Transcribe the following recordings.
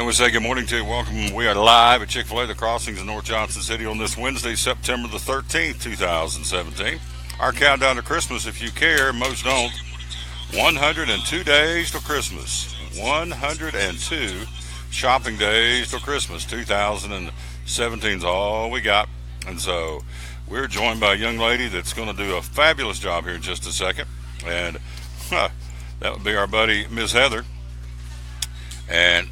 And we say good morning to you. Welcome. We are live at Chick-Fil-A, the Crossings in North Johnson City on this Wednesday, September the 13th, 2017. Our countdown to Christmas, if you care, most don't. 102 days till Christmas. 102 shopping days till Christmas. 2017 is all we got. And so we're joined by a young lady that's going to do a fabulous job here in just a second. And that would be our buddy, Miss Heather. And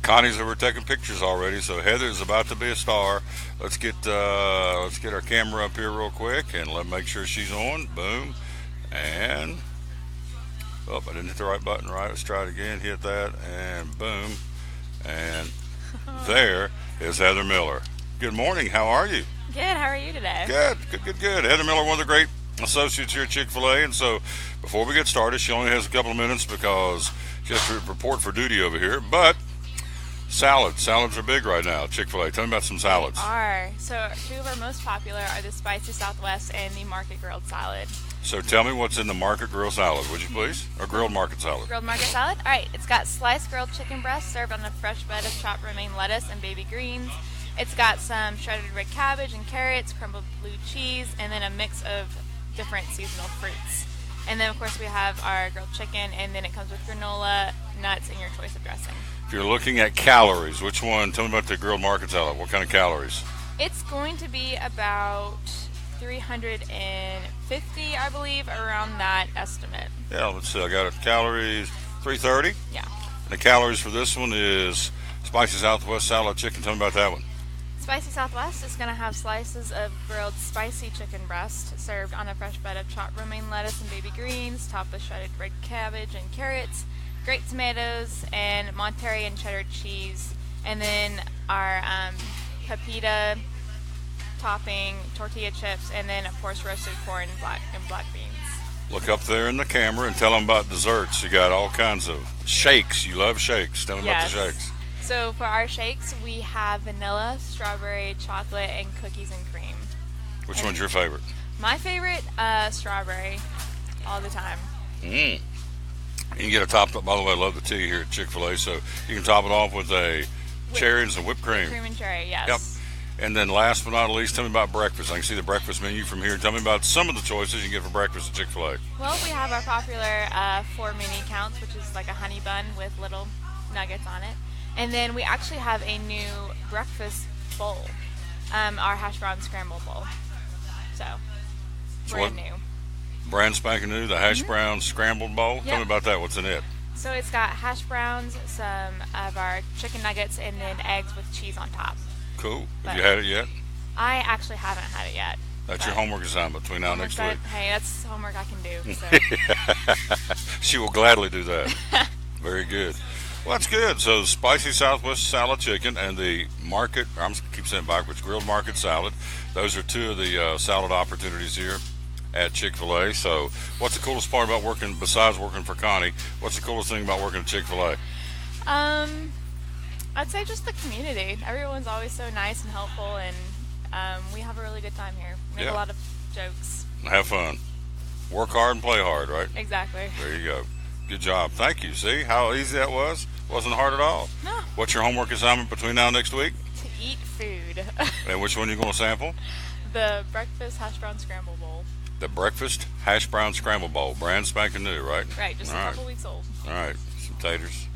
Connie's over taking pictures already, so Heather's about to be a star. Let's get our camera up here real quick and make sure she's on. Boom, and I didn't hit the right button. Right, let's try it again. Hit that, and boom, and there is Heather Miller. Good morning. How are you? Good. How are you today? Good. Heather Miller, one of the great associates here at Chick-Fil-A, and so before we get started, she only has a couple of minutes because she has to report for duty over here. But salads are big right now at Chick-Fil-A. Tell me about some salads. They are. So two of our most popular are the Spicy Southwest and the Market Grilled Salad. So tell me what's in the Market Grilled Salad, would you please? Or Grilled Market Salad? Grilled Market Salad? All right. It's got sliced grilled chicken breast served on a fresh bed of chopped romaine lettuce and baby greens. It's got some shredded red cabbage and carrots, crumbled blue cheese, and then a mix of different seasonal fruits. And then, of course, we have our grilled chicken, and then it comes with granola, nuts, and your choice of dressing. If you're looking at calories, which one? Tell me about the Grilled Market Salad. What kind of calories? It's going to be about 350, I believe, around that estimate. Yeah, let's see. I got it. Calories, 330. Yeah. And the calories for this one is Spicy Southwest Salad Chicken. Tell me about that one. Spicy Southwest is going to have slices of grilled spicy chicken breast served on a fresh bed of chopped romaine lettuce and baby greens, topped with shredded red cabbage and carrots, grated tomatoes, and Monterey and cheddar cheese. And then our pepita topping, tortilla chips, and then, of course, roasted corn and black beans. Look up there in the camera and tell them about desserts. You got all kinds of shakes. You love shakes. Tell them about the shakes. So for our shakes, we have vanilla, strawberry, chocolate, and cookies and cream. Which one's your favorite? My favorite, strawberry, all the time. You can get it topped up. By the way, I love the tea here at Chick-fil-A, so you can top it off with a cherry and some whipped cream. Whipped cream and cherry, yes. Yep. And then last but not least, tell me about breakfast. I can see the breakfast menu from here. Tell me about some of the choices you can get for breakfast at Chick-fil-A. Well, we have our popular 4 mini counts, which is like a honey bun with little nuggets on it. And then we actually have a new breakfast bowl, our hash brown scramble bowl. So brand new. Brand spanking new, the hash brown scrambled bowl. Yep. Tell me about that. What's in it? So it's got hash browns, some of our chicken nuggets, and then eggs with cheese on top. Cool. Have you had it yet? I actually haven't had it yet. That's your homework assignment between now and next week. Hey, that's homework I can do. So. She will gladly do that. Very good. Well, that's good. So, Spicy Southwest Salad Chicken and the keep saying backwards, Grilled Market Salad. Those are two of the salad opportunities here at Chick-fil-A. So, what's the coolest part about working, besides working for Connie, what's the coolest thing about working at Chick-fil-A? I'd say just the community. Everyone's always so nice and helpful, and we have a really good time here. We make a lot of jokes. Have fun. Work hard and play hard, right? Exactly. There you go. Good job. Thank you. See how easy that was? Wasn't hard at all. No. What's your homework assignment between now and next week? To eat food. And which one are you going to sample? The breakfast hash brown scramble bowl. The breakfast hash brown scramble bowl. Brand spanking new, right? Right, just a couple weeks old. All right. Some taters.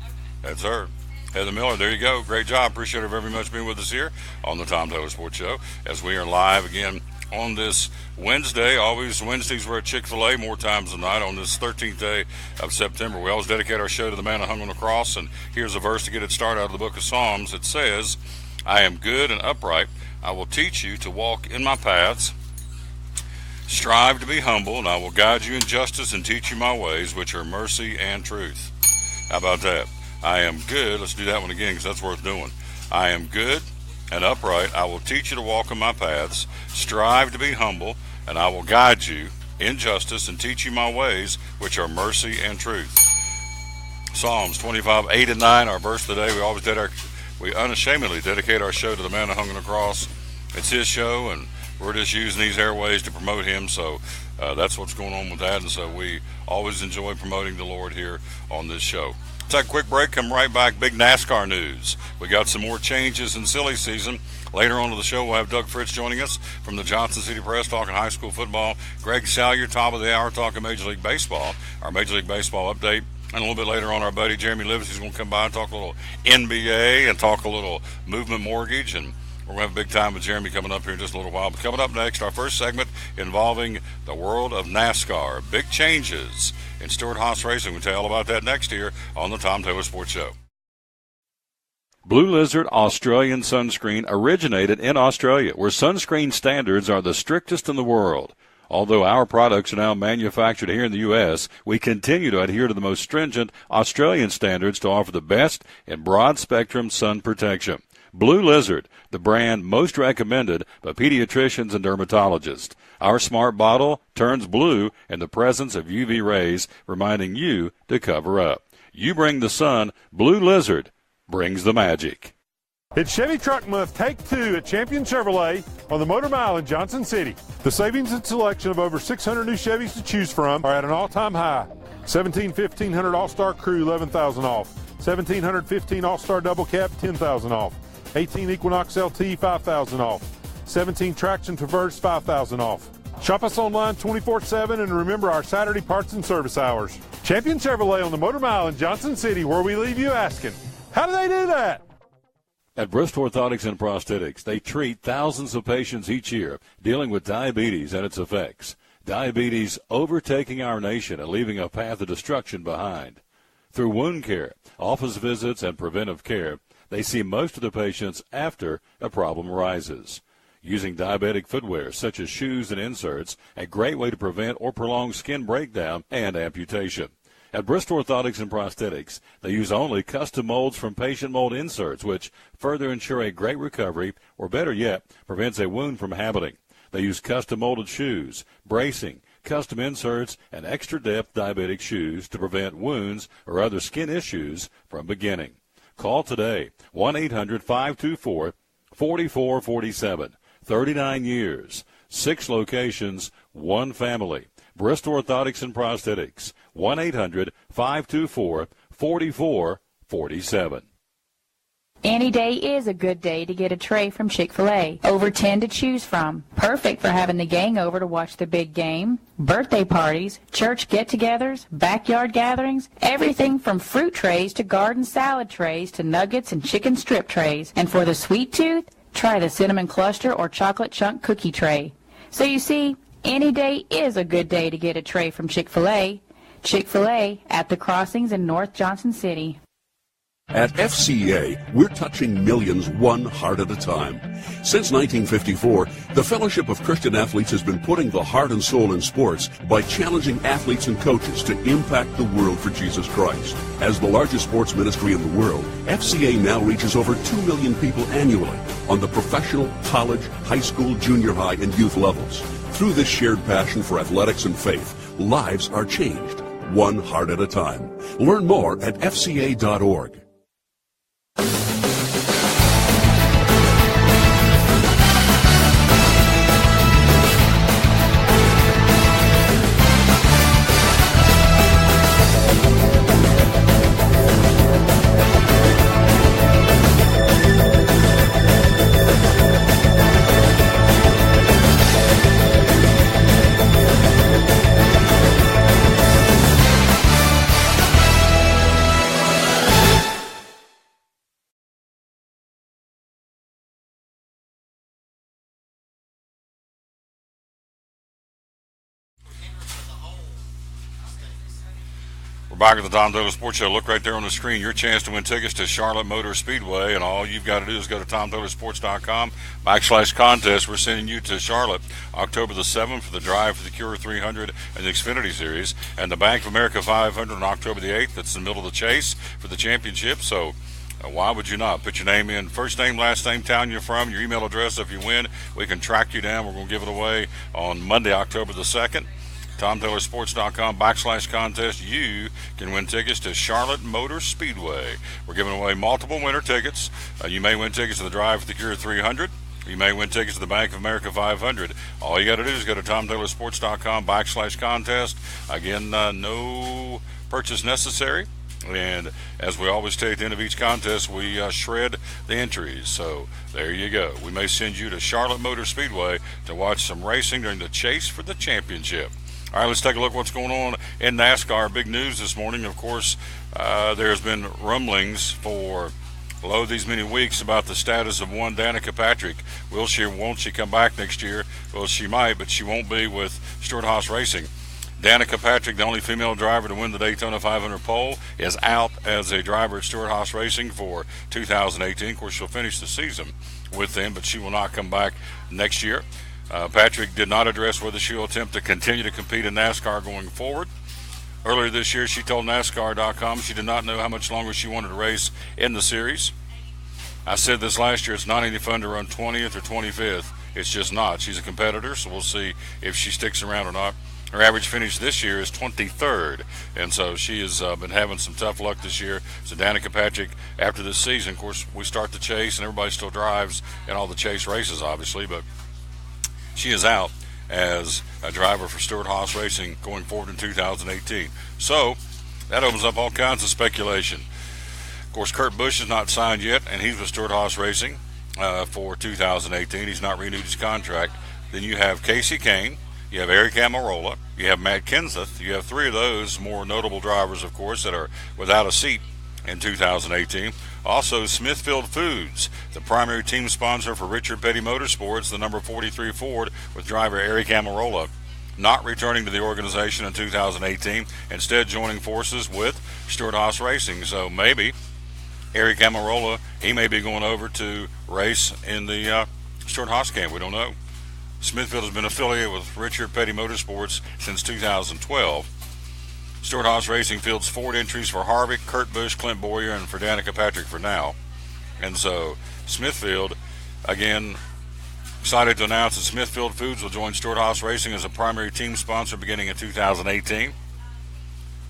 That's her. Heather Miller, there you go. Great job. Appreciate her very much being with us here on the Tom Taylor Sports Show as we are live again on this Wednesday. Always Wednesdays we're at Chick-fil-A more times than not. On this 13th day of September, we always dedicate our show to the man who hung on the cross. And here's a verse to get it started out of the book of Psalms. It says, I am good and upright. I will teach you to walk in my paths. Strive to be humble, and I will guide you in justice and teach you my ways, which are mercy and truth. How about that? I am good. Let's do that one again because that's worth doing. I am good and upright. I will teach you to walk in my paths. Strive to be humble, and I will guide you in justice and teach you my ways, which are mercy and truth. Psalms 25, 8 and 9, our verse today. We unashamedly dedicate our show to the man who hung on the cross. It's his show, and we're just using these airways to promote him. So that's what's going on with that. And so we always enjoy promoting the Lord here on this show. Take a quick break, come right back. Big NASCAR news. We got some more changes in silly season. Later on in the show, we'll have Doug Fritz joining us from the Johnson City Press talking high school football. Greg Salyer, top of the hour, talking Major League Baseball. Our Major League Baseball update. And a little bit later on, our buddy Jeremy Livens is going to come by and talk a little NBA and talk a little movement mortgage. And we're going to have a big time with Jeremy coming up here in just a little while. But coming up next, our first segment involving the world of NASCAR. Big changes in Stewart-Haas Racing. We'll tell you all about that next year on the Tom Taylor Sports Show. Blue Lizard Australian sunscreen originated in Australia, where sunscreen standards are the strictest in the world. Although our products are now manufactured here in the U.S., we continue to adhere to the most stringent Australian standards to offer the best in broad-spectrum sun protection. Blue Lizard, the brand most recommended by pediatricians and dermatologists. Our smart bottle turns blue in the presence of UV rays, reminding you to cover up. You bring the sun, Blue Lizard brings the magic. It's Chevy Truck Month, take two at Champion Chevrolet on the Motor Mile in Johnson City. The savings and selection of over 600 new Chevys to choose from are at an all-time high. 1500 All-Star Crew, $11,000 off. 1715 All-Star Double Cab, $10,000 off. 18 Equinox LT, $5,000 off. 17 Traction Traverse, $5,000 off. Shop us online 24/7 and remember our Saturday parts and service hours. Champion Chevrolet on the Motor Mile in Johnson City, where we leave you asking, how do they do that? At Bristol Orthotics and Prosthetics, they treat thousands of patients each year dealing with diabetes and its effects. Diabetes overtaking our nation and leaving a path of destruction behind. Through wound care, office visits, and preventive care, they see most of the patients after a problem arises. Using diabetic footwear such as shoes and inserts, a great way to prevent or prolong skin breakdown and amputation. At Bristol Orthotics and Prosthetics, they use only custom molds from patient mold inserts, which further ensure a great recovery, or better yet, prevents a wound from happening. They use custom molded shoes, bracing, custom inserts, and extra depth diabetic shoes to prevent wounds or other skin issues from beginning. Call today, 1-800-524-4447. 39 years, 6 locations, 1 family. Bristol Orthotics and Prosthetics, 1-800-524-4447. Any day is a good day to get a tray from Chick-Fil-A. Over 10 to choose from. Perfect for having the gang over to watch the big game, birthday parties, church get-togethers, backyard gatherings, everything from fruit trays to garden salad trays to nuggets and chicken strip trays. And for the sweet tooth, try the cinnamon cluster or chocolate chunk cookie tray. So you see, any day is a good day to get a tray from Chick-Fil-A. Chick-fil-A at the crossings in North Johnson City. At FCA, we're touching millions one heart at a time. Since 1954, the Fellowship of Christian Athletes has been putting the heart and soul in sports by challenging athletes and coaches to impact the world for Jesus Christ. As the largest sports ministry in the world, FCA now reaches over 2 million people annually on the professional, college, high school, junior high, and youth levels. Through this shared passion for athletics and faith, lives are changed, one heart at a time. Learn more at fca.org. We're back at the Tom Taylor Sports Show. Look right there on the screen. Your chance to win tickets to Charlotte Motor Speedway, and all you've got to do is go to TomTaylorSports.com/contest. We're sending you to Charlotte October the 7th for the Drive for the Cure 300 and the Xfinity Series, and the Bank of America 500 on October the 8th. That's in the middle of the chase for the championship. So why would you not? Put your name in, first name, last name, town you're from, your email address. If you win, we can track you down. We're going to give it away on Monday, October the 2nd. TomTaylorSports.com/contest. You can win tickets to Charlotte Motor Speedway. We're giving away multiple winner tickets. You may win tickets to the Drive for the Cure 300. You may win tickets to the Bank of America 500. All you got to do is go to TomTaylorSports.com/contest. Again, no purchase necessary. And as we always say at the end of each contest, we shred the entries. So there you go. We may send you to Charlotte Motor Speedway to watch some racing during the chase for the championship. All right, let's take a look at what's going on in NASCAR. Big news this morning, of course, there's been rumblings for these many weeks about the status of one Danica Patrick. Won't she come back next year? Well, she might, but she won't be with Stewart-Haas Racing. Danica Patrick, the only female driver to win the Daytona 500 pole, is out as a driver at Stewart-Haas Racing for 2018. Of course, she'll finish the season with them, but she will not come back next year. Patrick did not address whether she will attempt to continue to compete in NASCAR going forward. Earlier this year, she told NASCAR.com she did not know how much longer she wanted to race in the series. I said this last year, it's not any fun to run 20th or 25th. It's just not. She's a competitor, so we'll see if she sticks around or not. Her average finish this year is 23rd, and so she has been having some tough luck this year. So Danica Patrick, after this season, of course, we start the chase, and everybody still drives in all the chase races, obviously, but she is out as a driver for Stewart-Haas Racing going forward in 2018. So that opens up all kinds of speculation. Of course, Kurt Busch is not signed yet, and he's with Stewart-Haas Racing for 2018. He's not renewed his contract. Then you have Casey Kane, you have Eric Almirola, you have Matt Kenseth. You have three of those more notable drivers, of course, that are without a seat in 2018. Also, Smithfield Foods, the primary team sponsor for Richard Petty Motorsports, the number 43 Ford with driver Eric Almirola, not returning to the organization in 2018, instead joining forces with Stewart-Haas Racing. So maybe Eric Almirola, he may be going over to race in the Stewart-Haas camp. We don't know. Smithfield has been affiliated with Richard Petty Motorsports since 2012. Stewart-Haas Racing fields Ford entries for Harvick, Kurt Busch, Clint Boyer, and for Danica Patrick for now. And so Smithfield, again, excited to announce that Smithfield Foods will join Stewart-Haas Racing as a primary team sponsor beginning in 2018.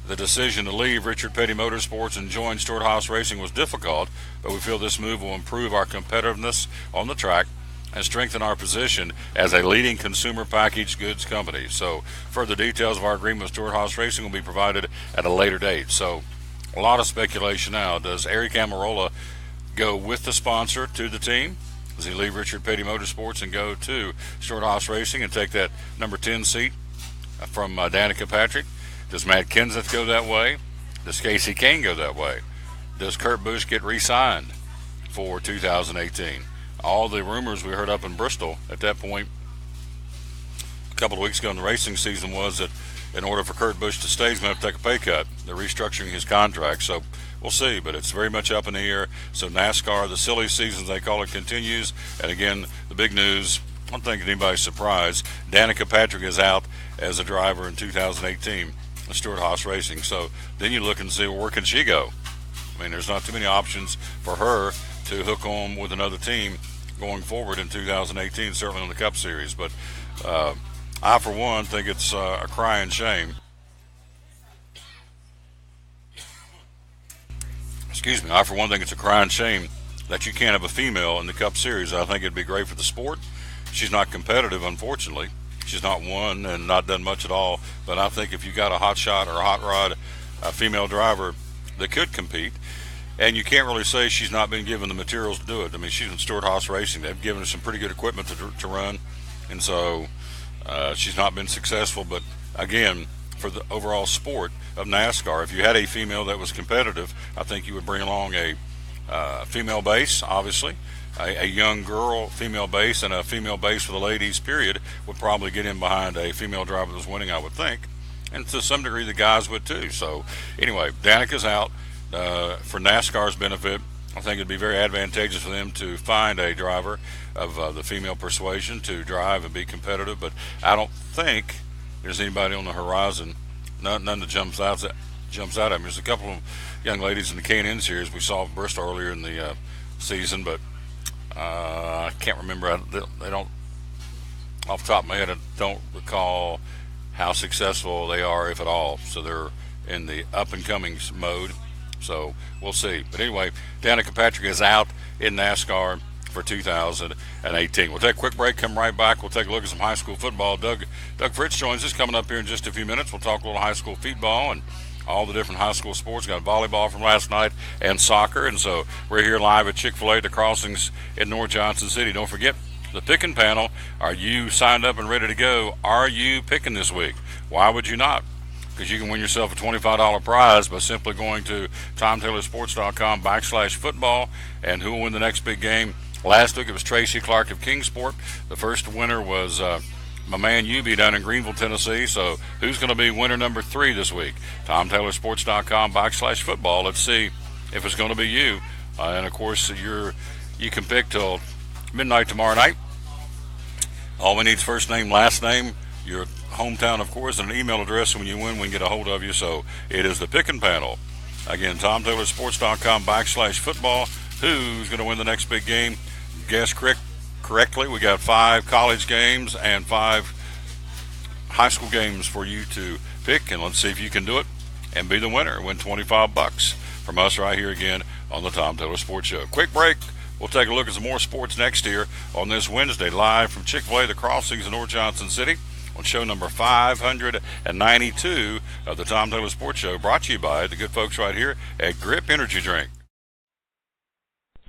The decision to leave Richard Petty Motorsports and join Stewart-Haas Racing was difficult, but we feel this move will improve our competitiveness on the track and strengthen our position as a leading consumer packaged goods company. So further details of our agreement with Stewart-Haas Racing will be provided at a later date. So a lot of speculation now. Does Eric Almirola go with the sponsor to the team? Does he leave Richard Petty Motorsports and go to Stewart-Haas Racing and take that number 10 seat from Danica Patrick? Does Matt Kenseth go that way? Does Casey Kane go that way? Does Kurt Busch get re-signed for 2018? All the rumors we heard up in Bristol at that point a couple of weeks ago in the racing season was that in order for Kurt Busch to stay, he's going to have to take a pay cut. They're restructuring his contract, so we'll see, but it's very much up in the air. So NASCAR, the silly season, they call it, continues. And again, the big news, I don't think anybody's surprised, Danica Patrick is out as a driver in 2018 at Stewart-Haas Racing. So then you look and see, well, where can she go? I mean, there's not too many options for her to hook on with another team going forward in 2018, certainly on the Cup Series. But I, for one, think it's a crying shame. Excuse me. I, for one, think it's a crying shame that you can't have a female in the Cup Series. I think it'd be great for the sport. She's not competitive, unfortunately. She's not won and not done much at all. But I think if you got a hot shot or a hot rod, a female driver that could compete, and you can't really say she's not been given the materials to do it. I mean, she's in Stewart-Haas Racing. They've given her some pretty good equipment to run, and so she's not been successful. But again, for the overall sport of NASCAR, if you had a female that was competitive, I think you would bring along a female base, obviously. A young girl female base and a female base for the ladies, period, would probably get in behind a female driver that was winning, I would think. And to some degree, the guys would too. So anyway, Danica's out. For NASCAR's benefit, I think it'd be very advantageous for them to find a driver of the female persuasion to drive and be competitive. But I don't think there's anybody on the horizon, none that jumps out at me. There's a couple of young ladies in the K&N series we saw at Bristol earlier in the season, but I can't remember. They don't, off the top of my head, I don't recall how successful they are, if at all. So they're in the up-and-coming mode. So we'll see. But anyway, Danica Patrick is out in NASCAR for 2018. We'll take a quick break, come right back. We'll take a look at some high school football. Doug Fritz joins us coming up here in just a few minutes. We'll talk a little high school football and all the different high school sports. Got volleyball from last night and soccer. And so we're here live at Chick-Fil-A, the Crossings in North Johnson City. Don't forget the picking panel. Are you signed up and ready to go? Are you picking this week? Why would you not? Because you can win yourself a $25 prize by simply going to TomTaylorSports.com/football. And who will win the next big game? Last week it was Tracy Clark of Kingsport. The first winner was my man Ubi down in Greenville, Tennessee. So who's going to be winner number 3 this week? TomTaylorSports.com/football. Let's see if it's going to be you. And of course, you can pick till midnight tomorrow night. All we need is first name, last name, your hometown, of course, and an email address. And when you win, we can get a hold of you. So it is the picking panel. Again, TomTaylorSports.com/football. Who's going to win the next big game? Guess correctly. We got 5 college games and 5 high school games for you to pick. And let's see if you can do it and be the winner. Win $25 from us right here again on the Tom Taylor Sports Show. Quick break. We'll take a look at some more sports next here on this Wednesday, live from Chick-Fil-A, the Crossings in North Johnson City, on show number 592 of the Tom Taylor Sports Show, brought to you by the good folks right here at Grip Energy Drink.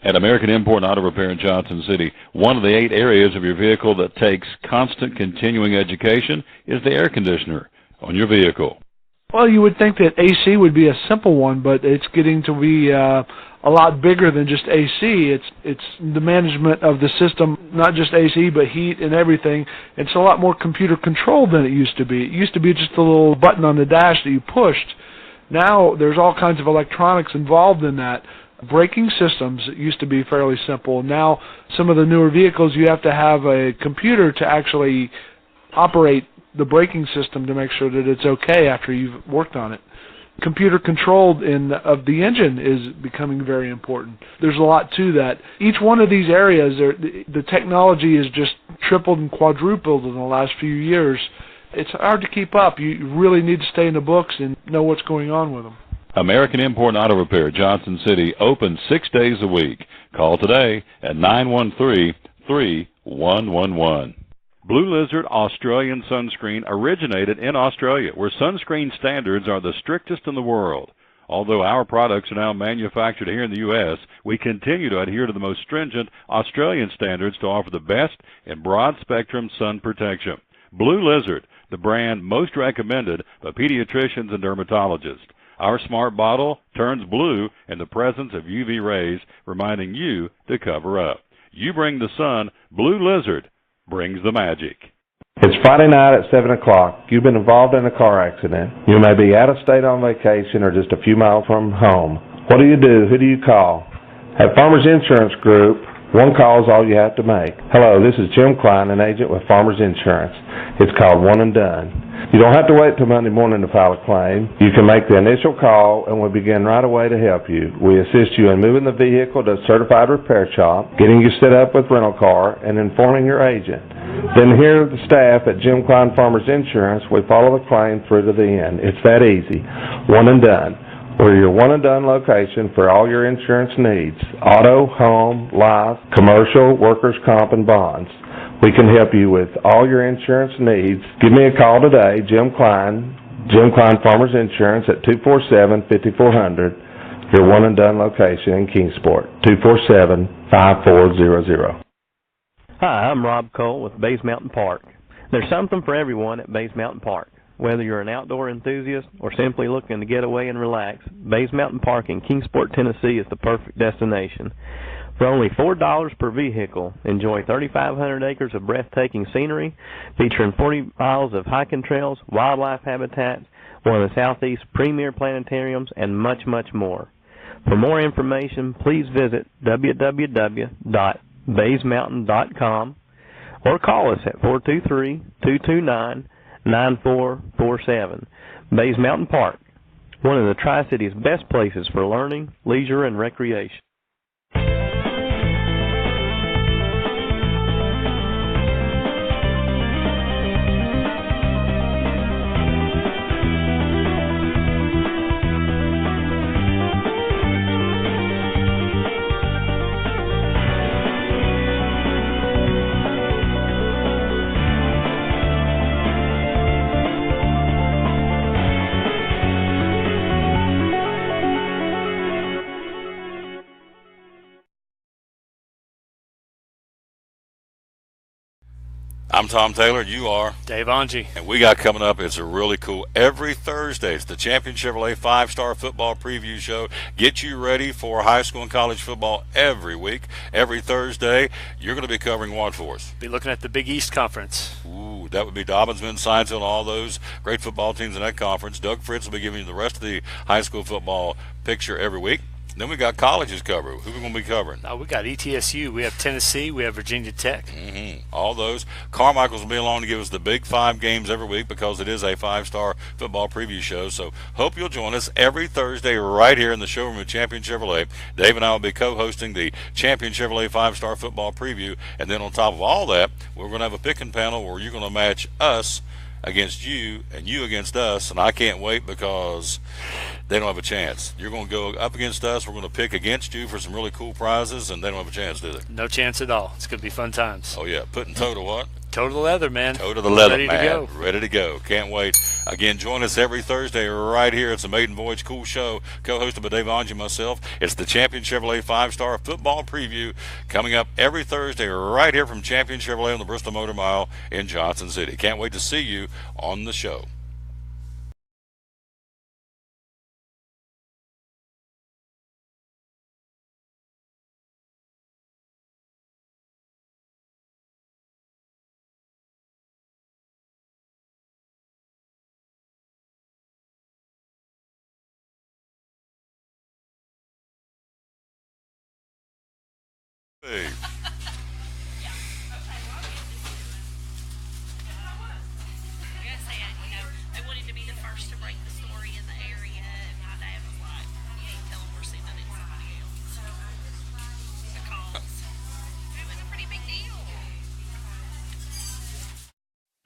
At American Import and Auto Repair in Johnson City, one of the 8 areas of your vehicle that takes constant continuing education is the air conditioner on your vehicle. Well, you would think that AC would be a simple one, but it's getting to be a lot bigger than just AC. It's the management of the system, not just AC, but heat and everything. It's a lot more computer controlled than it used to be. It used to be just a little button on the dash that you pushed. Now there's all kinds of electronics involved in that. Braking systems used to be fairly simple. Now some of the newer vehicles, you have to have a computer to actually operate the braking system to make sure that it's okay after you've worked on it. Computer controlled of the engine is becoming very important. There's a lot to that. Each one of these areas, the technology is just tripled and quadrupled in the last few years. It's hard to keep up. You really need to stay in the books and know what's going on with them. American Import and Auto Repair, Johnson City, open 6 days a week. Call today at 913-3111. Blue Lizard Australian sunscreen originated in Australia, where sunscreen standards are the strictest in the world. Although our products are now manufactured here in the U.S., we continue to adhere to the most stringent Australian standards to offer the best in broad-spectrum sun protection. Blue Lizard, the brand most recommended by pediatricians and dermatologists. Our smart bottle turns blue in the presence of UV rays, reminding you to cover up. You bring the sun, Blue Lizard brings the magic. It's Friday night at 7 o'clock. You've been involved in a car accident. You may be out of state on vacation or just a few miles from home. What do? Who do you call? At Farmers Insurance Group, one call is all you have to make. Hello, this is Jim Klein, an agent with Farmers Insurance. It's called One and Done. You don't have to wait till Monday morning to file a claim. You can make the initial call and we'll begin right away to help you. We assist you in moving the vehicle to a certified repair shop, getting you set up with rental car, and informing your agent. Then here are the staff at Jim Klein Farmers Insurance. We follow the claim through to the end. It's that easy. One and Done. We're your one and done location for all your insurance needs. Auto, home, life, commercial, workers' comp, and bonds. We can help you with all your insurance needs. Give me a call today, Jim Klein Farmers Insurance at 247-5400, your one and done location in Kingsport, 247-5400. Hi, I'm Rob Cole with Bays Mountain Park. There's something for everyone at Bays Mountain Park. Whether you're an outdoor enthusiast or simply looking to get away and relax, Bays Mountain Park in Kingsport, Tennessee is the perfect destination. For only $4 per vehicle, enjoy 3,500 acres of breathtaking scenery, featuring 40 miles of hiking trails, wildlife habitats, one of the Southeast's premier planetariums, and much, much more. For more information, please visit www.baysmountain.com or call us at 423-229-9447. Bays Mountain Park, one of the Tri-City's best places for learning, leisure, and recreation. I'm Tom Taylor. You are Dave Angie. And we got coming up, it's a really cool, every Thursday, it's the Champion Chevrolet 5-Star Football Preview Show. Get you ready for high school and college football every week. Every Thursday, you're going to be covering what for us? Be looking at the Big East Conference. Ooh, that would be Dobbinsman, Science, and all those great football teams in that conference. Doug Fritz will be giving you the rest of the high school football picture every week. Then we got colleges covered. Who are we going to be covering? We got ETSU. We have Tennessee. We have Virginia Tech. All those. Carmichael's will be along to give us the big 5 games every week because it is a 5-star football preview show. So hope you'll join us every Thursday right here in the showroom of Champion Chevrolet. Dave and I will be co-hosting the Champion Chevrolet 5-Star football preview. And then on top of all that, we're going to have a picking panel where you're going to match us against you and you against us, and I can't wait because they don't have a chance. You're going to go up against us. We're going to pick against you for some really cool prizes, and they don't have a chance, do they? No chance at all. It's going to be fun times. Oh, yeah. Putting toe to what? Toe to the leather, man. Toe to the leather, Ready man. to go. Ready to go. Can't wait. Again, join us every Thursday right here. It's a Maiden Voyage Cool Show, co-hosted by Dave Angie and myself. It's the Champion Chevrolet 5-Star Football Preview coming up every Thursday right here from Champion Chevrolet on the Bristol Motor Mile in Johnson City. Can't wait to see you on the show. Hey. I wanted to be the first to break the story in the area, and my dad was like, you ain't telling we're seeing it in somebody else. Because it was a pretty big deal.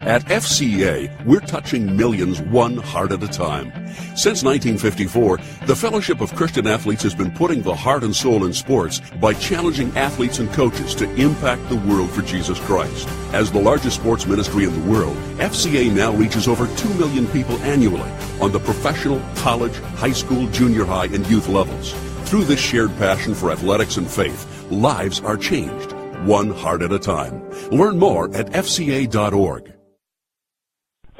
At FCA, we're touching millions one heart at a time. Since 1954, the Fellowship of Christian Athletes has been putting the heart and soul in sports by challenging athletes and coaches to impact the world for Jesus Christ. As the largest sports ministry in the world, FCA now reaches over 2 million people annually on the professional, college, high school, junior high, and youth levels. Through this shared passion for athletics and faith, lives are changed, one heart at a time. Learn more at fca.org.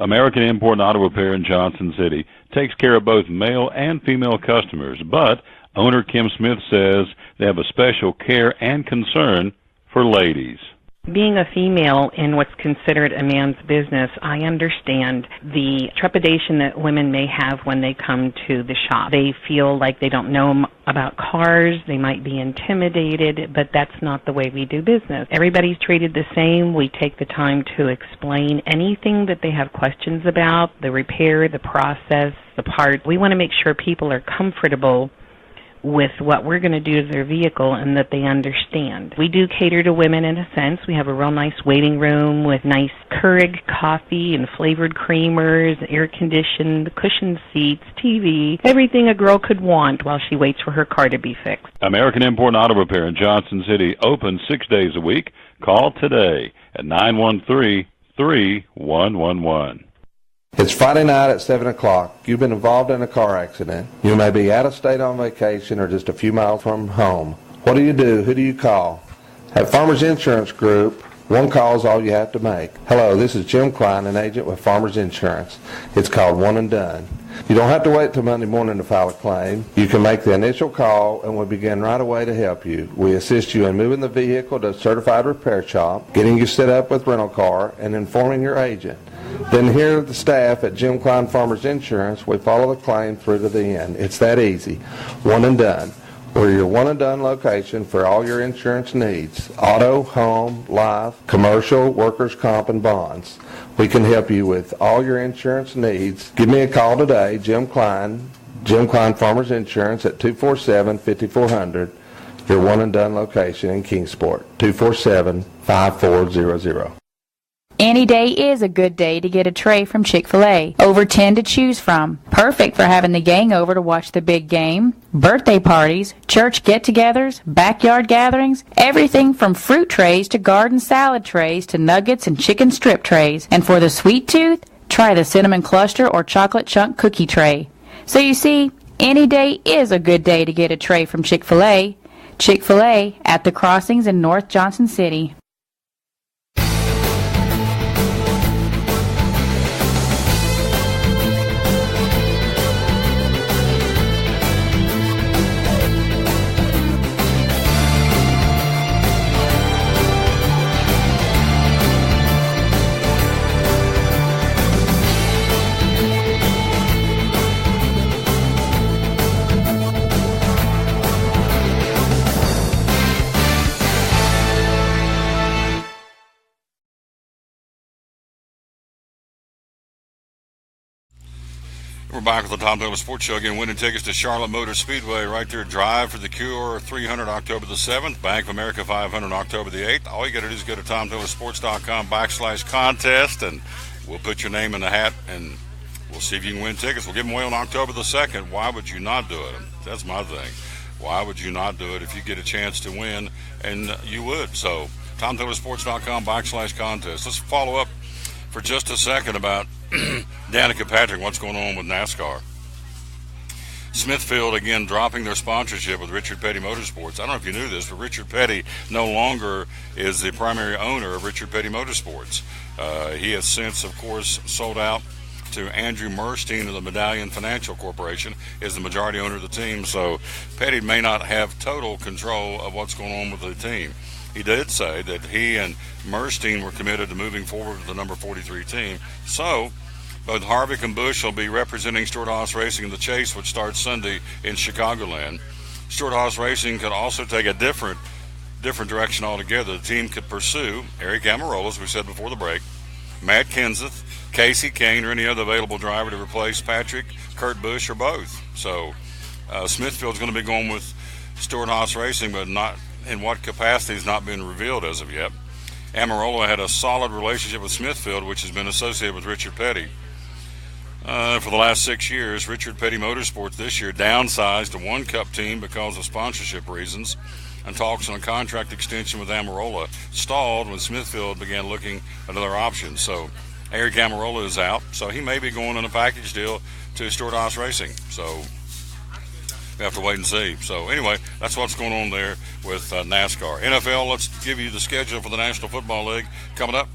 American Import and Auto Repair in Johnson City takes care of both male and female customers, but owner Kim Smith says they have a special care and concern for ladies. Being a female in what's considered a man's business, I understand the trepidation that women may have when they come to the shop. They feel like they don't know about cars, they might be intimidated, but that's not the way we do business. Everybody's treated the same. We take the time to explain anything that they have questions about, the repair, the process, the part. We want to make sure people are comfortable with what we're going to do to their vehicle and that they understand. We do cater to women in a sense. We have a real nice waiting room with nice Keurig coffee and flavored creamers, air-conditioned, cushioned seats, TV, everything a girl could want while she waits for her car to be fixed. American Import and Auto Repair in Johnson City, open 6 days a week. Call today at 913-3111. It's Friday night at 7 o'clock. You've been involved in a car accident. You may be out of state on vacation or just a few miles from home. What do you do? Who do you call? At Farmers Insurance Group, one call is all you have to make. Hello, this is Jim Klein, an agent with Farmers Insurance. It's called One and Done. You don't have to wait till Monday morning to file a claim. You can make the initial call and we'll begin right away to help you. We assist you in moving the vehicle to a certified repair shop, getting you set up with rental car, and informing your agent. Then here at the staff at Jim Klein Farmers Insurance, we follow the claim through to the end. It's that easy. One and Done. We're your one and done location for all your insurance needs. Auto, home, life, commercial, workers' comp, and bonds. We can help you with all your insurance needs. Give me a call today, Jim Klein Farmers Insurance at 247-5400. Your one and done location in Kingsport, 247-5400. Any day is a good day to get a tray from Chick-Fil-A. Over 10 to choose from. Perfect for having the gang over to watch the big game, birthday parties, church get-togethers, backyard gatherings, everything from fruit trays to garden salad trays to nuggets and chicken strip trays. And for the sweet tooth, try the cinnamon cluster or chocolate chunk cookie tray. So you see, any day is a good day to get a tray from Chick-Fil-A. Chick-Fil-A at the Crossings in North Johnson City. We're back with the Tom Taylor Sports Show again. Winning tickets to Charlotte Motor Speedway right there. Drive for the Cure 300 October the 7th. Bank of America 500 October the 8th. All you got to do is go to TomTaylorSports.com/contest, and we'll put your name in the hat, and we'll see if you can win tickets. We'll give them away on October the 2nd. Why would you not do it? That's my thing. Why would you not do it if you get a chance to win? And you would. So TomTaylorSports.com/contest. Let's follow up for just a second about Danica Patrick, what's going on with NASCAR. Smithfield, again, dropping their sponsorship with Richard Petty Motorsports. I don't know if you knew this, but Richard Petty no longer is the primary owner of Richard Petty Motorsports. He has since, of course, sold out to Andrew Murstein of the Medallion Financial Corporation, is the majority owner of the team, so Petty may not have total control of what's going on with the team. He did say that he and Murstein were committed to moving forward with the number 43 team. So, both Harvick and Busch will be representing Stewart-Haas Racing in the Chase, which starts Sunday in Chicagoland. Stewart-Haas Racing could also take a different direction altogether. The team could pursue Eric Almirola, as we said before the break, Matt Kenseth, Casey Kane, or any other available driver to replace Patrick, Kurt Busch, or both. So, Smithfield's going to be going with Stewart-Haas Racing, but not in what capacity has not been revealed as of yet. Almirola had a solid relationship with Smithfield, which has been associated with Richard Petty. For the last 6 years, Richard Petty Motorsports this year downsized to one Cup team because of sponsorship reasons, and talks on a contract extension with Almirola stalled when Smithfield began looking at other options. So Eric Almirola is out, so he may be going on a package deal to Stewart-Haas Racing. So we have to wait and see. So anyway, that's what's going on there with NASCAR. NFL, let's give you the schedule for the National Football League coming up.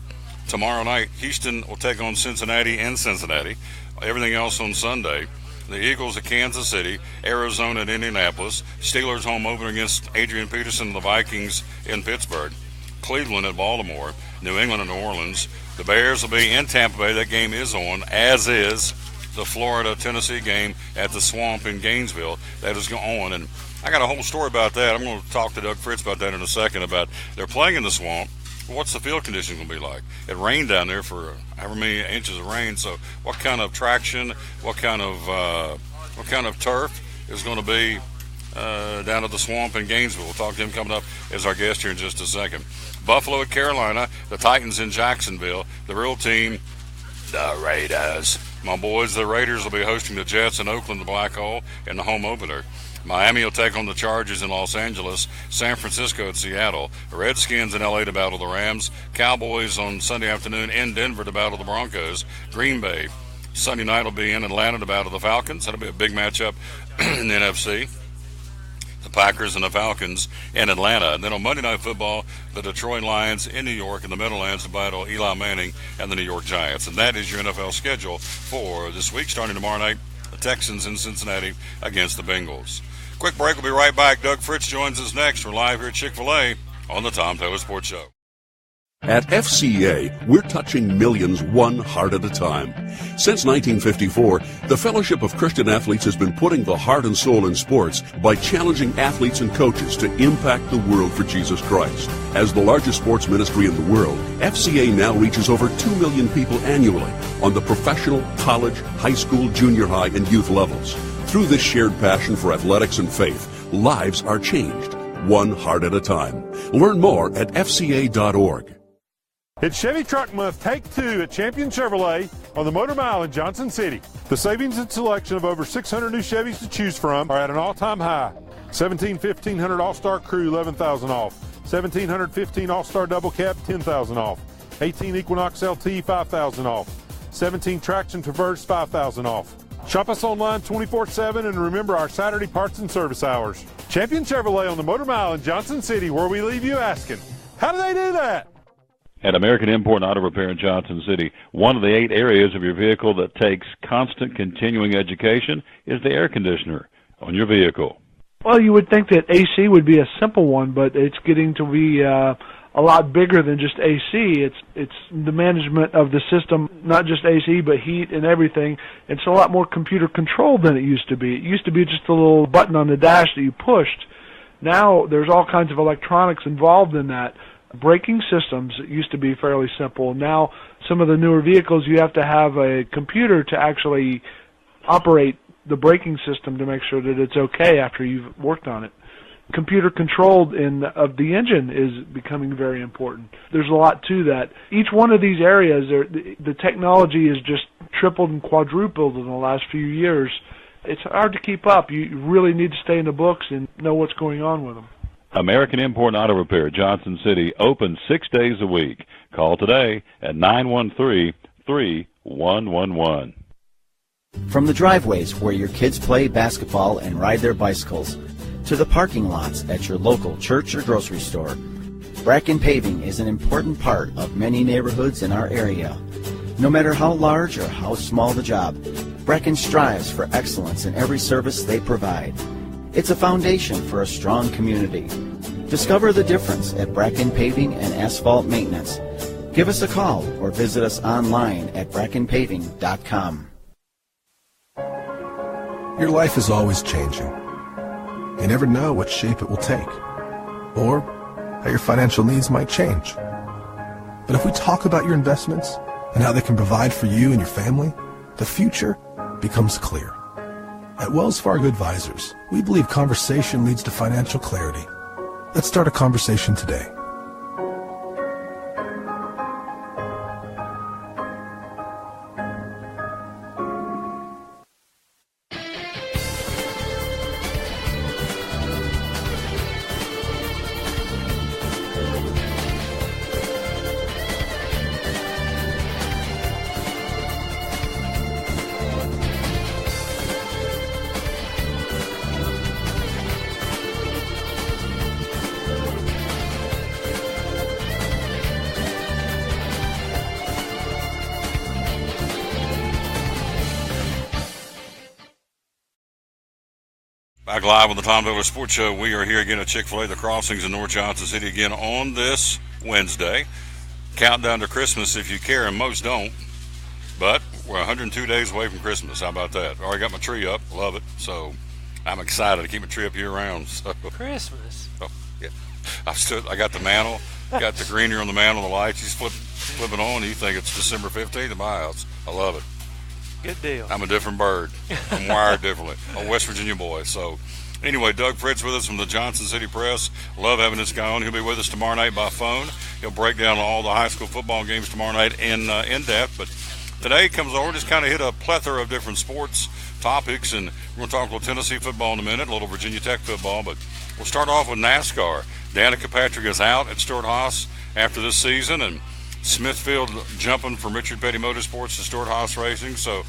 Tomorrow night, Houston will take on Cincinnati in Cincinnati. Everything else on Sunday. The Eagles at Kansas City, Arizona at Indianapolis, Steelers home opener against Adrian Peterson and the Vikings in Pittsburgh, Cleveland at Baltimore, New England at New Orleans. The Bears will be in Tampa Bay. That game is on, as is the Florida-Tennessee game at the Swamp in Gainesville. That is on, and I got a whole story about that. I'm going to talk to Doug Fritz about that in a second, about they're playing in the Swamp. What's the field condition going to be like? It rained down there for however many inches of rain, so what kind of traction, what kind of turf is going to be down at the Swamp in Gainesville? We'll talk to him coming up as our guest here in just a second. Buffalo at Carolina, the Titans in Jacksonville, the real team, the Raiders. My boys, the Raiders, will be hosting the Jets in Oakland, the Black Hole, in the home opener. Miami will take on the Chargers in Los Angeles, San Francisco at Seattle, Redskins in L.A. to battle the Rams, Cowboys on Sunday afternoon in Denver to battle the Broncos, Green Bay Sunday night will be in Atlanta to battle the Falcons. That'll be a big matchup in the NFC. The Packers and the Falcons in Atlanta. And then on Monday Night Football, the Detroit Lions in New York in the Meadowlands to battle Eli Manning and the New York Giants. And that is your NFL schedule for this week. Starting tomorrow night, the Texans in Cincinnati against the Bengals. Quick break. We'll be right back. Doug Fritz joins us next. We're live here at Chick-Fil-A on the Tom Taylor Sports Show. At FCA, we're touching millions one heart at a time. Since 1954, the Fellowship of Christian Athletes has been putting the heart and soul in sports by challenging athletes and coaches to impact the world for Jesus Christ. As the largest sports ministry in the world, FCA now reaches over 2 million people annually on the professional, college, high school, junior high, and youth levels. Through this shared passion for athletics and faith, lives are changed, one heart at a time. Learn more at fca.org. It's Chevy Truck Month, Take 2 at Champion Chevrolet on the Motor Mile in Johnson City. The savings and selection of over 600 new Chevys to choose from are at an all-time high. 1500 All-Star Crew, $11,000 off. 1715 All-Star Double Cab, $10,000 off. 18 Equinox LT, $5,000 off. 17 Traction Traverse, $5,000 off. Shop us online 24/7 and remember our Saturday parts and service hours. Champion Chevrolet on the Motor Mile in Johnson City, where we leave you asking, how do they do that? At American Import and Auto Repair in Johnson City, one of the 8 areas of your vehicle that takes constant continuing education is the air conditioner on your vehicle. Well, you would think that AC would be a simple one, but it's getting to be a lot bigger than just AC. It's the management of the system, not just AC, but heat and everything. It's a lot more computer controlled than it used to be. It used to be just a little button on the dash that you pushed. Now there's all kinds of electronics involved in that. Braking systems used to be fairly simple. Now some of the newer vehicles, you have to have a computer to actually operate the braking system to make sure that it's okay after you've worked on it. Computer controlled of the engine is becoming very important. There's a lot to that. Each one of these areas, the technology is just tripled and quadrupled in the last few years. It's hard to keep up. You really need to stay in the books and know what's going on with them. American Import Auto Repair, Johnson City, open 6 days a week. Call today at 913-3111. From the driveways where your kids play basketball and ride their bicycles, to the parking lots at your local church or grocery store, Bracken Paving is an important part of many neighborhoods in our area. No matter how large or how small the job, Bracken strives for excellence in every service they provide. It's a foundation for a strong community. Discover the difference at Bracken Paving and Asphalt Maintenance. Give us a call or visit us online at brackenpaving.com. Your life is always changing. You never know what shape it will take, or how your financial needs might change. But if we talk about your investments and how they can provide for you and your family, the future becomes clear. At Wells Fargo Advisors, we believe conversation leads to financial clarity. Let's start a conversation today. Back live on the Tom Taylor Sports Show. We are here again at Chick-Fil-A, the Crossings in North Johnson City again on this Wednesday. Countdown to Christmas if you care, and most don't. But we're 102 days away from Christmas. How about that? Already got my tree up. Love it. So I'm excited to keep my tree up year round. So. Christmas. Oh, yeah. I got the mantle, got the greenery on the mantle, the lights. He's flipping on. You think it's December 15th in my house. I love it. Good deal. I'm a different bird. I'm wired differently. A West Virginia boy. So, anyway, Doug Fritz with us from the Johnson City Press. Love having this guy on. He'll be with us tomorrow night by phone. He'll break down all the high school football games tomorrow night in depth. But today comes over, just kind of hit a plethora of different sports topics, and we're going to talk a little Tennessee football in a minute, a little Virginia Tech football. But we'll start off with NASCAR. Danica Patrick is out at Stewart-Haas after this season, and Smithfield jumping from Richard Petty Motorsports to Stewart-Haas Racing. So,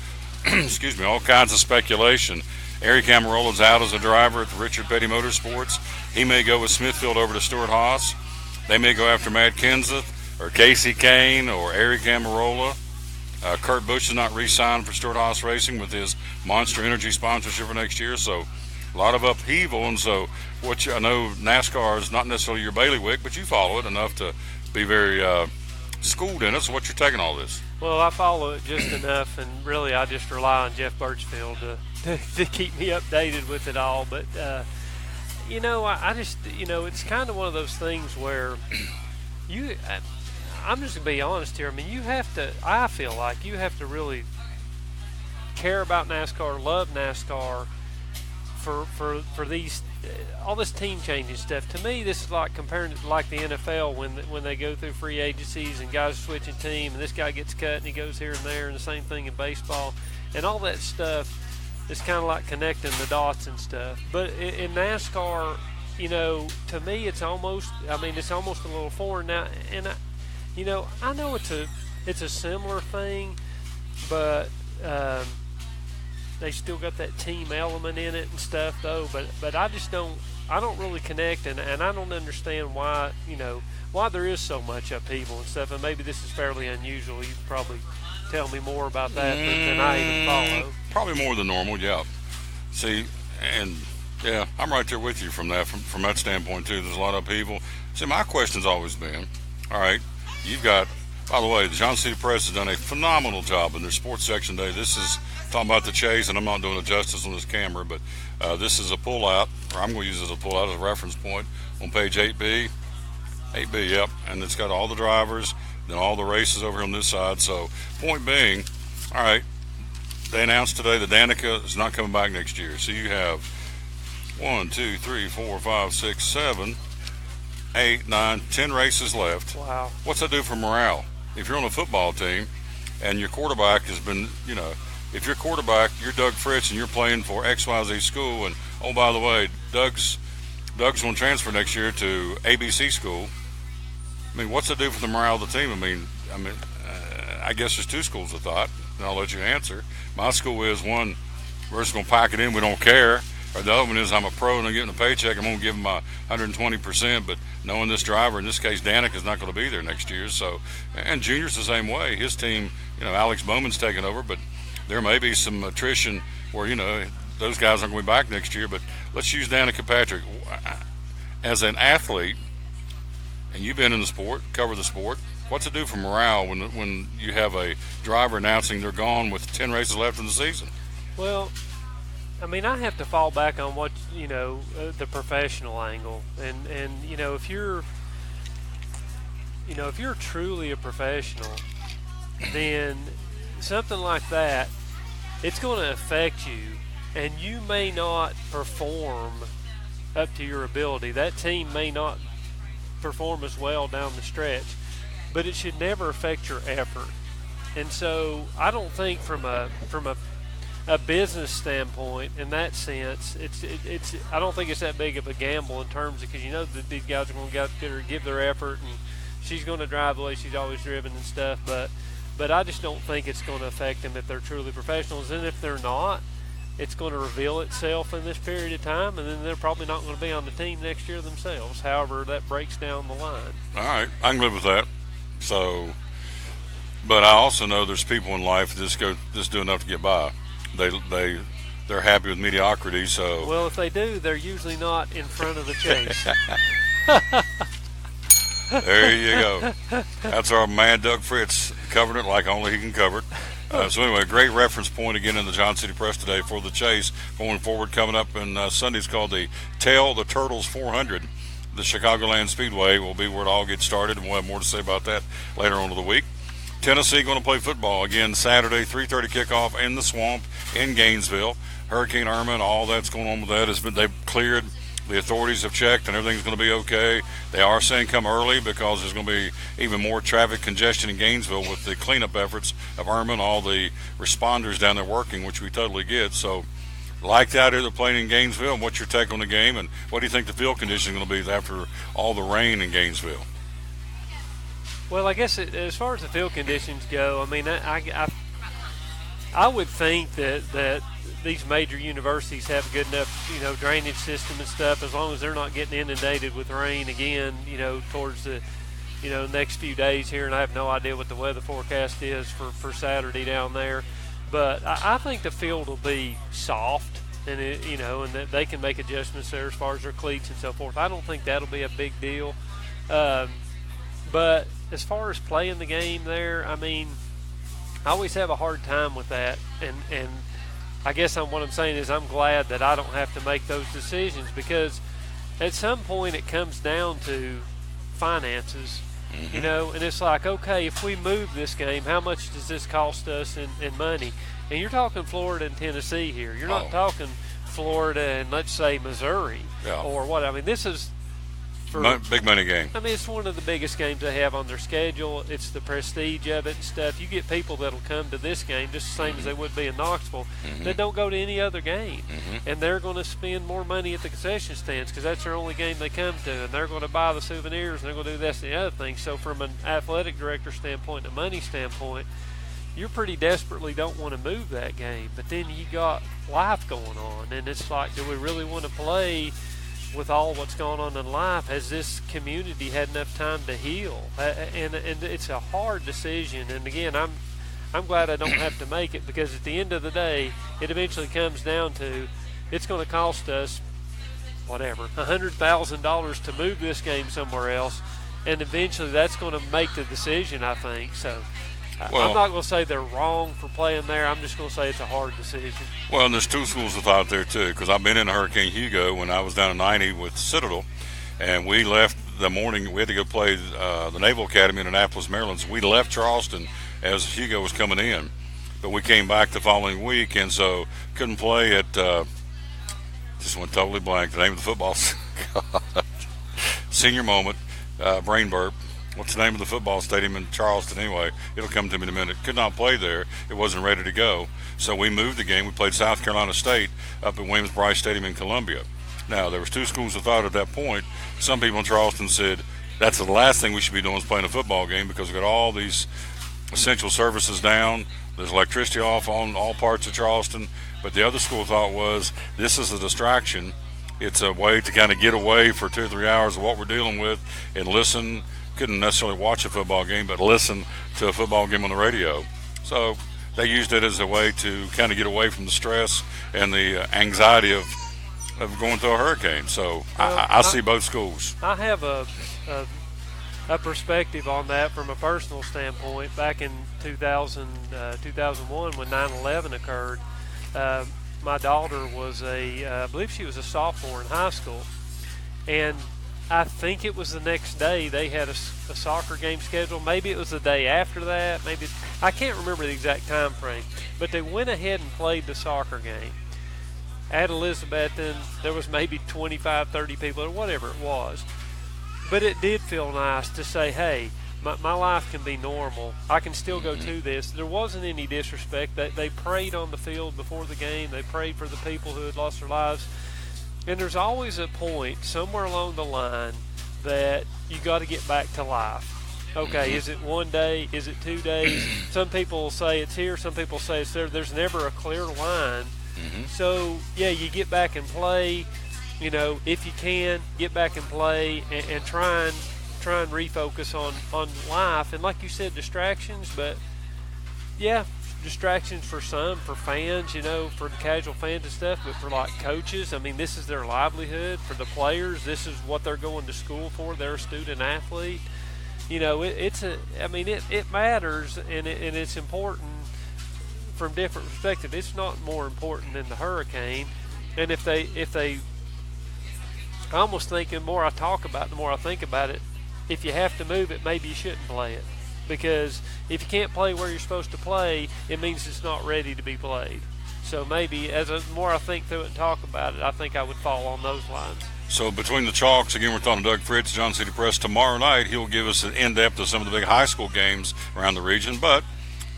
excuse me, all kinds of speculation. Eric Amarola's out as a driver at the Richard Petty Motorsports. He may go with Smithfield over to Stewart-Haas. They may go after Matt Kenseth or Casey Kane or Eric Amarola. Kurt Busch is not re-signed for Stewart-Haas Racing with his Monster Energy sponsorship for next year. So a lot of upheaval. And so I know NASCAR is not necessarily your bailiwick, but you follow it enough to be very schooled in it. So what's your take on all this? Well, I follow it just enough, and really I just rely on Jeff Birchfield to keep me updated with it all. But, I just, it's kind of one of those things where I'm just going to be honest here. I mean, I feel like you have to really care about NASCAR, love NASCAR for these all this team changing stuff. To me, this is like comparing it to like the NFL when they go through free agencies and guys are switching team and this guy gets cut and he goes here and there, and the same thing in baseball and all that stuff. It's kind of like connecting the dots and stuff. But in NASCAR, to me, it's almost a little foreign now. And I know it's a similar thing, but they still got that team element in it and stuff though. But I don't really connect, and I don't understand why there is so much upheaval and stuff. And maybe this is fairly unusual. You could probably tell me more about that than I even follow. Probably more than normal, yeah. See, and yeah, I'm right there with you from that standpoint too. There's a lot of upheaval. See, my question's always been, all right, you've got. By the way, the Johnson City Press has done a phenomenal job in their sports section today. This is talking about the chase, and I'm not doing it justice on this camera, but this is a pullout, or I'm going to use it as a pullout as a reference point on page 8B. 8B, yep. And it's got all the drivers, then all the races over here on this side. So, point being, all right, they announced today that Danica is not coming back next year. So you have 1, 2, 3, 4, 5, 6, 7, 8, 9, 10 races left. Wow. What's that do for morale? If you're on a football team and your quarterback has been, if your quarterback, you're Doug Fritz and you're playing for XYZ school, and oh, by the way, Doug's going to transfer next year to ABC school. I mean, what's it do for the morale of the team? I guess there's two schools of thought, and I'll let you answer. My school is, one, we're just going to pack it in, we don't care. Or the other one is, I'm a pro and I'm getting a paycheck, I'm going to give them my 120%, but knowing this driver, in this case, Danica, is not going to be there next year. So, and Junior's the same way. His team, Alex Bowman's taking over, but there may be some attrition where, those guys aren't going to be back next year. But let's use Danica Patrick. As an athlete, and you've been in the sport, cover the sport, what's it do for morale when you have a driver announcing they're gone with 10 races left in the season? Well, I have to fall back on what, the professional angle. And if you're truly a professional, then something like that, it's going to affect you, and you may not perform up to your ability. That team may not perform as well down the stretch, but it should never affect your effort. And so I don't think from a business standpoint, in that sense, I don't think it's that big of a gamble in terms of, because that these guys are going to give their effort, and she's going to drive the way she's always driven and stuff, but I just don't think it's going to affect them if they're truly professionals. And if they're not, it's going to reveal itself in this period of time, and then they're probably not going to be on the team next year themselves. However, that breaks down the line. All right, I can live with that. So, but I also know there's people in life that just do enough to get by. They're happy with mediocrity. So, well, if they do, they're usually not in front of the chase. There you go. That's our man Doug Fritz covering it like only he can cover it. So anyway, great reference point again in the Johnson City Press today for the chase going forward. Coming up in Sunday's called the Tail the Turtles 400. The Chicagoland Speedway will be where it all gets started, and we'll have more to say about that later on in the week. Tennessee going to play football again Saturday, 3:30 kickoff in the Swamp in Gainesville. Hurricane Irma and all that's going on with that has been, they've cleared. The authorities have checked and everything's going to be okay. They are saying come early because there's going to be even more traffic congestion in Gainesville with the cleanup efforts of Irma and all the responders down there working, which we totally get. So, like that, they're playing in Gainesville. And what's your take on the game? And what do you think the field condition is going to be after all the rain in Gainesville? Well, I guess as far as the field conditions go, I would think that these major universities have a good enough, drainage system and stuff, as long as they're not getting inundated with rain again, towards the, next few days here. And I have no idea what the weather forecast is for Saturday down there. But I think the field will be soft, and and that they can make adjustments there as far as their cleats and so forth. I don't think that'll be a big deal. But as far as playing the game there, I always have a hard time with that, and I guess what I'm saying is I'm glad that I don't have to make those decisions, because at some point it comes down to finances, and it's like, okay, if we move this game, how much does this cost us in money? And you're talking Florida and Tennessee here. You're not talking Florida and, let's say, Missouri or what. This is big money game. It's one of the biggest games they have on their schedule. It's the prestige of it and stuff. You get people that'll come to this game just the same as they would be in Knoxville that don't go to any other game. And they're going to spend more money at the concession stands because that's their only game they come to. And they're going to buy the souvenirs, and they're going to do this and the other thing. So from an athletic director standpoint and a money standpoint, you pretty desperately don't want to move that game. But then you got life going on, and it's like, do we really want to play with all what's going on in life? Has this community had enough time to heal? And it's a hard decision. And again, I'm glad I don't have to make it, because at the end of the day, it eventually comes down to, it's going to cost us whatever, $100,000 to move this game somewhere else, and eventually that's going to make the decision, I think. So I'm not going to say they're wrong for playing there. I'm just going to say it's a hard decision. Well, and there's two schools of thought there, too, because I've been in Hurricane Hugo when I was down in 90 with Citadel, and we left the morning. We had to go play the Naval Academy in Annapolis, Maryland. So we left Charleston as Hugo was coming in. but we came back the following week, and so couldn't play at. Just went totally blank. The name of the football. Senior moment, brain burp. What's the name of the football stadium in Charleston anyway? It'll come to me in a minute. Could not play there. It wasn't ready to go. So we moved the game. We played South Carolina State up at Williams-Brice Stadium in Columbia. Now, there was two schools of thought at that point. Some people in Charleston said that's the last thing we should be doing is playing a football game because we've got all these essential services down. There's electricity off on all parts of Charleston. But the other school of thought was this is a distraction. It's a way to kind of get away for 2 or 3 hours of what we're dealing with and listen. Couldn't necessarily watch a football game, but listen to a football game on the radio. So they used it as a way to kind of get away from the stress and the anxiety of going through a hurricane. So I see both schools. I have a perspective on that from a personal standpoint. Back in 2001 when 9/11 occurred, my daughter was I believe she was a sophomore in high school, and I think it was the next day they had a soccer game scheduled. Maybe it was the day after that. Maybe I can't remember the exact time frame. But they went ahead and played the soccer game at Elizabethton. There was maybe 25, 30 people or whatever it was. But it did feel nice to say, hey, my life can be normal. I can still go to this. There wasn't any disrespect. They prayed on the field before the game. They prayed for the people who had lost their lives. And there's always a point somewhere along the line that you got to get back to life. Okay, is it 1 day? Is it 2 days? Some people say it's here. Some people say it's there. There's never a clear line. So, yeah, you get back and play. You know, if you can, get back and play and try and refocus on life. And like you said, distractions, but, yeah, distractions for some, for fans, you know, for the casual fans and stuff, but for like coaches, I mean, this is their livelihood. For the players, this is what they're going to school for. They're a student athlete. You know, it matters, and it's important from different perspectives. It's not more important than the hurricane. And if they, I almost think the more I talk about it, the more I think about it, if you have to move it, maybe you shouldn't play it. Because if you can't play where you're supposed to play, it means it's not ready to be played. So maybe the more I think through it and talk about it, I think I would fall on those lines. So between the chalks, again, we're talking to Doug Fritz, John City Press. Tomorrow night, he'll give us an in-depth of some of the big high school games around the region. But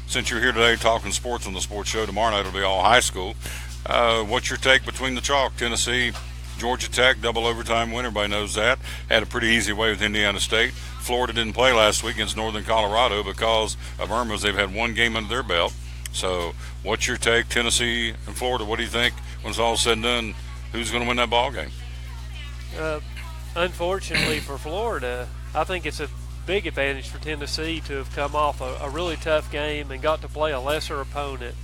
since you're here today talking sports on the sports show, tomorrow night it'll be all high school. What's your take between the chalk? Tennessee, Georgia Tech, double overtime win. Everybody knows that. Had a pretty easy way with Indiana State. Florida didn't play last week against Northern Colorado because of Irma's. They've had one game under their belt. So what's your take, Tennessee and Florida? What do you think when it's all said and done? Who's going to win that ball game? Unfortunately for Florida, I think it's a big advantage for Tennessee to have come off a really tough game and got to play a lesser opponent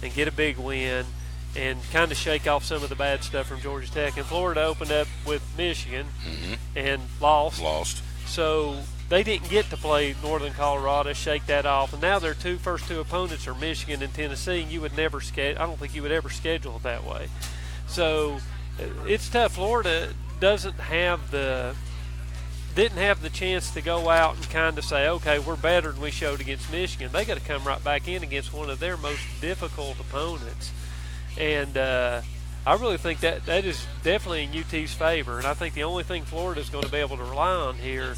and get a big win and kind of shake off some of the bad stuff from Georgia Tech. And Florida opened up with Michigan and lost. So they didn't get to play Northern Colorado, shake that off. And now their first two opponents are Michigan and Tennessee. And you would never I don't think you would ever schedule it that way. So it's tough. Florida didn't have the chance to go out and kind of say, okay, we're better than we showed against Michigan. They got to come right back in against one of their most difficult opponents. And I really think that is definitely in UT's favor. And I think the only thing Florida's going to be able to rely on here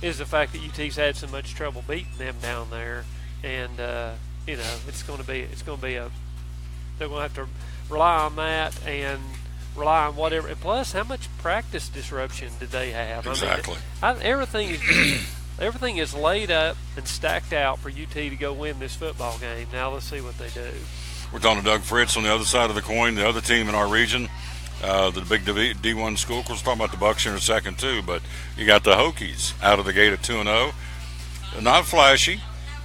is the fact that UT's had so much trouble beating them down there. And, you know, they're going to have to rely on that and rely on whatever. And plus, how much practice disruption did they have? Exactly. I mean, everything is laid up and stacked out for UT to go win this football game. Now let's see what they do. We're talking to Doug Fritz on the other side of the coin, the other team in our region, the big D1 school. Of course, we're talking about the Bucks here in a second, too. But you got the Hokies out of the gate at 2-0. Not flashy.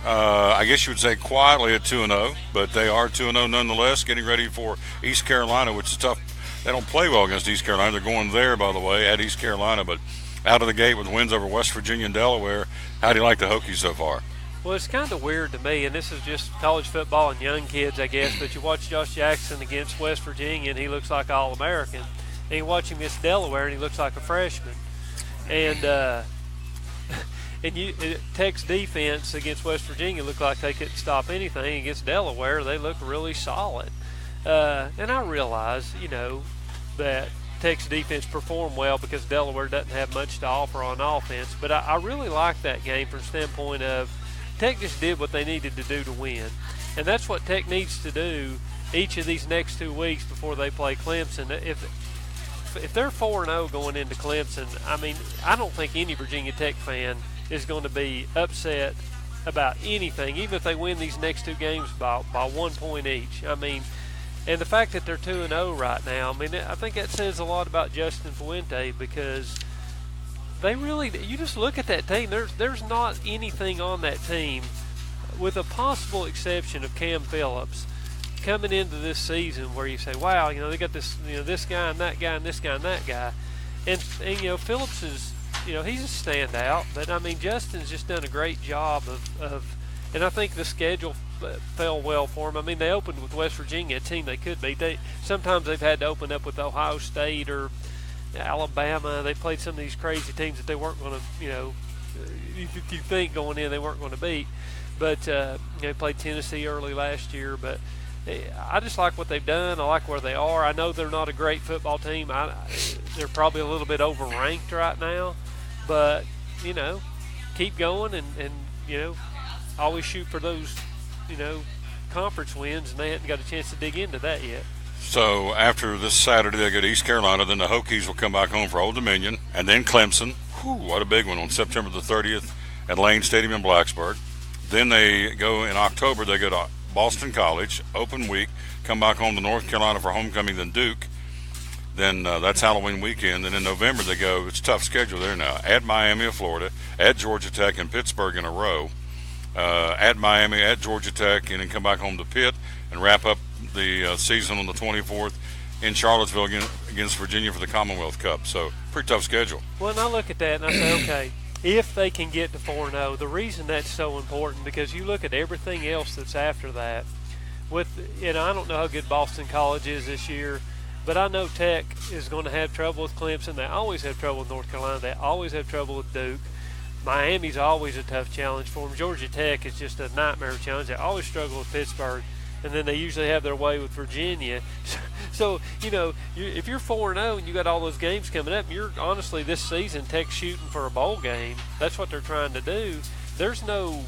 I guess you would say quietly at 2-0, but they are 2-0 nonetheless, getting ready for East Carolina, which is tough. They don't play well against East Carolina. They're going there, by the way, at East Carolina. But out of the gate with wins over West Virginia and Delaware, how do you like the Hokies so far? Well, it's kind of weird to me, and this is just college football and young kids, I guess, but you watch Josh Jackson against West Virginia, and he looks like All-American. And you watch him against Delaware, and he looks like a freshman. And And Tech's defense against West Virginia looked like they couldn't stop anything. Against Delaware, they looked really solid. And I realize, that Tech's defense performed well because Delaware doesn't have much to offer on offense. But I really like that game from the standpoint of Tech just did what they needed to do to win. And that's what Tech needs to do each of these next 2 weeks before they play Clemson. If they're 4-0 going into Clemson, I don't think any Virginia Tech fan is going to be upset about anything, even if they win these next 2 games by 1 point each. And the fact that they're 2-0 right now, I think that says a lot about Justin Fuente, because you just look at that team, there's not anything on that team, with a possible exception of Cam Phillips, coming into this season where you say, wow, they got this, this guy and that guy and this guy and that guy. And Phillips is, he's a standout, but Justin's just done a great job of and I think the schedule fell well for them. They opened with West Virginia, a team they could beat. Sometimes they've had to open up with Ohio State or Alabama. They played some of these crazy teams that they weren't going to, you think going in they weren't going to beat. But they played Tennessee early last year. But I just like what they've done. I like where they are. I know they're not a great football team. They're probably a little bit overranked right now. But, keep going and always shoot for those, conference wins, and they hadn't got a chance to dig into that yet. So after this Saturday, they go to East Carolina. Then the Hokies will come back home for Old Dominion, and then Clemson. Whew, what a big one on September the 30th at Lane Stadium in Blacksburg. Then they go in October. They go to Boston College, open week. Come back home to North Carolina for homecoming, then Duke. Then that's Halloween weekend. And in November they go. It's a tough schedule there now. At Miami of Florida, at Georgia Tech, and Pittsburgh in a row. At Miami, at Georgia Tech, and then come back home to Pitt and wrap up the season on the 24th in Charlottesville against Virginia for the Commonwealth Cup. So pretty tough schedule. Well, and I look at that and I say, okay, if they can get to 4-0, the reason that's so important, because you look at everything else that's after that. I don't know how good Boston College is this year, but I know Tech is going to have trouble with Clemson. They always have trouble with North Carolina. They always have trouble with Duke. Miami's always a tough challenge for them. Georgia Tech is just a nightmare challenge. They always struggle with Pittsburgh, and then they usually have their way with Virginia. So if you're 4-0 and you got all those games coming up, you're honestly this season Tech shooting for a bowl game. That's what they're trying to do. There's no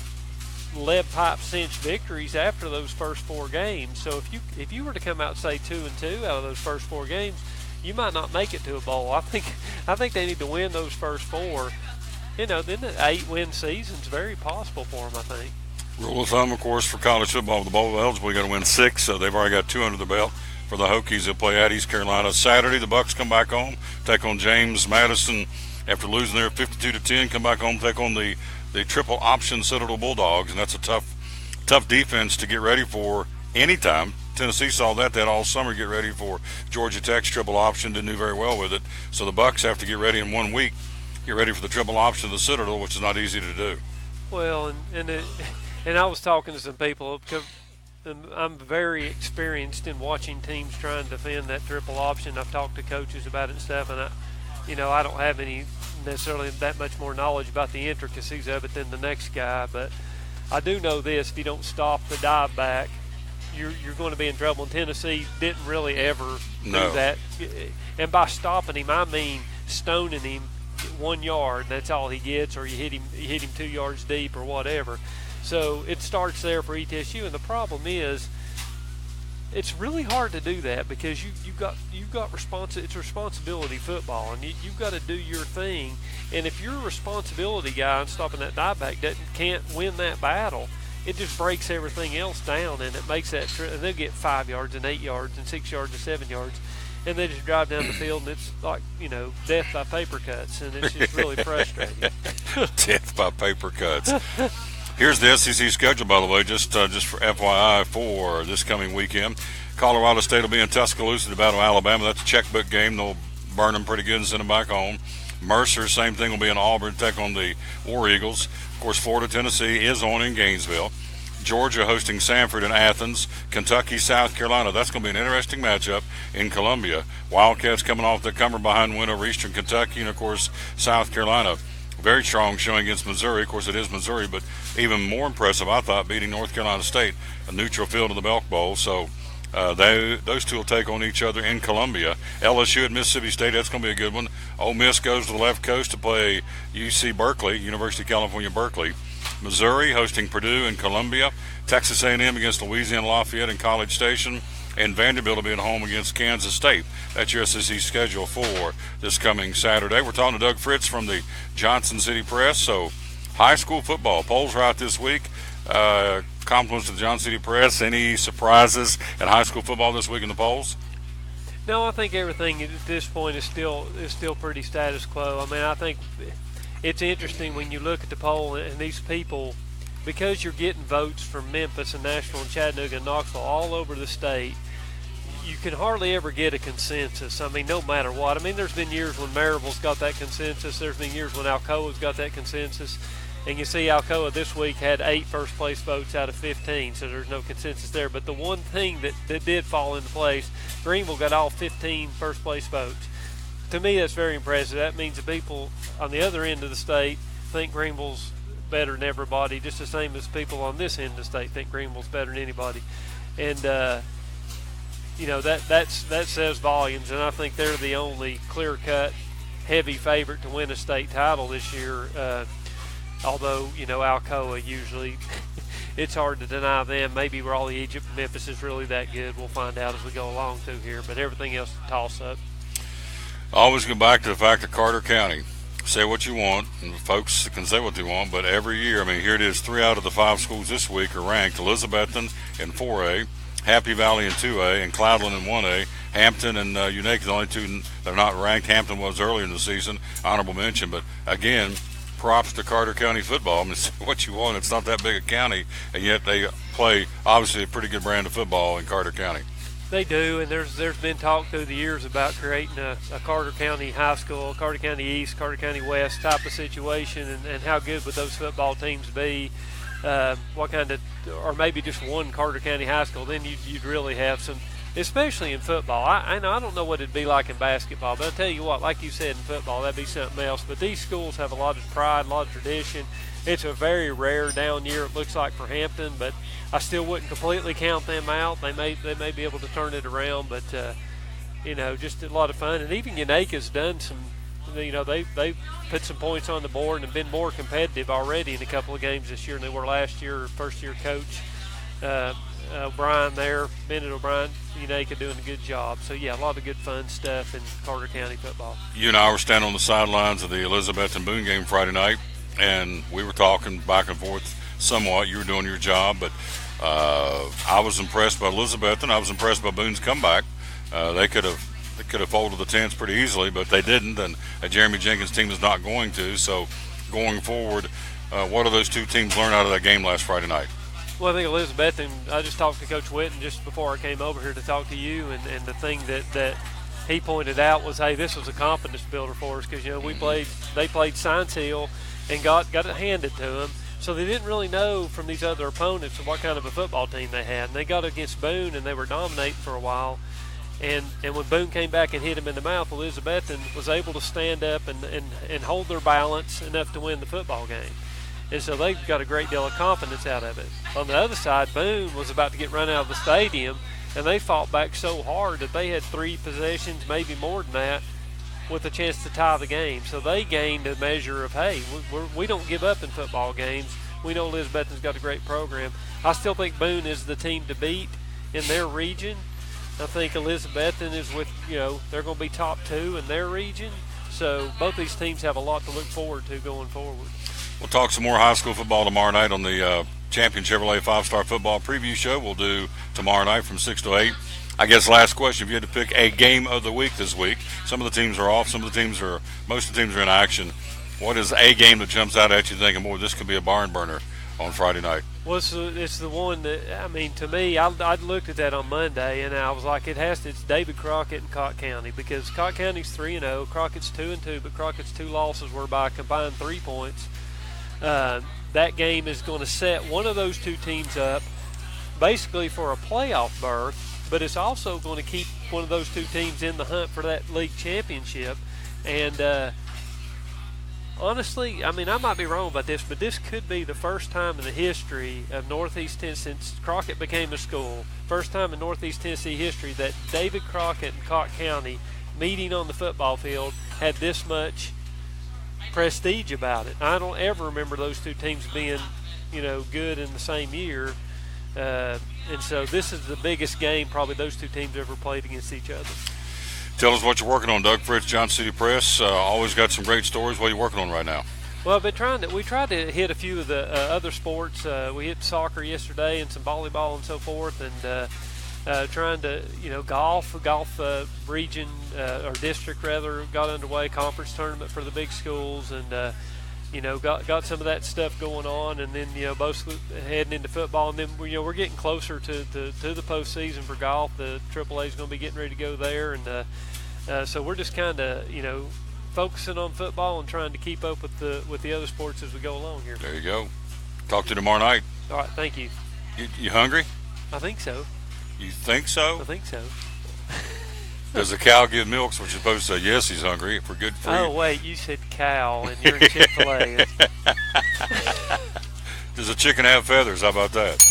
lead pipe cinch victories after those first 4 games. So if you were to come out say 2-2 out of those first 4 games, you might not make it to a bowl. I think they need to win those first 4. Then the 8-win season's very possible for them, I think. Rule of thumb, of course, for college football, the bowl eligible, you got to win 6, so they've already got 2 under the belt. For the Hokies, they'll play at East Carolina Saturday. The Bucks come back home, take on James Madison after losing there 52-10. Come back home, take on the triple option Citadel Bulldogs, and that's a tough defense to get ready for anytime. Tennessee saw that all summer, get ready for Georgia Tech's triple option. Didn't do very well with it, so the Bucks have to get ready in 1 week. Get ready for the triple option of the Citadel, which is not easy to do. Well, and I was talking to some people because I'm very experienced in watching teams trying to defend that triple option. I've talked to coaches about it and stuff, and I don't have any necessarily that much more knowledge about the intricacies of it than the next guy, but I do know this: if you don't stop the dive back, you're going to be in trouble. And Tennessee didn't really ever do that. And by stopping him, I mean stoning him 1 yard. That's all he gets, or you hit him 2 yards deep or whatever. So it starts there for ETSU, and the problem is it's really hard to do that because you've got it's responsibility football, and you've got to do your thing. And if you're a responsibility guy and stopping that dive back can't win that battle, it just breaks everything else down, and it makes that and they'll get 5 yards and 8 yards and 6 yards and 7 yards. And they just drive down the field, and it's like, death by paper cuts, and it's just really frustrating. Death by paper cuts. Here's the SEC schedule, by the way, just for FYI for this coming weekend. Colorado State will be in Tuscaloosa to battle Alabama. That's a checkbook game. They'll burn them pretty good and send them back home. Mercer, same thing, will be in Auburn, take on the War Eagles. Of course, Florida, Tennessee is on in Gainesville. Georgia hosting Samford in Athens. Kentucky, South Carolina. That's going to be an interesting matchup in Columbia. Wildcats coming off the comer behind win over Eastern Kentucky, and of course South Carolina very strong showing against Missouri. Of course, it is Missouri, but even more impressive, I thought, beating North Carolina State, a neutral field in the Belk Bowl. So those two will take on each other in Columbia. LSU at Mississippi State, that's going to be a good one. Ole Miss goes to the left coast to play UC Berkeley, University of California, Berkeley. Missouri hosting Purdue in Columbia. Texas A&M against Louisiana Lafayette in College Station. And Vanderbilt will be at home against Kansas State. That's your SEC schedule for this coming Saturday. We're talking to Doug Fritz from the Johnson City Press. So, high school football. Polls are out this week. Compliments to the Johnson City Press. Any surprises in high school football this week in the polls? No, I think everything at this point is still pretty status quo. I mean, I think it's interesting when you look at the poll and these people, because you're getting votes from Memphis and Nashville and Chattanooga and Knoxville all over the state, you can hardly ever get a consensus. I mean, no matter what. I mean, there's been years when Maryville's got that consensus. There's been years when Alcoa's got that consensus. And you see Alcoa this week had 8 first-place votes out of 15, so there's no consensus there. But the one thing that did fall into place, Greenville got all 15 first-place votes. To me, that's very impressive. That means the people on the other end of the state think Greenville's better than everybody, just the same as people on this end of the state think Greenville's better than anybody. And, that says volumes, and I think they're the only clear-cut, heavy favorite to win a state title this year. Although, Alcoa usually, it's hard to deny them. Maybe Raleigh, Egypt, and Memphis is really that good. We'll find out as we go along through here. But everything else is a toss-up. I always go back to the fact that Carter County, say what you want, and folks can say what they want, but every year, I mean, here it is, 3 out of the 5 schools this week are ranked. Elizabethton in 4A, Happy Valley in 2A, and Cloudland in 1A. Hampton and Unique, the only two that are not ranked. Hampton was earlier in the season, honorable mention. But, again, props to Carter County football. I mean, say what you want. It's not that big a county, and yet they play, obviously, a pretty good brand of football in Carter County. They do, and there's been talk through the years about creating a Carter County high school, Carter County East, Carter County West type of situation, and how good would those football teams be? What kind of, or maybe just one Carter County high school, then you'd really have some, especially in football. I don't know what it'd be like in basketball, but I'll tell you what, like you said, in football, that'd be something else. But these schools have a lot of pride, a lot of tradition. It's a very rare down year, it looks like, for Hampton, but I still wouldn't completely count them out. They may be able to turn it around, but just a lot of fun. And even Unique has done some. They put some points on the board and been more competitive already in a couple of games this year than they were last year. First-year coach O'Brien there, Bennett O'Brien, Unique are doing a good job. So yeah, a lot of good fun stuff in Carter County football. You and I were standing on the sidelines of the Elizabeth and Boone game Friday night, and we were talking back and forth somewhat. You were doing your job, but I was impressed by Elizabeth, and I was impressed by Boone's comeback. They could have folded the tents pretty easily, but they didn't, and Jeremy Jenkins' team is not going to. So going forward, what do those two teams learn out of that game last Friday night? Well, I think Elizabeth, and I just talked to Coach Witten just before I came over here to talk to you, and the thing that he pointed out was, hey, this was a confidence builder for us because, they played Science Hill and got it handed to them. So they didn't really know from these other opponents what kind of a football team they had. And they got against Boone, and they were dominating for a while. And when Boone came back and hit him in the mouth, Elizabethton was able to stand up and hold their balance enough to win the football game. And so they got a great deal of confidence out of it. On the other side, Boone was about to get run out of the stadium, and they fought back so hard that they had 3 possessions, maybe more than that, with a chance to tie the game. So they gained a measure of, hey, we don't give up in football games. We know Elizabethton's got a great program. I still think Boone is the team to beat in their region. I think Elizabethton is they're going to be top 2 in their region. So both these teams have a lot to look forward to going forward. We'll talk some more high school football tomorrow night on the Champion Chevrolet 5-Star Football Preview Show. We'll do tomorrow night from 6 to 8. I guess last question, if you had to pick a game of the week this week, some of the teams are off, most of the teams are in action. What is a game that jumps out at you thinking, boy, this could be a barn burner on Friday night? Well, it's the one that, to me, I looked at that on Monday, and I was like, it's David Crockett and Cott County, because Cott County's 3-0, Crockett's 2-2, but Crockett's 2 losses were by a combined 3 points. That game is going to set one of those 2 teams up basically for a playoff berth, but it's also going to keep one of those 2 teams in the hunt for that league championship. And honestly, I mean, I might be wrong about this, but this could be the first time in the history of Northeast Tennessee, since Crockett became a school, first time in Northeast Tennessee history that David Crockett and Cocke County meeting on the football field had this much prestige about it. I don't ever remember those two teams being, good in the same year. And so this is the biggest game probably those two teams ever played against each other. Tell us what you're working on, Doug Fritz, Johnson City Press. Always got some great stories. What are you working on right now? Well, we tried to hit a few of the other sports. We hit soccer yesterday and some volleyball and so forth, and trying to, golf region or district rather got underway, conference tournament for the big schools, and got some of that stuff going on, and then both heading into football, and then we're getting closer to the postseason for golf. The Triple-A is going to be getting ready to go there, and so we're just kind of focusing on football and trying to keep up with the other sports as we go along here. There you go. Talk to you tomorrow night. All right, thank you. You hungry? I think so. You think so? I think so. Does a cow give milk? So we're supposed to say yes, he's hungry. If we're good for you. Oh wait, you said cow, and you're in Chick-Fil-A. Does a chicken have feathers? How about that?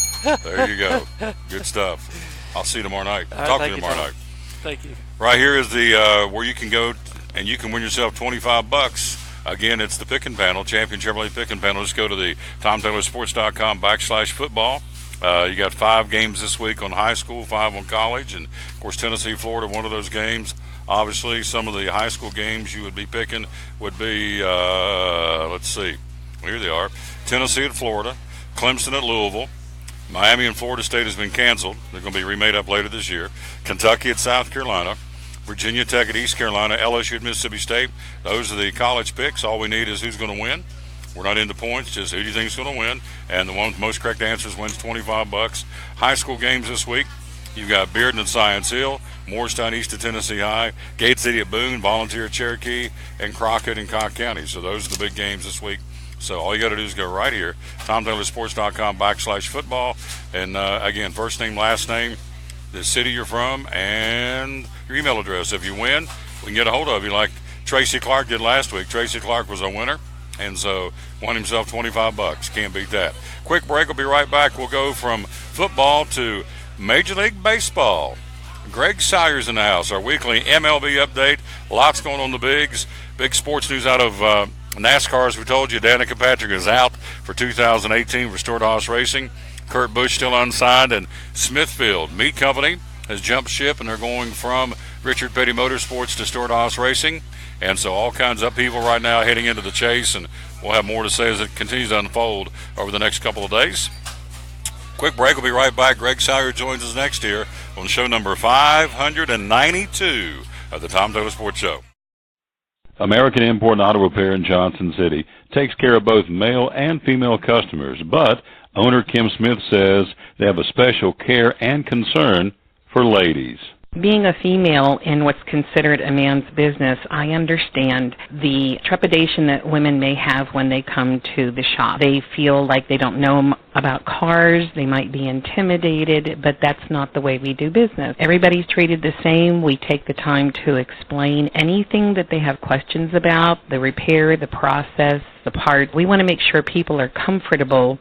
There you go. Good stuff. I'll see you tomorrow night. Talk to you tomorrow night. Thank you. Right here is the where you can go and you can win yourself $25. Again, it's the Pickin' Panel, Champion Chevrolet Pickin' Panel. Just go to the TomTaylorSports.com/football. You got 5 games this week on high school, 5 on college, and of course Tennessee, Florida, one of those games. Obviously, some of the high school games you would be picking would be, let's see, here they are: Tennessee at Florida, Clemson at Louisville, Miami and Florida State has been canceled. They're going to be remade up later this year. Kentucky at South Carolina, Virginia Tech at East Carolina, LSU at Mississippi State. Those are the college picks. All we need is who's going to win. We're not into points, just who do you think is going to win. And the one with the most correct answers wins $25. High school games this week. You've got Bearden at Science Hill, Morristown East at Tennessee High, Gate City at Boone, Volunteer at Cherokee, and Crockett and Cocke County. So those are the big games this week. So all you got to do is go right here, TomTaylorSports.com/football. And again, first name, last name, the city you're from, and your email address. If you win, we can get a hold of you like Tracy Clark did last week. Tracy Clark was a winner, and so won himself $25. Can't beat that. Quick break. We'll be right back. We'll go from football to Major League Baseball. Greg Sawyer's in the house. Our weekly MLB update. Lots going on the bigs. Big sports news out of NASCAR, as we told you. Danica Patrick is out for 2018 for Stewart-Haas Racing. Kurt Busch still unsigned, and Smithfield Meat Company has jumped ship, and they're going from Richard Petty Motorsports to Stewart-Haas Racing. And so all kinds of upheaval right now heading into the chase, and we'll have more to say as it continues to unfold over the next couple of days. Quick break. We'll be right back. Greg Sawyer joins us next year on show number 592 of the Tom Taylor Sports Show. American Import and Auto Repair in Johnson City takes care of both male and female customers, but owner Kim Smith says they have a special care and concern for ladies. Being a female in what's considered a man's business, I understand the trepidation that women may have when they come to the shop. They feel like they don't know about cars, they might be intimidated, but that's not the way we do business. Everybody's treated the same. We take the time to explain anything that they have questions about, the repair, the process, the part. We want to make sure people are comfortable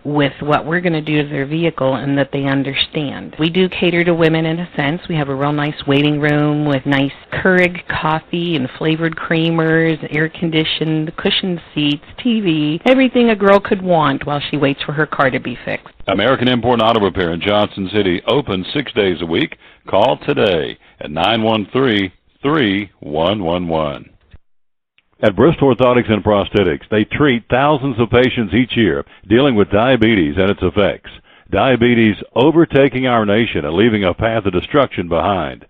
with what we're going to do to their vehicle and that they understand. We do cater to women in a sense. We have a real nice waiting room with nice Keurig coffee and flavored creamers, air-conditioned, cushioned seats, TV, everything a girl could want while she waits for her car to be fixed. American Import and Auto Repair in Johnson City, open 6 days a week. Call today at 913-3111. At Bristol Orthotics and Prosthetics, they treat thousands of patients each year dealing with diabetes and its effects. Diabetes overtaking our nation and leaving a path of destruction behind.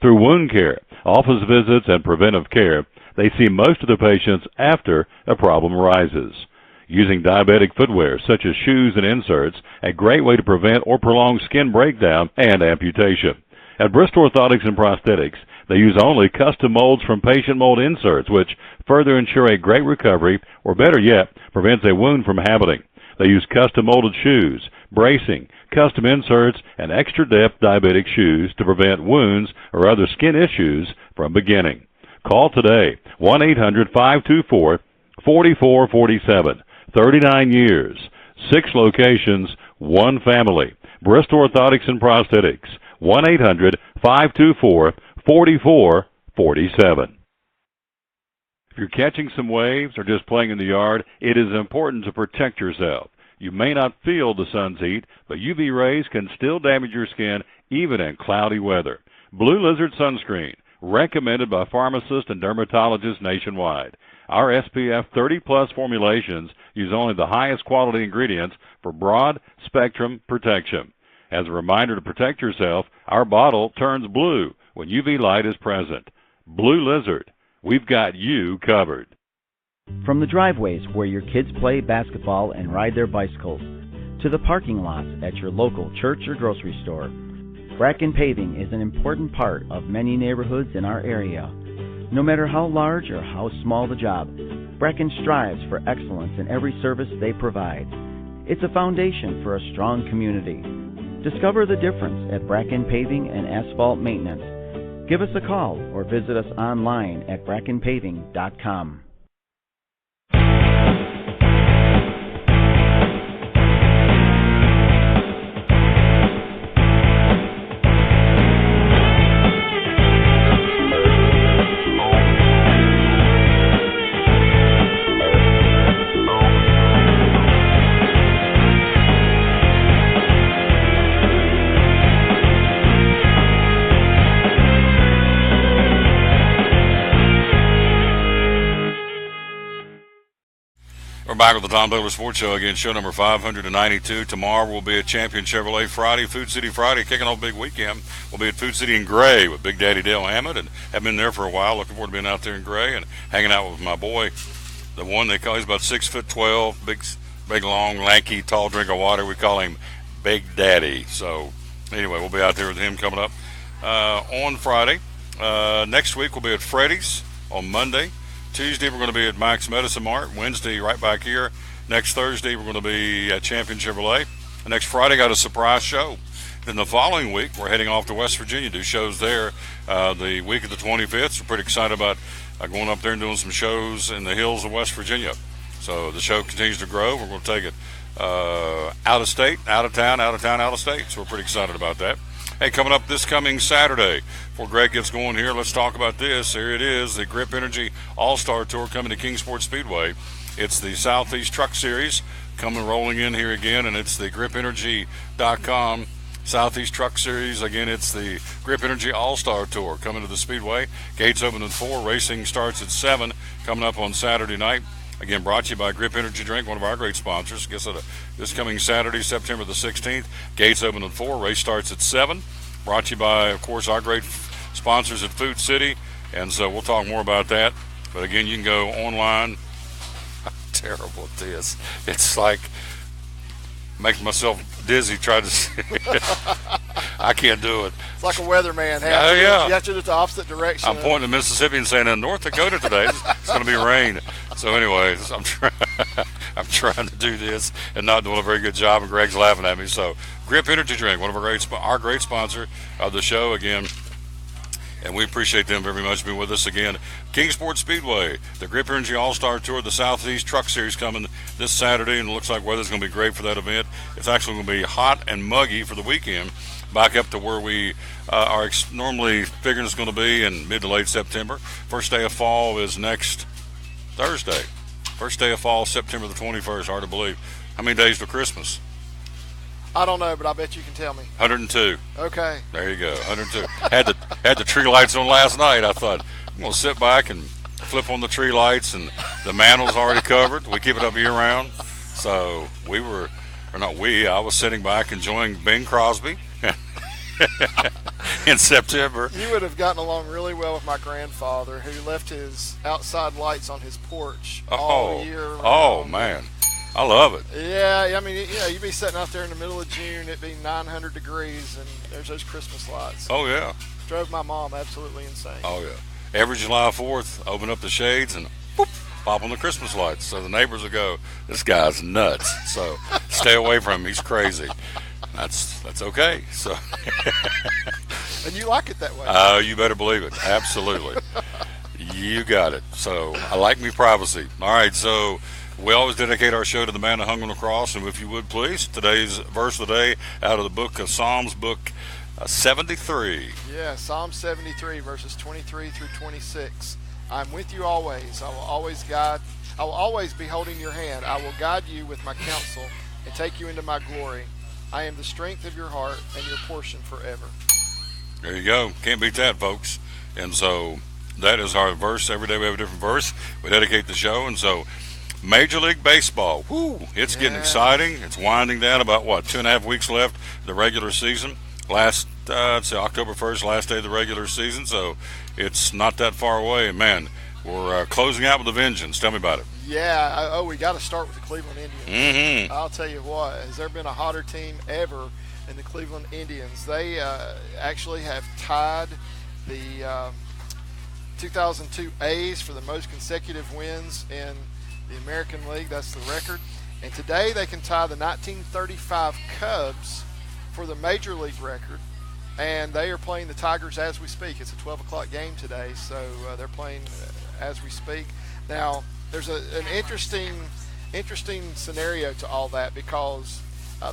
Through wound care, office visits, and preventive care, they see most of the patients after a problem arises. Using diabetic footwear such as shoes and inserts, a great way to prevent or prolong skin breakdown and amputation. At Bristol Orthotics and Prosthetics, they use only custom molds from patient mold inserts, which further ensure a great recovery, or better yet, prevents a wound from happening. They use custom molded shoes, bracing, custom inserts, and extra depth diabetic shoes to prevent wounds or other skin issues from beginning. Call today, 1-800-524-1272. 4447. 39 years, 6 locations, 1 family. Bristol Orthotics and Prosthetics. 1-800-524-4447. If you're catching some waves or just playing in the yard, it is important to protect yourself. You may not feel the sun's heat, but UV rays can still damage your skin even in cloudy weather. Blue Lizard Sunscreen, recommended by pharmacists and dermatologists nationwide. Our SPF 30-plus formulations use only the highest quality ingredients for broad spectrum protection. As a reminder to protect yourself, our bottle turns blue when UV light is present. Blue Lizard, we've got you covered. From the driveways where your kids play basketball and ride their bicycles, to the parking lots at your local church or grocery store, Bracken Paving is an important part of many neighborhoods in our area. No matter how large or how small the job, Bracken strives for excellence in every service they provide. It's a foundation for a strong community. Discover the difference at Bracken Paving and Asphalt Maintenance. Give us a call or visit us online at brackenpaving.com. We're back with the Tom Taylor Sports Show again, show number 592. Tomorrow we'll be at Champion Chevrolet Friday, Food City Friday, kicking off big weekend. We'll be at Food City in Gray with Big Daddy Dale Hammond, and have been there for a while. Looking forward to being out there in Gray and hanging out with my boy, the one they call, he's about 6'12", big, long, lanky, tall drink of water. We call him Big Daddy. So anyway, we'll be out there with him coming up on Friday. Next week we'll be at Freddy's on Monday. Tuesday, we're going to be at Mike's Medicine Mart. Wednesday, right back here. Next Thursday, we're going to be at Champion Chevrolet. And next Friday, got a surprise show. Then the following week, we're heading off to West Virginia, do shows there the week of the 25th. We're pretty excited about going up there and doing some shows in the hills of West Virginia. So the show continues to grow. We're going to take it out of state, out of town, out of state. So we're pretty excited about that. Hey, coming up this coming Saturday, before Greg gets going here, let's talk about this. Here it is, the Grip Energy All-Star Tour coming to Kingsport Speedway. It's the Southeast Truck Series rolling in here again, and it's the GripEnergy.com Southeast Truck Series. Again, it's the Grip Energy All-Star Tour coming to the Speedway. Gates open at 4. Racing starts at 7, coming up on Saturday night. Again, brought to you by Grip Energy Drink, one of our great sponsors. Guess this coming Saturday, September the 16th. Gates open at 4. Race starts at 7. Brought to you by, of course, our great sponsors at Food City. And so we'll talk more about that. But again, you can go online. I'm terrible at this. It's like makes myself dizzy trying to see. I can't do it. It's like a weatherman. Yeah. You have to do it the opposite direction. I'm pointing to Mississippi and saying, in North Dakota today, it's going to be rain. So anyway, I'm trying to do this and not doing a very good job, and Greg's laughing at me. So Grip Energy Drink, one of our great sponsor of the show again. And we appreciate them very much being with us again. Kingsport Speedway, the Grip Energy All-Star Tour, the Southeast Truck Series coming this Saturday, and it looks like weather's going to be great for that event. It's actually going to be hot and muggy for the weekend, back up to where we are normally figuring it's going to be in mid to late September. First day of fall is next Thursday. First day of fall, September the 21st. Hard to believe. How many days to Christmas? I don't know, but I bet you can tell me. 102. Okay. There you go, 102. had the tree lights on last night. I thought, I'm going to sit back and flip on the tree lights, and the mantle's already covered. We keep it up year-round. So I was sitting back enjoying Bing Crosby in September. You would have gotten along really well with my grandfather, who left his outside lights on his porch all year round. Oh, man. I love it. Yeah, I mean, you'd be sitting out there in the middle of June, it'd be 900 degrees, and there's those Christmas lights. Oh, yeah. Drove my mom absolutely insane. Oh, yeah. Every July 4th, open up the shades and boop, pop on the Christmas lights. So the neighbors will go, this guy's nuts. So stay away from him. He's crazy. That's okay. So. And you like it that way. You better believe it. Absolutely. You got it. So I like me privacy. All right, so we always dedicate our show to the man that hung on the cross. And if you would, please, today's verse of the day out of the book of Psalms, book 73. Yeah, Psalm 73, verses 23 through 26. I'm with you always. I will always be holding your hand. I will guide you with my counsel and take you into my glory. I am the strength of your heart and your portion forever. There you go. Can't beat that, folks. And so that is our verse. Every day we have a different verse. We dedicate the show. And so Major League Baseball, it's getting exciting. It's winding down. About, 2.5 weeks left of the regular season. Last, October 1st, last day of the regular season. So it's not that far away. And, man, we're closing out with a vengeance. Tell me about it. Yeah. We got to start with the Cleveland Indians. Mm-hmm. I'll tell you what. Has there been a hotter team ever in the Cleveland Indians? They actually have tied the 2002 A's for the most consecutive wins in the American League. That's the record. And today they can tie the 1935 Cubs for the Major League record. And they are playing the Tigers as we speak. It's a 12 o'clock game today, so they're playing as we speak. Now, there's an interesting scenario to all that, because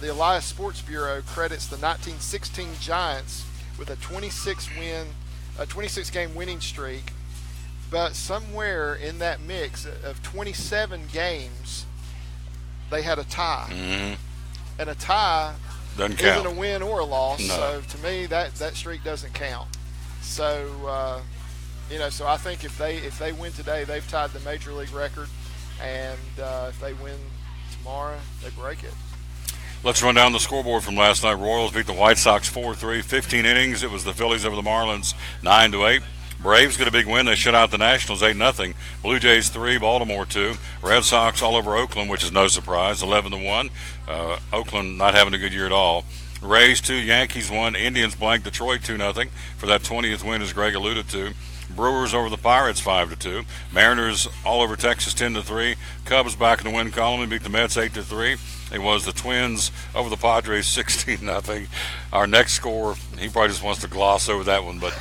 the Elias Sports Bureau credits the 1916 Giants with a 26-game winning streak, but somewhere in that mix of 27 games, they had a tie. Mm-hmm. And a tie isn't a win or a loss. No. So to me, that streak doesn't count. So so I think if they win today, they've tied the Major League record, and if they win tomorrow, they break it. Let's run down the scoreboard from last night. Royals beat the White Sox 4-3, 15 innings. It was the Phillies over the Marlins 9-8. Braves get a big win. They shut out the Nationals 8-0. Blue Jays 3, Baltimore 2. Red Sox all over Oakland, which is no surprise, 11-1. Oakland not having a good year at all. Rays 2, Yankees 1. Indians blanked Detroit 2-0 for that 20th win, as Greg alluded to. Brewers over the Pirates 5-2. Mariners all over Texas 10-3. Cubs back in the win column and beat the Mets 8-3. It was the Twins over the Padres 16-0. Our next score, he probably just wants to gloss over that one, but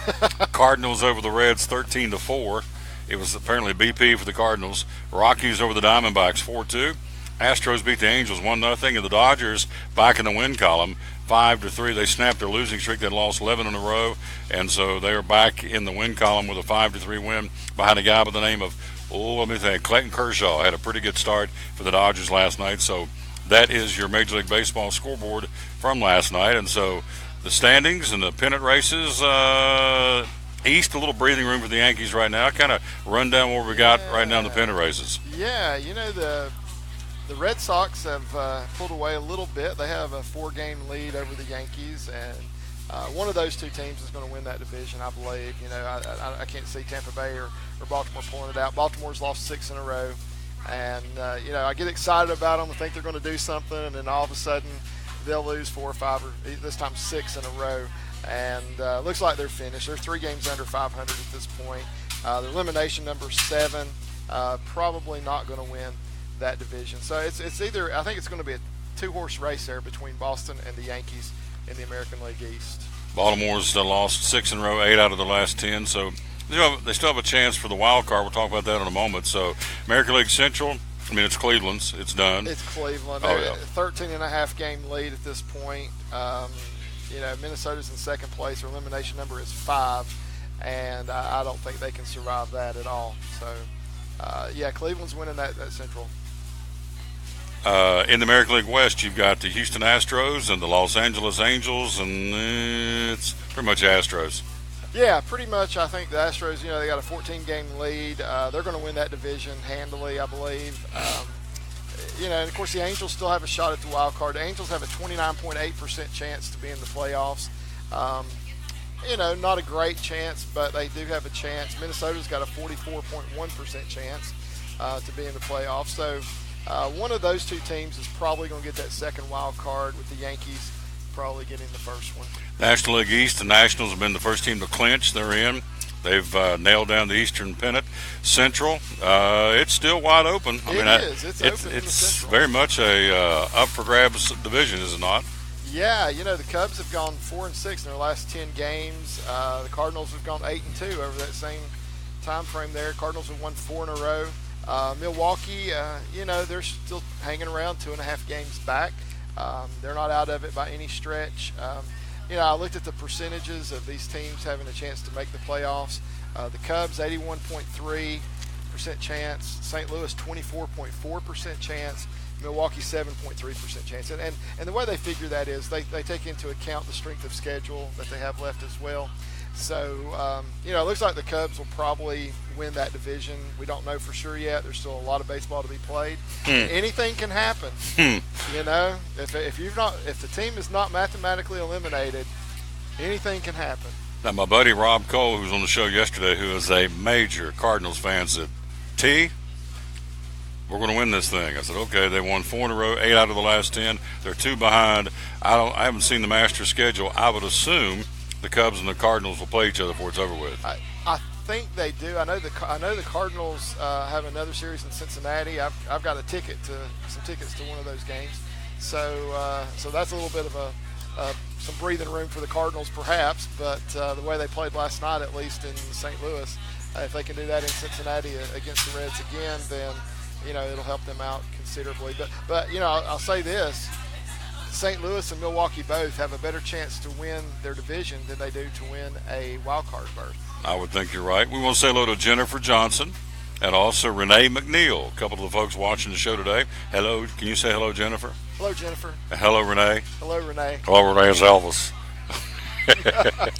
Cardinals over the Reds 13-4. It was apparently BP for the Cardinals. Rockies over the Diamondbacks 4-2. Astros beat the Angels 1-0, and the Dodgers back in the win column 5-3. They snapped their losing streak. They lost 11 in a row, and so they are back in the win column with a 5-3 win behind a guy by the name of, Clayton Kershaw had a pretty good start for the Dodgers last night. So that is your Major League Baseball scoreboard from last night. And so the standings and the pennant races, East, a little breathing room for the Yankees right now. Kind of run down what we got right now in the pennant races. Yeah, the Red Sox have pulled away a little bit. They have a 4-game lead over the Yankees, and one of those two teams is going to win that division, I believe. I can't see Tampa Bay or Baltimore pulling it out. Baltimore's lost 6 in a row, and I get excited about them. I think they're going to do something, and then all of a sudden they'll lose 4 or 5 or this time 6 in a row, and looks like they're finished. They're 3 games under 500 at this point. Their elimination number 7, probably not going to win that division. So it's either, I think it's going to be a 2-horse race there between Boston and the Yankees in the American League East. Baltimore's lost 6 in a row, 8 out of the last 10. So they still have a chance for the wild card. We'll talk about that in a moment. So American League Central, it's Cleveland's. It's done. It's Cleveland. 13.5 game lead at this point. Minnesota's in second place. Their elimination number is 5, and I don't think they can survive that at all. So, Cleveland's winning that Central. In the American League West, you've got the Houston Astros and the Los Angeles Angels, and it's pretty much Astros. Yeah, pretty much. I think the Astros, they got a 14-game lead. They're going to win that division handily, I believe. And of course the Angels still have a shot at the wild card. The Angels have a 29.8% chance to be in the playoffs. Not a great chance, but they do have a chance. Minnesota's got a 44.1% chance to be in the playoffs. So one of those two teams is probably going to get that second wild card, with the Yankees probably getting the first one. National League East, the Nationals have been the first team to clinch. They're in. They've nailed down the Eastern pennant. Central, it's still wide open. It's very much a up for grabs division, is it not? Yeah, the Cubs have gone 4-6 in their last 10 games. The Cardinals have gone 8-2 over that same time frame there. Cardinals have won 4 in a row. Milwaukee, they're still hanging around 2.5 games back. They're not out of it by any stretch. I looked at the percentages of these teams having a chance to make the playoffs. The Cubs, 81.3% chance. St. Louis, 24.4% chance. Milwaukee, 7.3% chance. And the way they figure that is they take into account the strength of schedule that they have left as well. So, it looks like the Cubs will probably win that division. We don't know for sure yet. There's still a lot of baseball to be played. Anything can happen. If the team is not mathematically eliminated, anything can happen. Now, my buddy Rob Cole, who was on the show yesterday, who is a major Cardinals fan, said, T, we're going to win this thing. I said, okay. They won 4 in a row, 8 out of the last 10. They're 2 behind. I haven't seen the Masters schedule. I would assume the Cubs and the Cardinals will play each other before it's over with. I think they do. I know the Cardinals have another series in Cincinnati. I've got some tickets to one of those games. So that's a little bit of some breathing room for the Cardinals, perhaps. But the way they played last night, at least in St. Louis, if they can do that in Cincinnati against the Reds again, then it'll help them out considerably. But I'll say this. St. Louis and Milwaukee both have a better chance to win their division than they do to win a wild card berth. I would think you're right. We want to say hello to Jennifer Johnson and also Renee McNeil, a couple of the folks watching the show today. Hello. Can you say hello, Jennifer? Hello, Jennifer. Hello, Renee. Hello, Renee. Hello, Renee. It's Elvis. I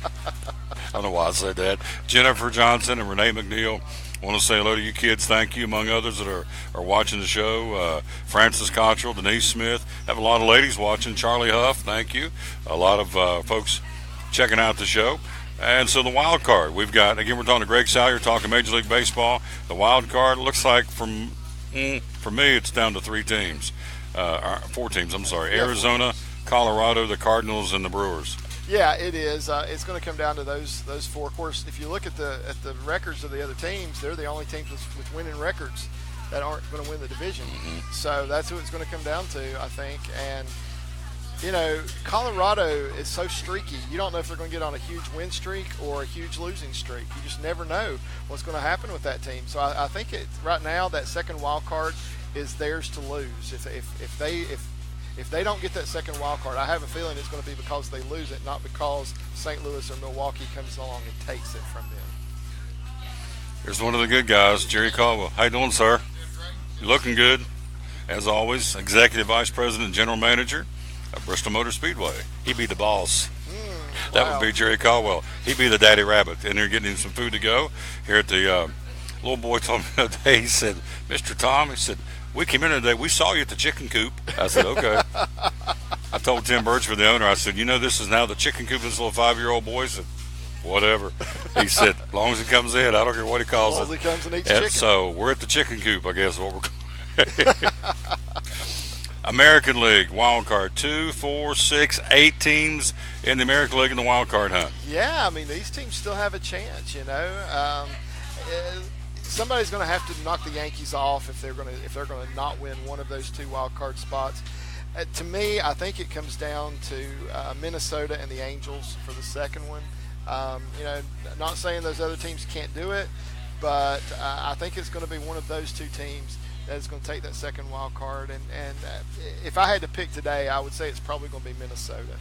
don't know why I said that. Jennifer Johnson and Renee McNeil. I want to say hello to you kids. Thank you, among others that are watching the show. Francis Cottrell, Denise Smith. Have a lot of ladies watching. Charlie Huff, thank you. A lot of folks checking out the show. And so the wild card, we've got, again, we're talking to Greg Salyer, talking Major League Baseball. The wild card looks like for me, it's down to 4 teams. Arizona, Colorado, the Cardinals, and the Brewers. Yeah, it is. It's going to come down to those 4. Of course, if you look at the records of the other teams, they're the only teams with winning records that aren't going to win the division. Mm-hmm. So that's who it's going to come down to, I think. And Colorado is so streaky. You don't know if they're going to get on a huge win streak or a huge losing streak. You just never know what's going to happen with that team. So I think right now that second wild card is theirs to lose. If they don't get that second wild card, I have a feeling it's going to be because they lose it, not because St. Louis or Milwaukee comes along and takes it from them. Here's one of the good guys, Jerry Caldwell. How you doing, sir? You looking good. As always, Executive Vice President and General Manager of Bristol Motor Speedway. He be the boss. That would be Jerry Caldwell. He'd be the daddy rabbit. And they're getting him some food to go. Here at the little boy told me the other day, he said, Mr. Tom, he said, we came in today, we saw you at the chicken coop. I said, okay. I told Tim Birchford, the owner, I said, this is now the chicken coop. This little 5-year-old boy said, whatever. He said, as long as he comes in, I don't care what he calls it. As long as he comes and eats chicken. So we're at the chicken coop, I guess, what we're American League, wild card, 2, 4, 6, 8 teams in the American League in the wild card hunt. Yeah, these teams still have a chance, somebody's going to have to knock the Yankees off if they're going to not win one of those 2 wild card spots. To me, I think it comes down to Minnesota and the Angels for the second one. Not saying those other teams can't do it, but I think it's going to be one of those 2 teams that is going to take that second wild card. And if I had to pick today, I would say it's probably going to be Minnesota.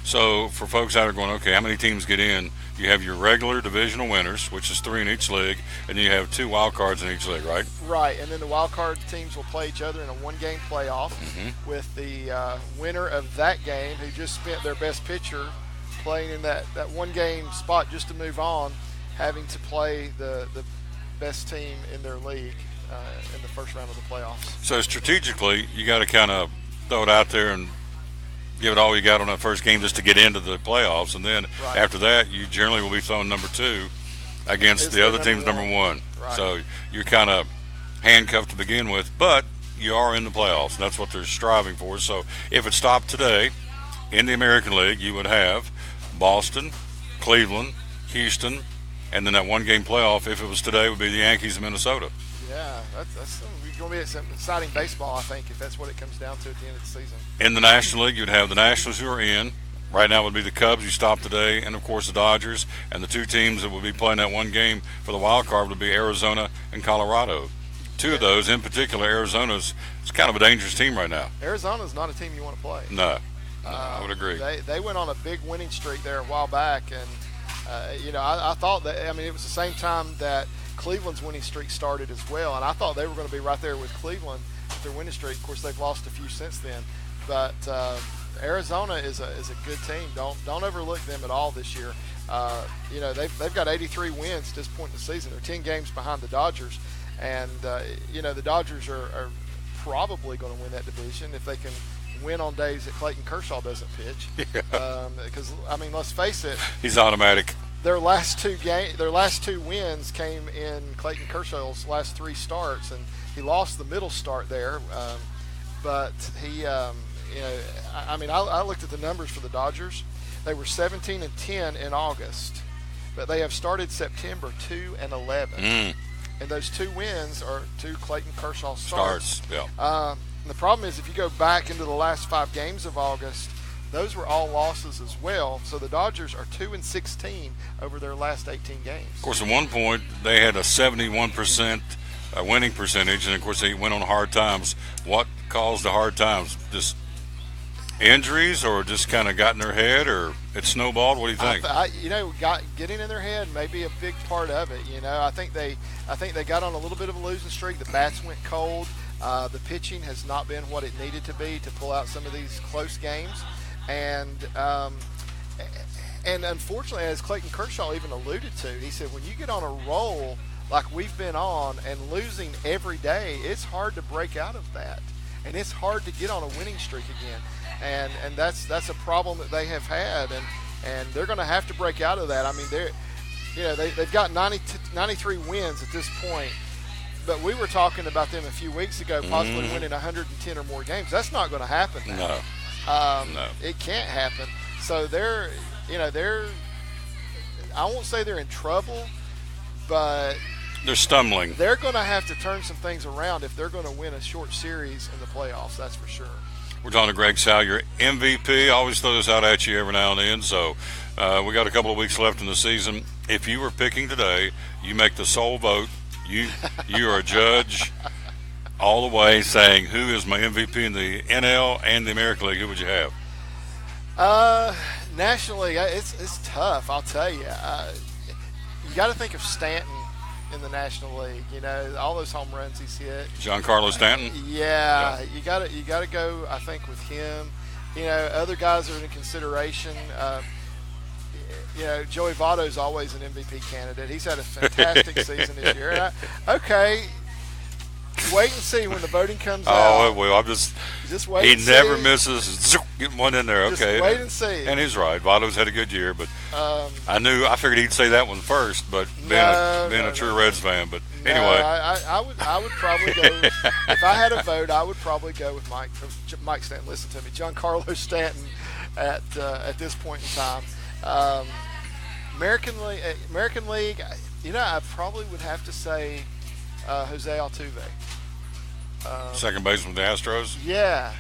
So for folks out there going, okay, how many teams get in? You have your regular divisional winners, which is 3 in each league, and then you have 2 wild cards in each league, right? Right, and then the wild card teams will play each other in a 1-game playoff with the winner of that game, who just spent their best pitcher playing in that 1-game spot just to move on, having to play the best team in their league in the first round of the playoffs. So strategically, you got to kind of throw it out there and give it all you got on that first game just to get into the playoffs, and then after that, you generally will be throwing number 2 against the other team's number 1. Right. So you're kind of handcuffed to begin with, but you are in the playoffs, and that's what they're striving for. So if it stopped today in the American League, you would have Boston, Cleveland, Houston, and then that 1-game playoff, if it was today, would be the Yankees and Minnesota. Yeah, that's going to be some exciting baseball, I think, if that's what it comes down to at the end of the season. In the National League, you'd have the Nationals who are in, Right now would be the Cubs, you stop today, and of course the Dodgers. And the two teams that would be playing that one game for the wild card would be Arizona and Colorado. Two of those, in particular, Arizona's it's kind of a dangerous team right now. Arizona's not a team you want to play. No, I would agree. They went on a big winning streak there a while back, and I thought that it was the same time that Cleveland's winning streak started as well, and I thought they were going to be right there with Cleveland with their winning streak. Of course, they've lost a few since then, but Arizona is a good team. Don't overlook them at all this year. They've got 83 wins at this point in the season. They're 10 games behind the Dodgers, and the Dodgers are probably going to win that division if they can win on days that Clayton Kershaw doesn't pitch. Because let's face it, he's automatic. Their last two wins came in Clayton Kershaw's last 3 starts, and he lost the middle start there. But he, I looked at the numbers for the Dodgers. They were 17-10 in August, but they have started September 2-11. And those 2 wins are 2 Clayton Kershaw starts. Yeah. And the problem is if you go back into the last 5 games of August, those were all losses as well. So the Dodgers are 2-16 over their last 18 games. Of course, at one point they had a 71% winning percentage, and of course they went on hard times. What caused the hard times? Just injuries, or just kind of got in their head, or it snowballed? What do you think? Getting in their head may be a big part of it. I think they got on a little bit of a losing streak. The bats went cold. The pitching has not been what it needed to be to pull out some of these close games. And unfortunately, as Clayton Kershaw even alluded to, he said, when you get on a roll like we've been on and losing every day, it's hard to break out of that. And it's hard to get on a winning streak again. And that's a problem that they have had. And they're going to have to break out of that. They've got 93 wins at this point. But we were talking about them a few weeks ago, possibly winning 110 or more games. That's not going to happen now. No. It can't happen. So they're I won't say they're in trouble, but they're stumbling. They're going to have to turn some things around if they're going to win a short series in the playoffs, that's for sure. We're talking to Greg Salyer, MVP. I always throw this out at you every now and then. So we got a couple of weeks left in the season. If you were picking today, you make the sole vote. You are a judge all the way, saying who is my MVP in the NL and the American League. Who would you have? Nationally, it's tough. I'll tell you. You got to think of Stanton in the National League. All those home runs he's hit. Giancarlo Stanton. Yeah, you got to go. I think with him. Other guys are in consideration. Joey Votto's always an MVP candidate. He's had a fantastic season this year. Okay, wait and see when the voting comes out. Oh, well, I'm just wait. He never misses. Getting one in there. Okay, just wait and see. And he's right. Votto's had a good year, but I figured he'd say that one first. But being a true Reds fan, but anyway, I would probably go. If I had a vote, I would probably go with Mike Stanton. Listen to me, Giancarlo Stanton at this point in time. American League, I probably would have to say Jose Altuve. Second baseman with the Astros? Yeah.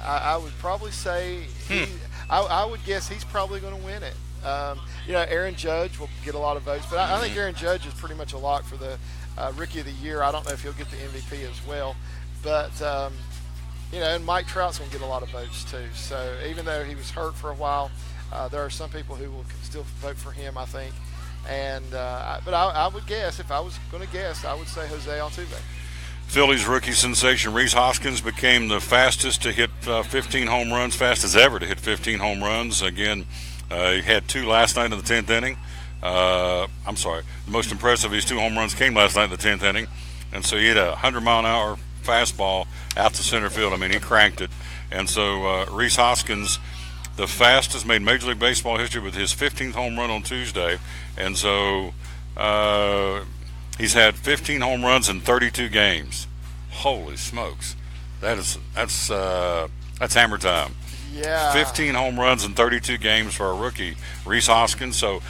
I would probably say I would guess he's probably going to win it. Aaron Judge will get a lot of votes, but I think Aaron Judge is pretty much a lock for the Rookie of the Year. I don't know if he'll get the MVP as well, but and Mike Trout's going to get a lot of votes too. So even though he was hurt for a while, there are some people who will still vote for him, I think. And but I would guess, if I was going to guess, I would say Jose Altuve. Phillies rookie sensation Rhys Hoskins became the fastest to hit 15 home runs, fastest ever to hit 15 home runs. Again, he had 2 last night in the 10th inning. I'm sorry, the most impressive of his 2 home runs came last night in the 10th inning. And so he hit a 100-mile-an-hour fastball out to center field. He cranked it. And so Rhys Hoskins, the fastest, made Major League Baseball history with his 15th home run on Tuesday. And so he's had 15 home runs in 32 games. Holy smokes. That's hammer time. Yeah. 15 home runs in 32 games for a rookie, Rhys Hoskins. So,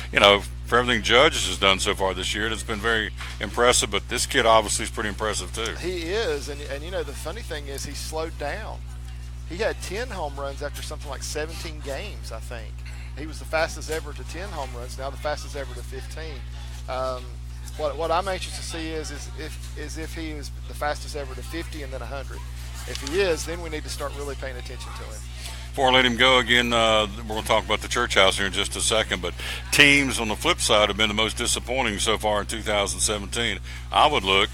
for everything Judge has done so far this year, it's been very impressive. But this kid obviously is pretty impressive too. He is. And the funny thing is he slowed down. he had 10 home runs after something like 17 games, I think. He was the fastest ever to 10 home runs, now the fastest ever to 15. What I'm anxious to see is if he is the fastest ever to 50 and then 100. If he is, then we need to start really paying attention to him. Before I let him go again, we're going to talk about the Church House here in just a second, but teams on the flip side have been the most disappointing so far in 2017. I would look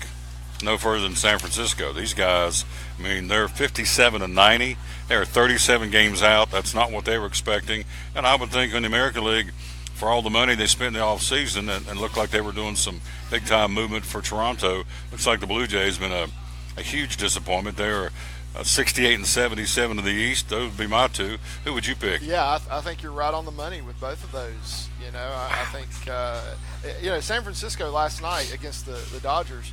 no further than San Francisco. These guys, I mean, they're 57-90. They're 37 games out. That's not what they were expecting. And I would think in the American League, for all the money they spent in the offseason and looked like they were doing some big-time movement for Toronto, looks like the Blue Jays been a huge disappointment. They're 68 and 77 to the East. Those would be my two. Who would you pick? Yeah, I think you're right on the money with both of those. You know, I think San Francisco last night against the Dodgers,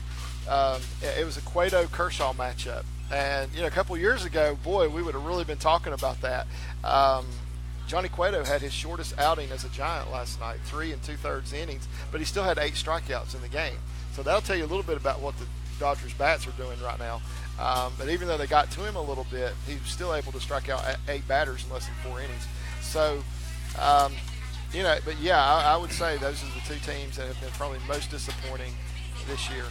it was a Cueto-Kershaw matchup. And, a couple of years ago, boy, we would have really been talking about that. Johnny Cueto had his shortest outing as a Giant last night, 3 2/3 innings, but he still had 8 strikeouts in the game. So that'll tell you a little bit about what the Dodgers bats are doing right now. But even though they got to him a little bit, he was still able to strike out 8 batters in less than 4 innings. So, but yeah, I would say those are the two teams that have been probably most disappointing this year.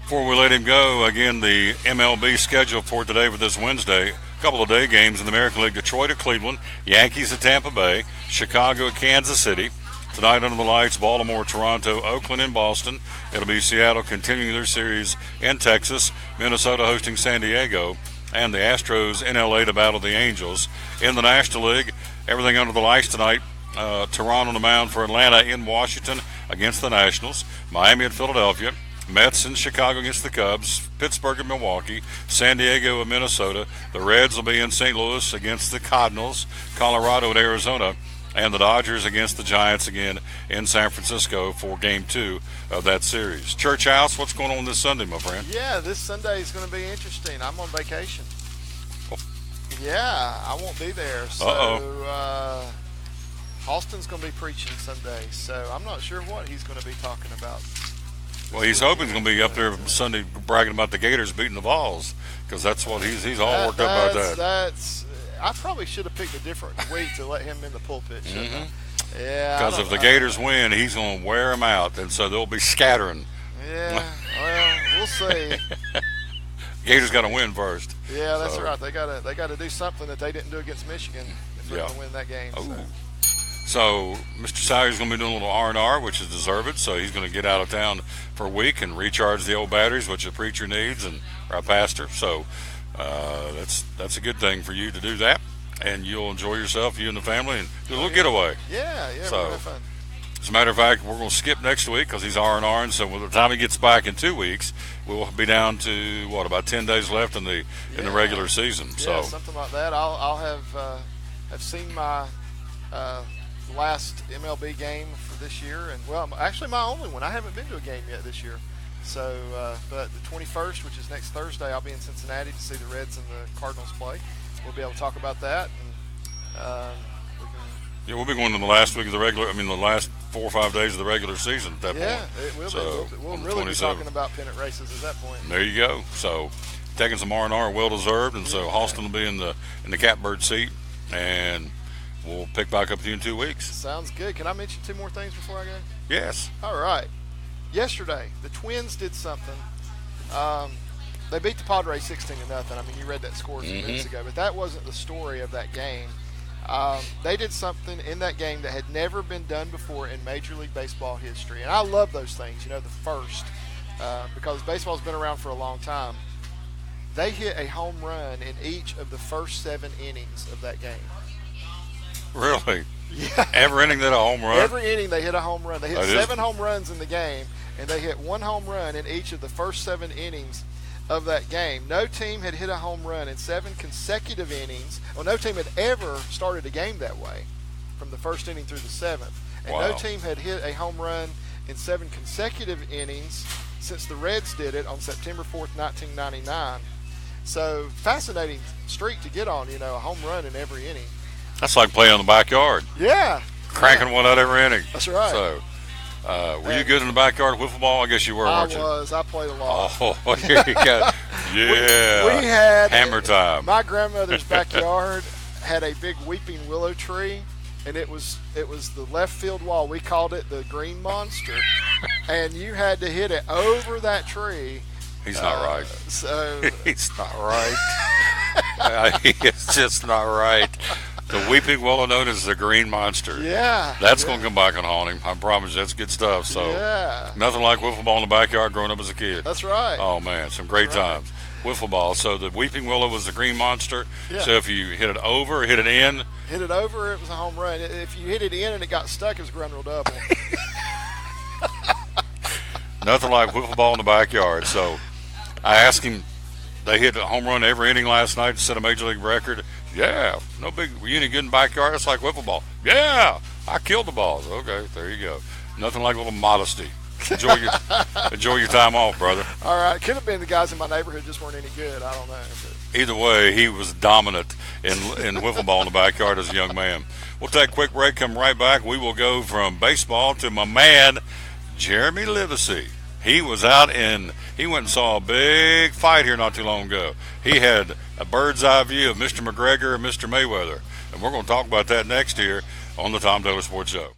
Before we let him go, again, the MLB schedule for today for this Wednesday, a couple of day games in the American League. Detroit at Cleveland, Yankees at Tampa Bay, Chicago at Kansas City. Tonight under the lights, Baltimore, Toronto, Oakland, and Boston. It'll be Seattle continuing their series in Texas, Minnesota hosting San Diego, and the Astros in L.A. to battle the Angels. In the National League, everything under the lights tonight. Toronto on the mound for Atlanta in Washington against the Nationals. Miami at Philadelphia. Mets in Chicago against the Cubs, Pittsburgh and Milwaukee, San Diego and Minnesota. The Reds will be in St. Louis against the Cardinals, Colorado at Arizona, and the Dodgers against the Giants again in San Francisco for Game 2 of that series. Church House, what's going on this Sunday, my friend? Yeah, this Sunday is going to be interesting. I'm on vacation. Yeah, I won't be there. So Austin's going to be preaching Sunday, so I'm not sure what he's going to be talking about. Well, he's hoping he's going to be up there Sunday bragging about the Gators beating the Vols, because that's what he's all worked up about that. I probably should have picked a different week to let him in the pulpit, shouldn't I? Yeah. Because if the Gators win, he's going to wear them out, and so they'll be scattering. Yeah, well, we'll see. Gators got to win first. Yeah, that's right. They got to do something that they didn't do against Michigan if they're going to win that game. So Mr. Salyer's going to be doing a little R&R, which is deserved. So he's going to get out of town for a week and recharge the old batteries, which a preacher needs, and or a pastor. So that's a good thing for you to do that, and you'll enjoy yourself, you and the family, and do a little getaway. Yeah, so, we're having fun. As a matter of fact, we're going to skip next week because he's R&R, and so by the time he gets back in 2 weeks, we'll be down to about 10 days left in the regular season. Yeah, something like that. I'll have seen my last MLB game for this year, and actually my only one. I haven't been to a game yet this year. So, but the 21st, which is next Thursday, I'll be in Cincinnati to see the Reds and the Cardinals play. We'll be able to talk about that. And, we'll be going to the last week of the the last 4 or 5 days of the regular season at that point. Yeah, it will be. We'll really be talking about pennant races at that point. There you go. So, taking some R&R, well deserved, and so Halston will be in the catbird seat, and we'll pick back up with you in 2 weeks. Sounds good. Can I mention 2 more things before I go? Yes. All right. Yesterday, the Twins did something. They beat the Padres 16-0. I mean, you read that score a few minutes ago, but that wasn't the story of that game. They did something in that game that had never been done before in Major League Baseball history. And I love those things, the first, because baseball's been around for a long time. They hit a home run in each of the first 7 innings of that game. Really? Yeah. Every inning they hit a home run? Every inning they hit a home run. They hit 7 home runs in the game, and they hit 1 home run in each of the first 7 innings of that game. No team had hit a home run in 7 consecutive innings. Well, no team had ever started a game that way, from the first inning through the 7th. And no team had hit a home run in 7 consecutive innings since the Reds did it on September 4th, 1999. So, fascinating streak to get on, a home run in every inning. That's like playing in the backyard. Yeah. Cranking one out every inning. That's right. So, were you good in the backyard wiffle ball? I guess you were, weren't you? I was. I played a lot. Oh, here you go. Yeah. We had hammer time. My grandmother's backyard had a big weeping willow tree, and it was the left field wall. We called it the Green Monster, and you had to hit it over that tree. He's not right. So he's not right. It's just not right. The weeping willow known as the Green Monster. Yeah. That's going to come back and haunt him. I promise you, that's good stuff. So nothing like wiffle ball in the backyard growing up as a kid. That's right. Oh, man, some great times. Wiffle ball. So the weeping willow was the Green Monster. Yeah. So if you hit it over or hit it in. Hit it over, it was a home run. If you hit it in and it got stuck, it was a ground rule double. Nothing like wiffle ball in the backyard. So I asked him, they hit a home run every inning last night to set a major league record. Yeah, no big. Were you any good in the backyard? It's like wiffle ball. Yeah, I killed the balls. Okay, there you go. Nothing like a little modesty. Enjoy your time off, brother. All right, could have been the guys in my neighborhood just weren't any good. I don't know. But. Either way, he was dominant in wiffle ball in the backyard as a young man. We'll take a quick break. Come right back. We will go from baseball to my man, Jeremy Livesey. He was out he went and saw a big fight here not too long ago. He had a bird's eye view of Mr. McGregor and Mr. Mayweather. And we're going to talk about that next here on the Tom Taylor Sports Show.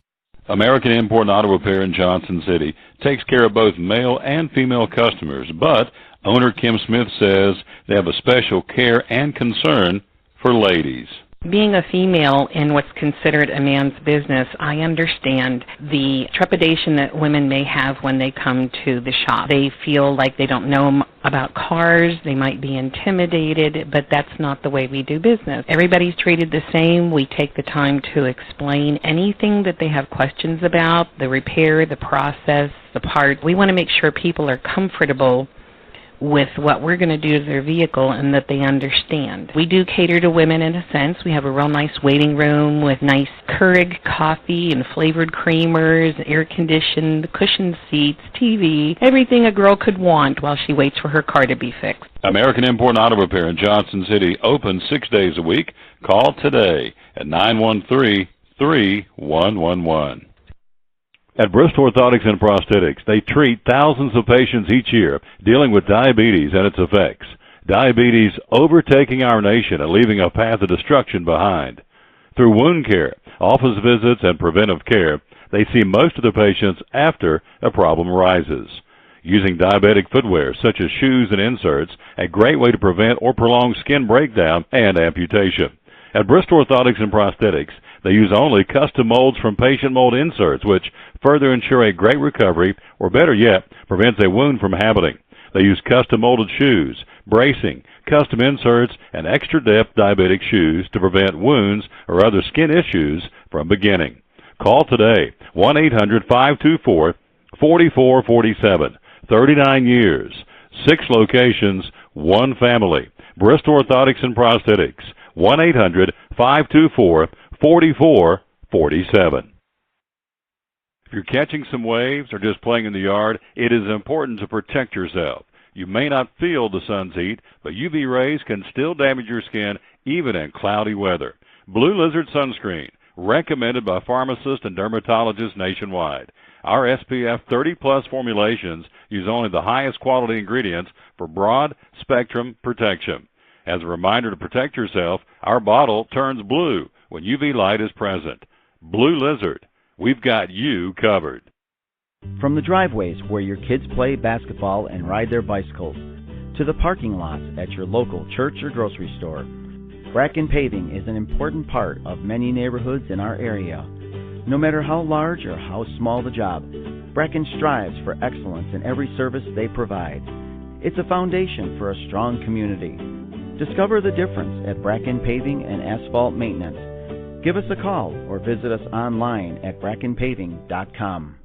American Import and Auto Repair in Johnson City takes care of both male and female customers, but owner Kim Smith says they have a special care and concern for ladies. Being a female in what's considered a man's business, I understand the trepidation that women may have when they come to the shop. They feel like they don't know about cars, they might be intimidated, but that's not the way we do business. Everybody's treated the same. We take the time to explain anything that they have questions about, the repair, the process, the part. We want to make sure people are comfortable with what we're going to do to their vehicle and that they understand. We do cater to women in a sense. We have a real nice waiting room with nice Keurig coffee and flavored creamers, air-conditioned, cushioned seats, TV, everything a girl could want while she waits for her car to be fixed. American Import and Auto Repair in Johnson City, open 6 days a week. Call today at 913-3111. At Bristol Orthotics and Prosthetics, they treat thousands of patients each year dealing with diabetes and its effects. Diabetes overtaking our nation and leaving a path of destruction behind. Through wound care, office visits, and preventive care, they see most of their patients after a problem arises. Using diabetic footwear such as shoes and inserts, a great way to prevent or prolong skin breakdown and amputation. At Bristol Orthotics and Prosthetics, they use only custom molds from patient mold inserts, which further ensure a great recovery, or better yet, prevents a wound from happening. They use custom molded shoes, bracing, custom inserts, and extra depth diabetic shoes to prevent wounds or other skin issues from beginning. Call today, 1-800-524-4447. 39 years, 6 locations, 1 family. Bristol Orthotics and Prosthetics, 1-800-524-4447. If you're catching some waves or just playing in the yard, it is important to protect yourself. You may not feel the sun's heat, but UV rays can still damage your skin even in cloudy weather. Blue Lizard Sunscreen, recommended by pharmacists and dermatologists nationwide. Our SPF 30-plus formulations use only the highest quality ingredients for broad spectrum protection. As a reminder to protect yourself, our bottle turns blue when UV light is present. Blue Lizard, we've got you covered. From the driveways where your kids play basketball and ride their bicycles, to the parking lots at your local church or grocery store, Bracken Paving is an important part of many neighborhoods in our area. No matter how large or how small the job, Bracken strives for excellence in every service they provide. It's a foundation for a strong community. Discover the difference at Bracken Paving and Asphalt Maintenance. Give us a call or visit us online at brackenpaving.com.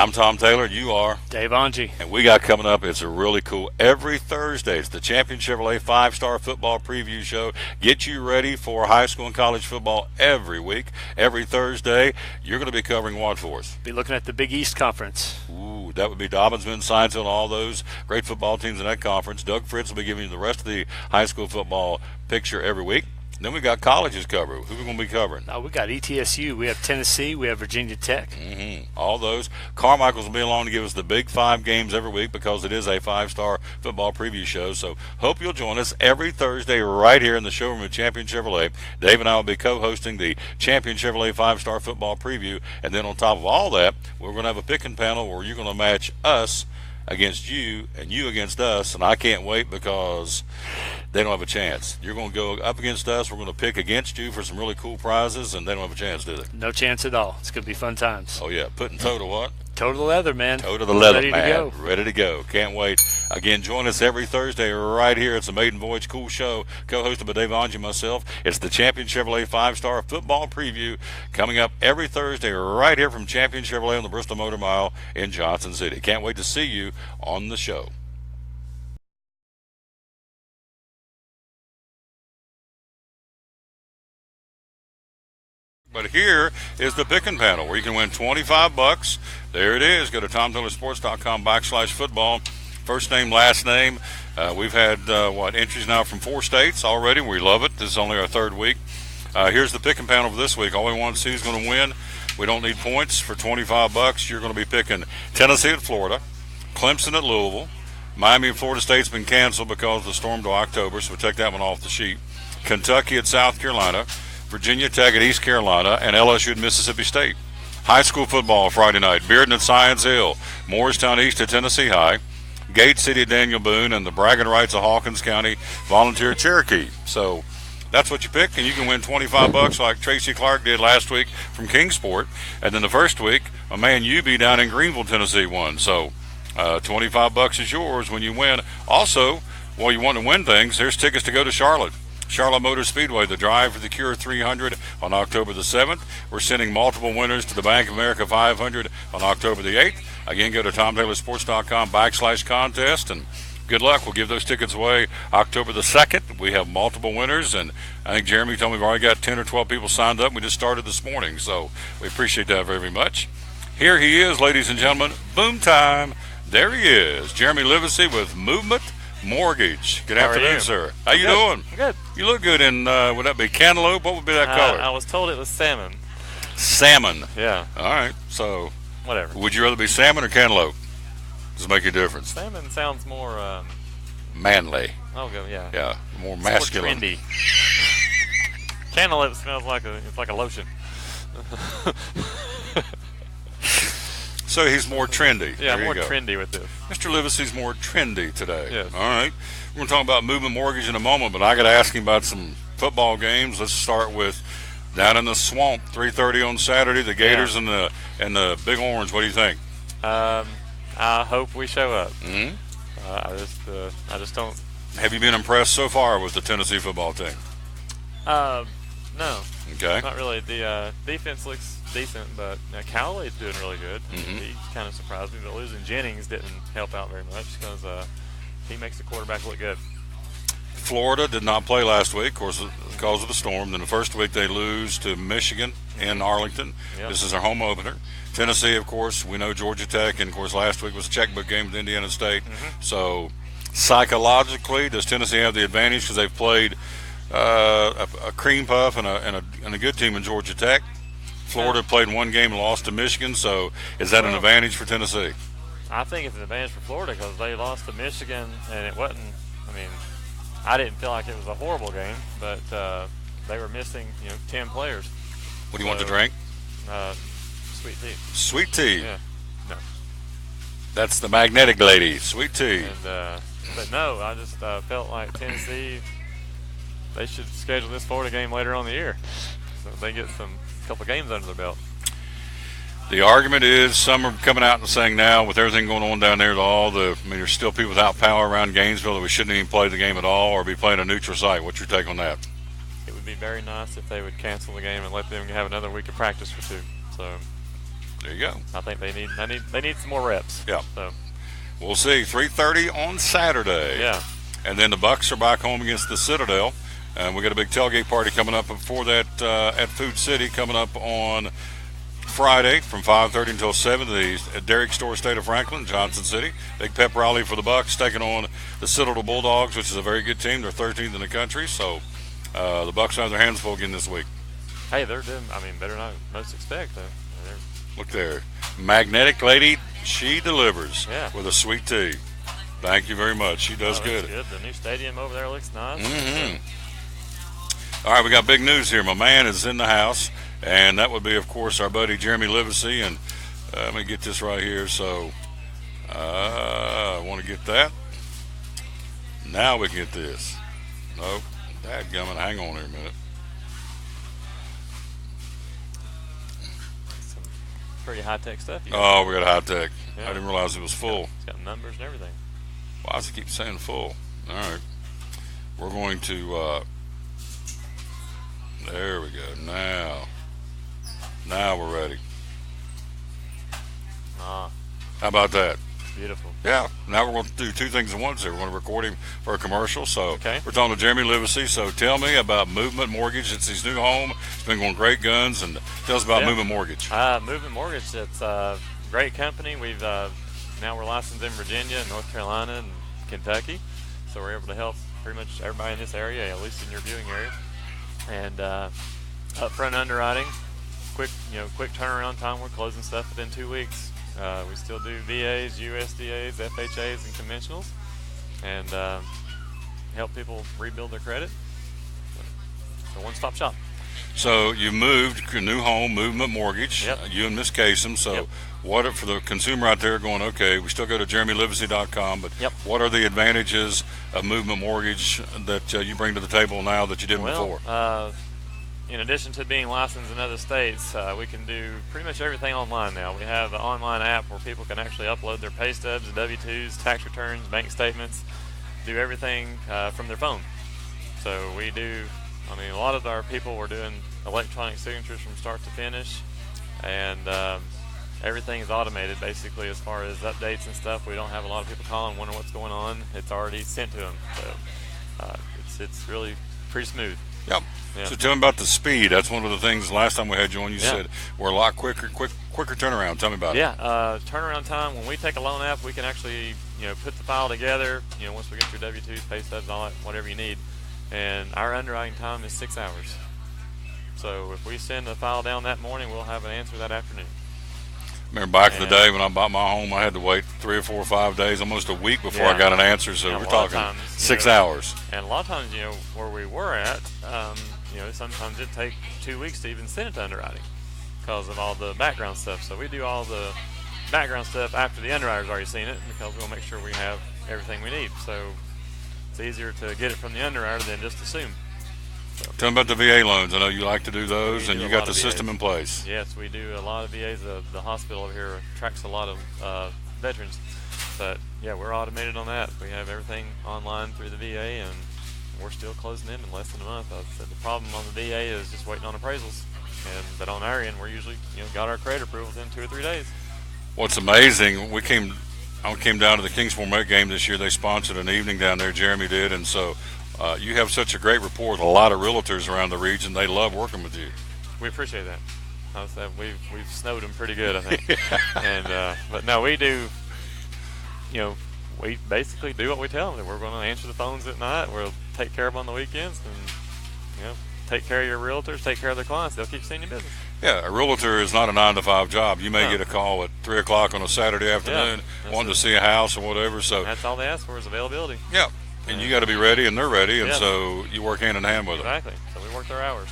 I'm Tom Taylor, and you are Dave Angie. And we got coming up, it's a really cool, every Thursday, it's the Champion Chevrolet 5-Star Football Preview Show. Get you ready for high school and college football every week. Every Thursday, you're going to be covering what for us? Be looking at the Big East Conference. Ooh, that would be Dobbinsville, Sciencefield, all those great football teams in that conference. Doug Fritz will be giving you the rest of the high school football picture every week. Then we got colleges covered. Who are we going to be covering? We got ETSU. We have Tennessee. We have Virginia Tech. All those. Carmichael's will be along to give us the big 5 games every week because it is a 5-star football preview show. So hope you'll join us every Thursday right here in the showroom at Champion Chevrolet. Dave and I will be co-hosting the Champion Chevrolet 5-star football preview. And then on top of all that, we're going to have a picking panel where you're going to match us against you and you against us, and I can't wait because they don't have a chance. You're going to go up against us. We're going to pick against you for some really cool prizes, and they don't have a chance, do they? No chance at all. It's going to be fun times. Oh, yeah. Putting toe to what? Toe to the leather, man. Toe to the leather, Ready man. to go. Ready to go. Can't wait. Again, join us every Thursday right here. It's a Maiden Voyage Cool Show, co-hosted by Dave Angie and myself. It's the Champion Chevrolet 5-Star Football Preview coming up every Thursday right here from Champion Chevrolet on the Bristol Motor Mile in Johnson City. Can't wait to see you on the show. But here is the picking panel where you can win $25. There it is. Go to TomTaylorSports.com/football. First name, last name. We've had, entries now from 4 states already. We love it. This is only our 3rd week. Here's the picking panel for this week. All we want to see is going to win. We don't need points. For $25, you're going to be picking Tennessee at Florida, Clemson at Louisville. Miami and Florida State's been canceled because of the storm to October, so we'll take that one off the sheet. Kentucky at South Carolina, Virginia Tech at East Carolina, and LSU at Mississippi State. High school football Friday night, Bearden at Science Hill, Morristown East at Tennessee High, Gate City at Daniel Boone, and the bragging rights of Hawkins County Volunteer at Cherokee. So that's what you pick, and you can win $25 like Tracy Clark did last week from Kingsport. And then the first week, my man UB down in Greenville, Tennessee won. So $25 is yours when you win. Also, while you want to win things, there's tickets to go to Charlotte Motor Speedway, the Drive for the Cure 300 on October the 7th. We're sending multiple winners to the Bank of America 500 on October the 8th. Again, go to TomTaylorSports.com/contest, and good luck. We'll give those tickets away October the 2nd. We have multiple winners, and I think Jeremy told me we've already got 10 or 12 people signed up. We just started this morning, so we appreciate that very much. Here he is, ladies and gentlemen. Boom time. There he is, Jeremy Livesey with Movement Mortgage. Good afternoon, sir. How you doing? Good. You look good in, would that be cantaloupe? What would be that color? I was told it was salmon. Salmon. Yeah. All right. So, whatever. Would you rather be salmon or cantaloupe? Does it make a difference? Salmon sounds more manly. Oh, yeah. Yeah, more masculine. More trendy. Cantaloupe smells like it's like a lotion. So he's more trendy. Yeah, there more you go. trendy with this. Mr. Livesey's more trendy today. Yes. All right. We're going to talk about Movement Mortgage in a moment, but I got to ask him about some football games. Let's start with down in the Swamp, 3:30 on Saturday. The Gators and the Big Orange. What do you think? I hope we show up. Mm-hmm. I just don't. Have you been impressed so far with the Tennessee football team? No. Okay. Not really. The defense looks decent, but Cowley's doing really good. Mm-hmm. He kind of surprised me, but losing Jennings didn't help out very much because he makes the quarterback look good. Florida did not play last week, of course, because of the storm. Then the first week they lose to Michigan in Arlington. Yep. This is their home opener. Tennessee, of course, we know Georgia Tech, and of course last week was a checkbook game with Indiana State. Mm-hmm. So psychologically, does Tennessee have the advantage because they've played a cream puff and a good team in Georgia Tech? Florida played one game and lost to Michigan, so is that an advantage for Tennessee? I think it's an advantage for Florida because they lost to Michigan, and it wasn't. I mean, I didn't feel like it was a horrible game, but they were missing 10 players. What do you want to drink? Sweet tea. Sweet tea. Yeah. No. That's the magnetic lady. Sweet tea. And but no, I just felt like Tennessee. They should schedule this Florida game later on in the year, so they get a couple games under their belt. The argument is some are coming out and saying now with everything going on down there, there's still people without power around Gainesville that we shouldn't even play the game at all or be playing a neutral site. What's your take on that? It would be very nice if they would cancel the game and let them have another week of practice or two. So There you go. I think they need some more reps. Yeah. So we'll see. 3:30 on Saturday. Yeah. And then the Bucks are back home against the Citadel. And we got a big tailgate party coming up before that at Food City coming up on Friday from 5:30 until 7 at Derrick Store State of Franklin, Johnson City. Big pep rally for the Bucks taking on the Citadel Bulldogs, which is a very good team. They're 13th in the country, so the Bucks have their hands full again this week. Hey, they're doing. I mean, better than most expect though. Look there, Magnetic Lady, she delivers with a sweet tea. Thank you very much. She does good. Good. The new stadium over there looks nice. Mm-hmm. All right, we got big news here. My man is in the house. And that would be, of course, our buddy Jeremy Livesey. And let me get this right here. So I want to get that. Now we can get this. Nope. Dadgummit. Hang on here a minute. Some pretty high-tech stuff. Oh, we got high-tech. Yeah. I didn't realize it was full. It's got numbers and everything. Why does it keep saying full? All right. We're going to... there we go. Now we're ready. How about that? Beautiful. Yeah. Now we're going to do two things at once here. We're going to record him for a commercial. So we're talking to Jeremy Livesey. So tell me about Movement Mortgage. It's his new home. It's been going great guns. And tell us about Movement Mortgage. Movement Mortgage, it's a great company. We've now we're licensed in Virginia, North Carolina, and Kentucky. So we're able to help pretty much everybody in this area, at least in your viewing area. And upfront underwriting. Quick turnaround time. We're closing stuff within 2 weeks. We still do VAs, USDAs, FHAs, and conventionals, and help people rebuild their credit. So one-stop shop. So you moved to a new home, Movement Mortgage. Yep. You and Miss Kasem. So what for the consumer out there going? Okay, we still go to JeremyLivesey.com, but what are the advantages of Movement Mortgage that you bring to the table now that you didn't before? In addition to being licensed in other states, we can do pretty much everything online now. We have an online app where people can actually upload their pay stubs, W-2s, tax returns, bank statements, do everything from their phone. So we do, a lot of our people were doing electronic signatures from start to finish, and everything is automated basically as far as updates and stuff. We don't have a lot of people calling, wondering what's going on. It's already sent to them. So it's really pretty smooth. Yep. Yeah. So tell me about the speed. That's one of the things last time we had you on. You said we're a lot quicker turnaround. Tell me about it. Turnaround time. When we take a loan app, we can actually put the file together. Once we get your W-2s, pay stubs, all that, whatever you need, and our underwriting time is 6 hours. So if we send the file down that morning, we'll have an answer that afternoon. Remember back in the day when I bought my home, I had to wait 3 or 4 or 5 days, almost a week before I got an answer. So we're talking 6 hours. And a lot of times, where we were at, sometimes it take 2 weeks to even send it to underwriting because of all the background stuff. So we do all the background stuff after the underwriter's already seen it because we'll make sure we have everything we need. So it's easier to get it from the underwriter than just assume. So. Tell me about the VA loans. I know you like to do those, and you got the system in place. Yes, we do a lot of VAs. The hospital over here attracts a lot of veterans. But, we're automated on that. We have everything online through the VA, and we're still closing in less than a month. The problem on the VA is just waiting on appraisals. But on our end, we're usually got our credit approval within 2 or 3 days. What's amazing, I came down to the Kingsport Met game this year. They sponsored an evening down there. Jeremy did, and so you have such a great rapport with a lot of realtors around the region. They love working with you. We appreciate that. We've snowed them pretty good, I think. And but no, we do. We basically do what we tell them. We're going to answer the phones at night. We'll take care of them on the weekends, and take care of your realtors, take care of their clients. They'll keep sending you business. Yeah, a realtor is not a 9-to-5 job. You may get a call at 3 o'clock on a Saturday afternoon wanting to see a house or whatever. So that's all they ask for is availability. Yeah, and you got to be ready, and they're ready, and so you work hand in hand with them. Exactly. So we work their hours.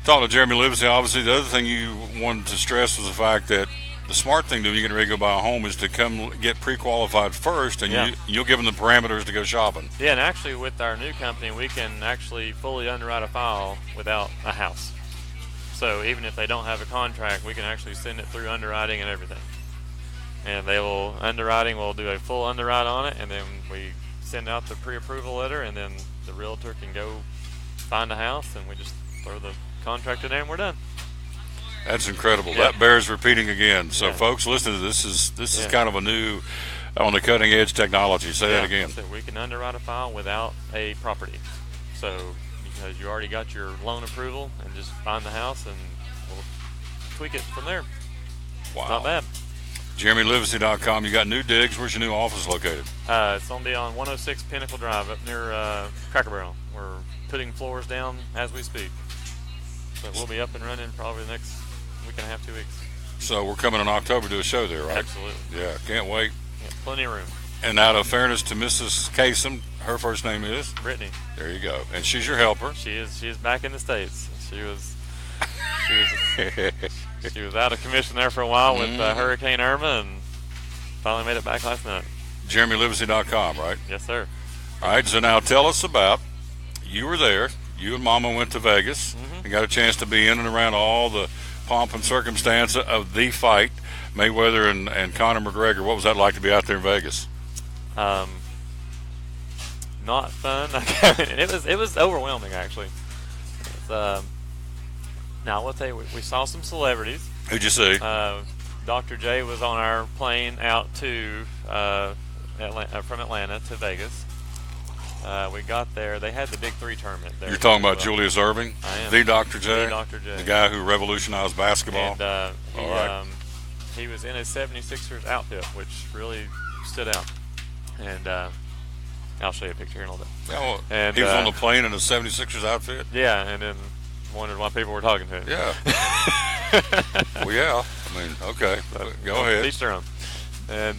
Talking to Jeremy Livesey, obviously the other thing you wanted to stress was the fact that the smart thing to do when you get ready to go buy a home is to come get pre-qualified first, and you'll give them the parameters to go shopping. Yeah, and actually with our new company, we can actually fully underwrite a file without a house. So even if they don't have a contract, we can actually send it through underwriting and everything. And we'll do a full underwrite on it, and then we send out the pre-approval letter, and then the realtor can go find a house, and we just throw the contract in there, and we're done. That's incredible. Yeah. That bears repeating again. So, Yeah. folks, listen to this. This is Yeah. kind of a new, on the cutting edge technology. Say that again. So we can underwrite a file without a property. So because you already got your loan approval, and just find the house and we'll tweak it from there. Wow. Not bad. JeremyLivesey.com. You got new digs. Where's your new office located? It's going to be on 106 Pinnacle Drive up near Cracker Barrel. We're putting floors down as we speak. So we'll be up and running probably the next week and a half, 2 weeks. So we're coming in October to do a show there, right? Absolutely. Yeah, can't wait. Yeah, plenty of room. And out of fairness to Mrs. Kasem, her first name is? Brittany. There you go. And she's your helper. She is back in the States. She was out of commission there for a while with Hurricane Irma, and finally made it back last night. JeremyLivesey.com, right? Yes, sir. All right, so now tell us about, you were there, you and Mama went to Vegas and got a chance to be in and around all the pomp and circumstance of the fight, Mayweather and Conor McGregor. What was that like to be out there in Vegas? Not fun. It was overwhelming, actually. Now, what we saw some celebrities. Who'd you see? Dr. J was on our plane out to from Atlanta to Vegas. We got there. They had the Big Three tournament there. You're talking about Julius Erving? I am. The Dr. J? The Dr. J. The guy who revolutionized basketball? And all right. he was in his 76ers outfit, which really stood out. And I'll show you a picture here in a little bit. Yeah, well, and he was on the plane in a 76ers outfit? Yeah, and then wondered why people were talking to him. Yeah. Well, yeah. I mean, okay. Go ahead. Each their own. And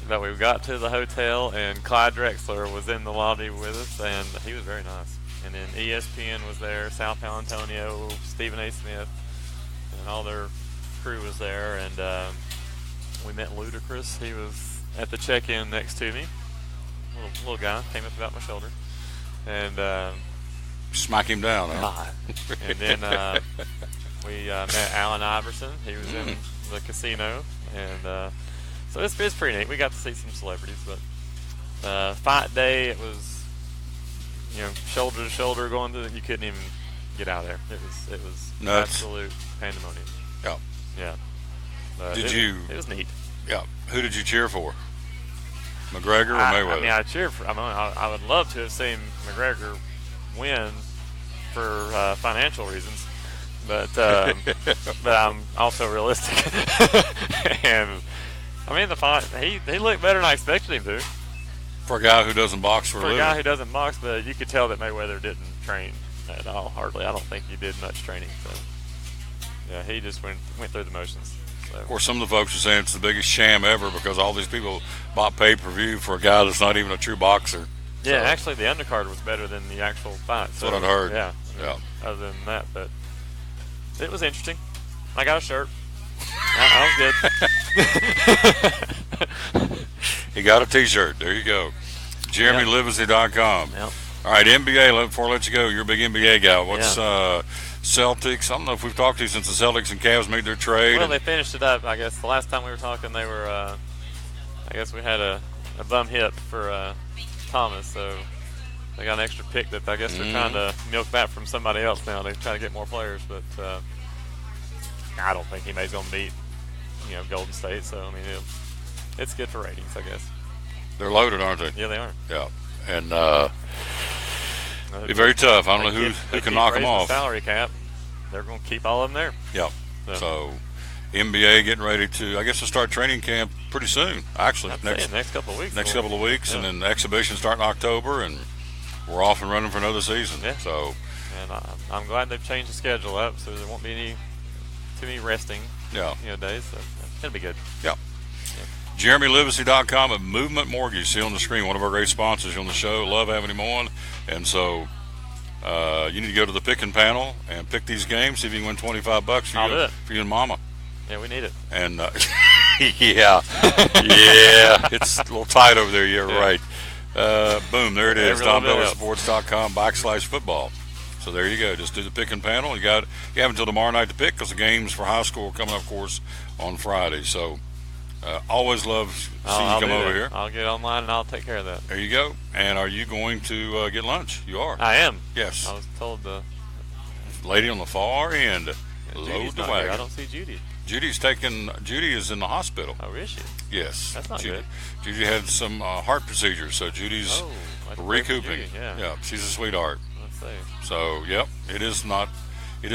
but we got to the hotel, and Clyde Drexler was in the lobby with us, and he was very nice. And then ESPN was there, Sal Palantonio, Stephen A. Smith, and all their crew was there. And we met Ludacris. He was at the check-in next to me. Little guy, came up about my shoulder. And smack him down, huh? And then we met Allen Iverson. He was in the casino, and so it's pretty neat. We got to see some celebrities, but fight day, it was shoulder to shoulder going to. You couldn't even get out of there. It was nuts. Absolute pandemonium. Yeah. Yeah. It was neat. Yeah. Who did you cheer for? McGregor or Mayweather? I mean, I cheered for. I would love to have seen McGregor win for financial reasons, but I'm also realistic. And I mean, the fight, he looked better than I expected him to. For a guy who doesn't box for a living. For a guy who doesn't box, but you could tell that Mayweather didn't train at all. Hardly. I don't think he did much training. So yeah, he just went through the motions. So. Of course, some of the folks are saying it's the biggest sham ever because all these people bought pay-per-view for a guy that's not even a true boxer. Yeah, so. Actually, the undercard was better than the actual fight. That's what I'd heard. Yeah. Yeah. Other than that, but it was interesting. I got a shirt. I was good. He got a T-shirt. There you go. JeremyLivesey.com. Yep. All right, NBA. Before I let you go, you're a big NBA guy. What's Celtics? I don't know if we've talked to you since the Celtics and Cavs made their trade. Well, they finished it up. I guess the last time we were talking, they were. I guess we had a bum hit for Thomas, so they got an extra pick that I guess they're trying to milk back from somebody else now. They're trying to get more players, but I don't think anybody's going to beat Golden State. So I mean, it's good for ratings, I guess. They're loaded, aren't they? Yeah, they are. Yeah, and be very tough. I don't know who can knock them off. The salary cap. They're going to keep all of them there. Yeah. So NBA getting ready to, I guess, to start training camp pretty soon. Actually, next couple of weeks. Next couple of weeks, and then the exhibition starting October, and we're off and running for another season. Yeah. So, and I'm glad they've changed the schedule up, so there won't be too many resting. Days. So it'll be good. Yeah. JeremyLivesey.com at Movement Mortgage. See on the screen, one of our great sponsors on the show. Love having him on. And so you need to go to the picking panel and pick these games. See if you can win $25 for you and Mama. Yeah, we need it. And yeah, it's a little tight over there. You're right. Boom, there it is. DomBellerSports.com/football. So there you go. Just do the picking panel. You have until tomorrow night to pick because the games for high school are coming up, of course, on Friday. So. Always love seeing you come over here. I'll get online and I'll take care of that. There you go. And are you going to get lunch? You are. I am. Yes. I was told the lady on the far end. Load Judy's the not wagon. here. I don't see Judy. Judy is in the hospital. Oh, is she? Yes. That's not good. Judy had some heart procedures, so Judy's recouping. Judy, yeah. She's a sweetheart. Let's see. So, yep, it is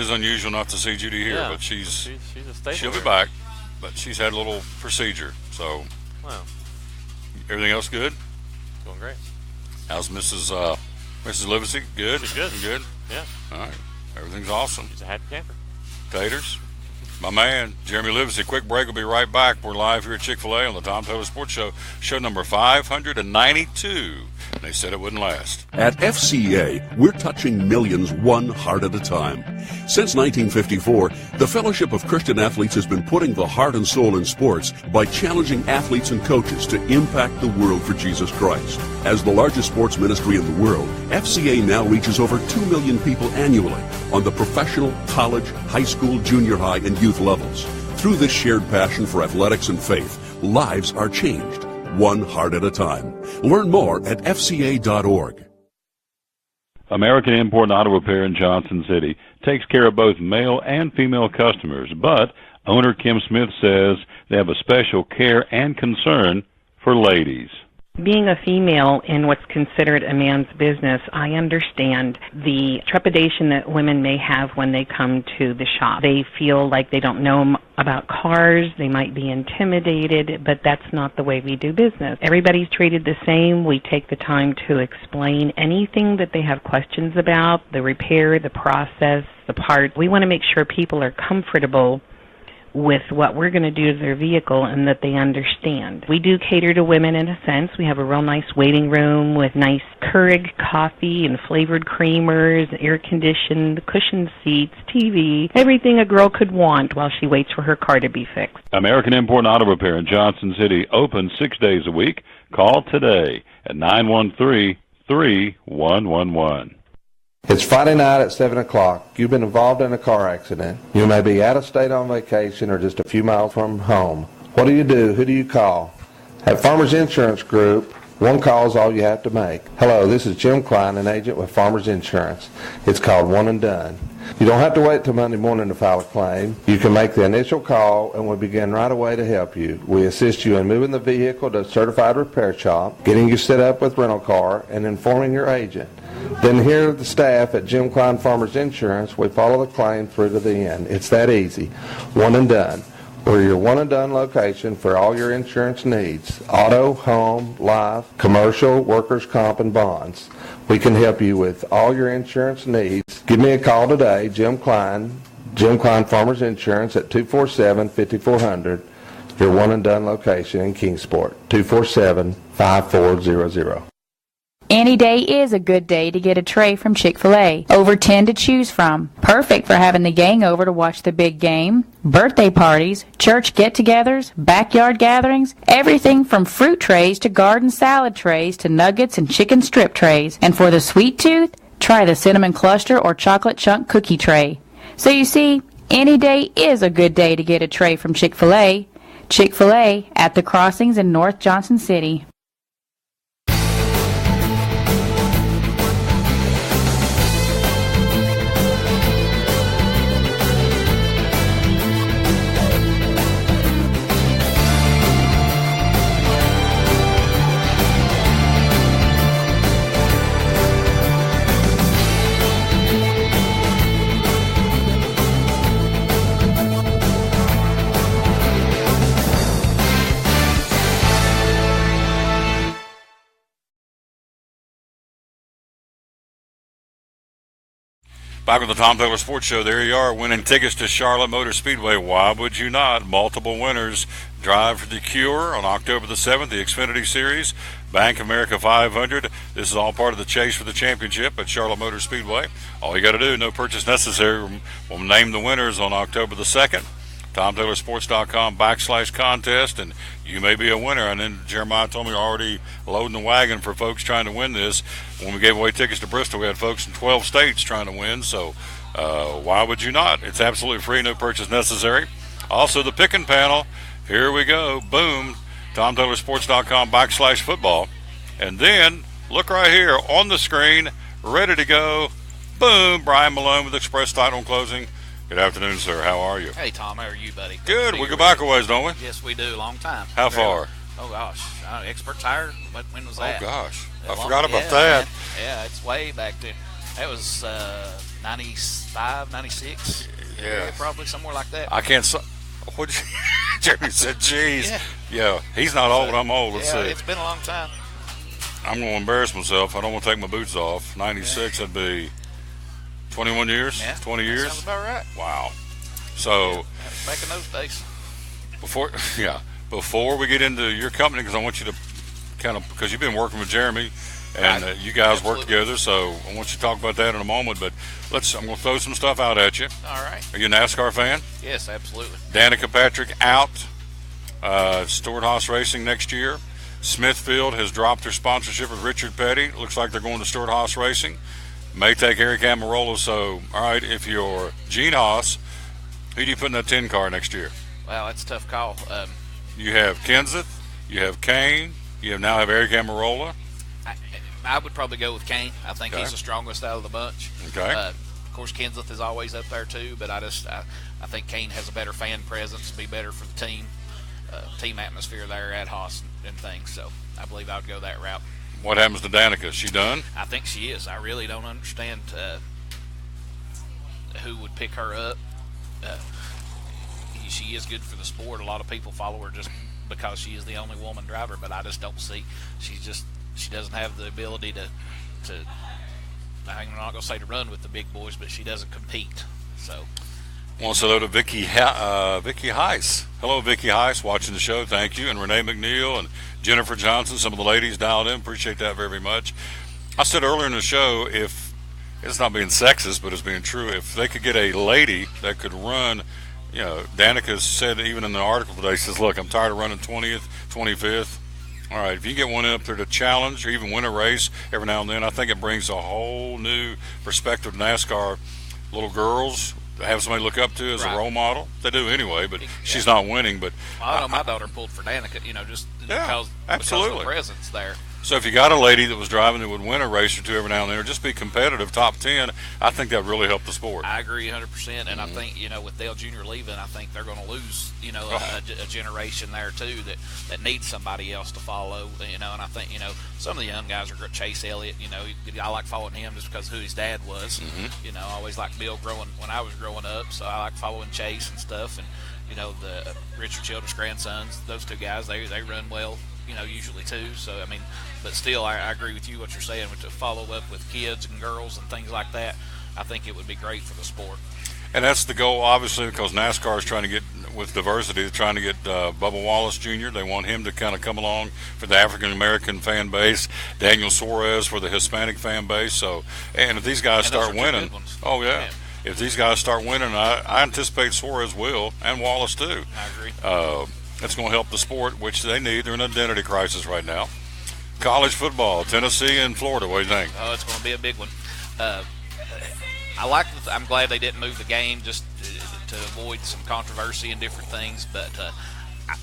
unusual not to see Judy here, but she's a staple she'll be here. back. But she's had a little procedure, so. Wow. Everything else good? Going great. How's Mrs. Livesey? Good? She's good. You good? Yeah. All right. Everything's awesome. She's a happy camper. Taters. My man, Jeremy Livesey. Quick break. We'll be right back. We're live here at Chick-Fil-A on the Tom Taylor Sports Show, show number 592. They said it wouldn't last. At FCA, we're touching millions one heart at a time. Since 1954, the Fellowship of Christian Athletes has been putting the heart and soul in sports by challenging athletes and coaches to impact the world for Jesus Christ. As the largest sports ministry in the world, FCA now reaches over 2 million people annually on the professional, college, high school, junior high, and youth levels. Through this shared passion for athletics and faith, lives are changed, one heart at a time. Learn more at fca.org. American Import and Auto Repair in Johnson City takes care of both male and female customers, but owner Kim Smith says they have a special care and concern for ladies. Being a female in what's considered a man's business, I understand the trepidation that women may have when they come to the shop. They feel like they don't know about cars, they might be intimidated, but that's not the way we do business. Everybody's treated the same. We take the time to explain anything that they have questions about, the repair, the process, the part. We want to make sure people are comfortable with what we're going to do to their vehicle and that they understand. We do cater to women in a sense. We have a real nice waiting room with nice Keurig coffee and flavored creamers, air-conditioned, cushioned seats, TV, everything a girl could want while she waits for her car to be fixed. American Import and Auto Repair in Johnson City, open 6 days a week. Call today at 913-3111. It's Friday night at 7 o'clock. You've been involved in a car accident. You may be out of state on vacation or just a few miles from home. What do you do? Who do you call? At Farmers Insurance Group, one call is all you have to make. Hello, this is Jim Klein, an agent with Farmers Insurance. It's called One and Done. You don't have to wait till Monday morning to file a claim. You can make the initial call and we'll begin right away to help you. We assist you in moving the vehicle to a certified repair shop, getting you set up with rental car, and informing your agent. Then here at the staff at Jim Klein Farmers Insurance, we follow the claim through to the end. It's that easy. One and Done. We're your one and done location for all your insurance needs. Auto, home, life, commercial, workers' comp, and bonds. We can help you with all your insurance needs. Give me a call today, Jim Klein Farmers Insurance at 247-5400. Your one and done location in Kingsport, 247-5400. Any day is a good day to get a tray from Chick-Fil-A. Over 10 to choose from. Perfect for having the gang over to watch the big game, birthday parties, church get-togethers, backyard gatherings, everything from fruit trays to garden salad trays to nuggets and chicken strip trays. And for the sweet tooth, try the cinnamon cluster or chocolate chunk cookie tray. So you see, any day is a good day to get a tray from Chick-Fil-A. Chick-Fil-A at the Crossings in North Johnson City. Back with the Tom Taylor Sports Show. There you are, winning tickets to Charlotte Motor Speedway. Why would you not? Multiple winners. Drive for the Cure on October the 7th, the Xfinity Series, Bank of America 500. This is all part of the chase for the championship at Charlotte Motor Speedway. All you got to do, no purchase necessary. We'll name the winners on October the 2nd. TomTaylorSports.com/contest, and you may be a winner. And then Jeremiah told me you're already loading the wagon for folks trying to win this. When we gave away tickets to Bristol, we had folks in 12 states trying to win, so why would you not? It's absolutely free, no purchase necessary. Also, the picking panel, here we go, boom, TomTaylorSports.com/football. And then, look right here on the screen, ready to go, boom, Brian Malone with Express Title and Closing. Good afternoon, sir. How are you? Hey, Tom. How are you, buddy? Good. We go back a ways, don't we? Yes, we do. Long time. How far? Oh, gosh. Expert Tire? When was that? Oh, gosh. I Long- forgot about yeah, that. man. Yeah, it's way back there. That was 95, 96. Yeah. Probably somewhere like that. I can't. What? Jeremy said, "Geez." Yeah. Yeah. He's not old. I'm old. Let's yeah, see. it's been a long time. I'm going to embarrass myself. I don't want to take my boots off. 96. That'd be 21 years. Yeah, 20 that years. sounds about right. Wow. So Back in those days. before we get into your company, because I want you to kind of, because you've been working with Jeremy, and Right. you guys work Absolutely. together. So I want you to talk about that in a moment. But I'm going to throw some stuff out at you. All right. Are you a NASCAR fan? Yes, absolutely. Danica Patrick out. Stewart Haas Racing next year. Smithfield has dropped their sponsorship with Richard Petty. Looks like they're going to Stewart Haas Racing. May take Eric Amarola. So, all right, if you're Gene Haas, who do you put in that 10 car next year? Wow, that's a tough call. You have Kenseth, you have Kane, you now have Eric Amarola. I would probably go with Kane. I think Okay. he's the strongest out of the bunch. Okay. Of course, Kenseth is always up there too, but I think Kane has a better fan presence, be better for the team atmosphere there at Haas and things. So I believe I would go that route. What happens to Danica? Is she done? I think she is. I really don't understand who would pick her up. She is good for the sport. A lot of people follow her just because she is the only woman driver, but I just don't see. She doesn't have the ability to I'm not going to say to run with the big boys, but she doesn't compete. So. Well, so to Vicky Heiss. Hello, Vicky Heiss, watching the show. Thank you. And Renee McNeil and Jennifer Johnson, some of the ladies dialed in. Appreciate that very much. I said earlier in the show, if it's not being sexist, but it's being true, if they could get a lady that could run, Danica said even in the article today, says, look, I'm tired of running 20th, 25th. All right, if you get one up there to challenge or even win a race every now and then, I think it brings a whole new perspective to NASCAR. Little girls have somebody to look up to as a role model. They do anyway, but she's not winning. But I know my daughter pulled for Danica, just because of the presence there. So if you got a lady that was driving that would win a race or two every now and then, or just be competitive, top 10, I think that would really help the sport. I agree 100%, and I think with Dale Jr. leaving, I think they're going to lose a generation there too that needs somebody else to follow. And I think some of the young guys are great. Chase Elliott. I like following him just because of who his dad was. I always liked Bill when I was growing up, so I like following Chase and stuff. And the Richard Childress grandsons, those two guys, they run well. Usually too. So but still, I agree with you what you're saying. To follow up with kids and girls and things like that, I think it would be great for the sport. And that's the goal, obviously, because NASCAR is trying to get, with diversity, they're trying to get Bubba Wallace Jr. They want him to kind of come along for the African-American fan base, Daniel Suarez for the Hispanic fan base. So, and if these guys start winning, if these guys start winning, I anticipate Suarez will, and Wallace too. I agree. That's going to help the sport, which they need. They're in an identity crisis right now. College football, Tennessee and Florida. What do you think? Oh, it's going to be a big one. I'm glad they didn't move the game just to avoid some controversy and different things. But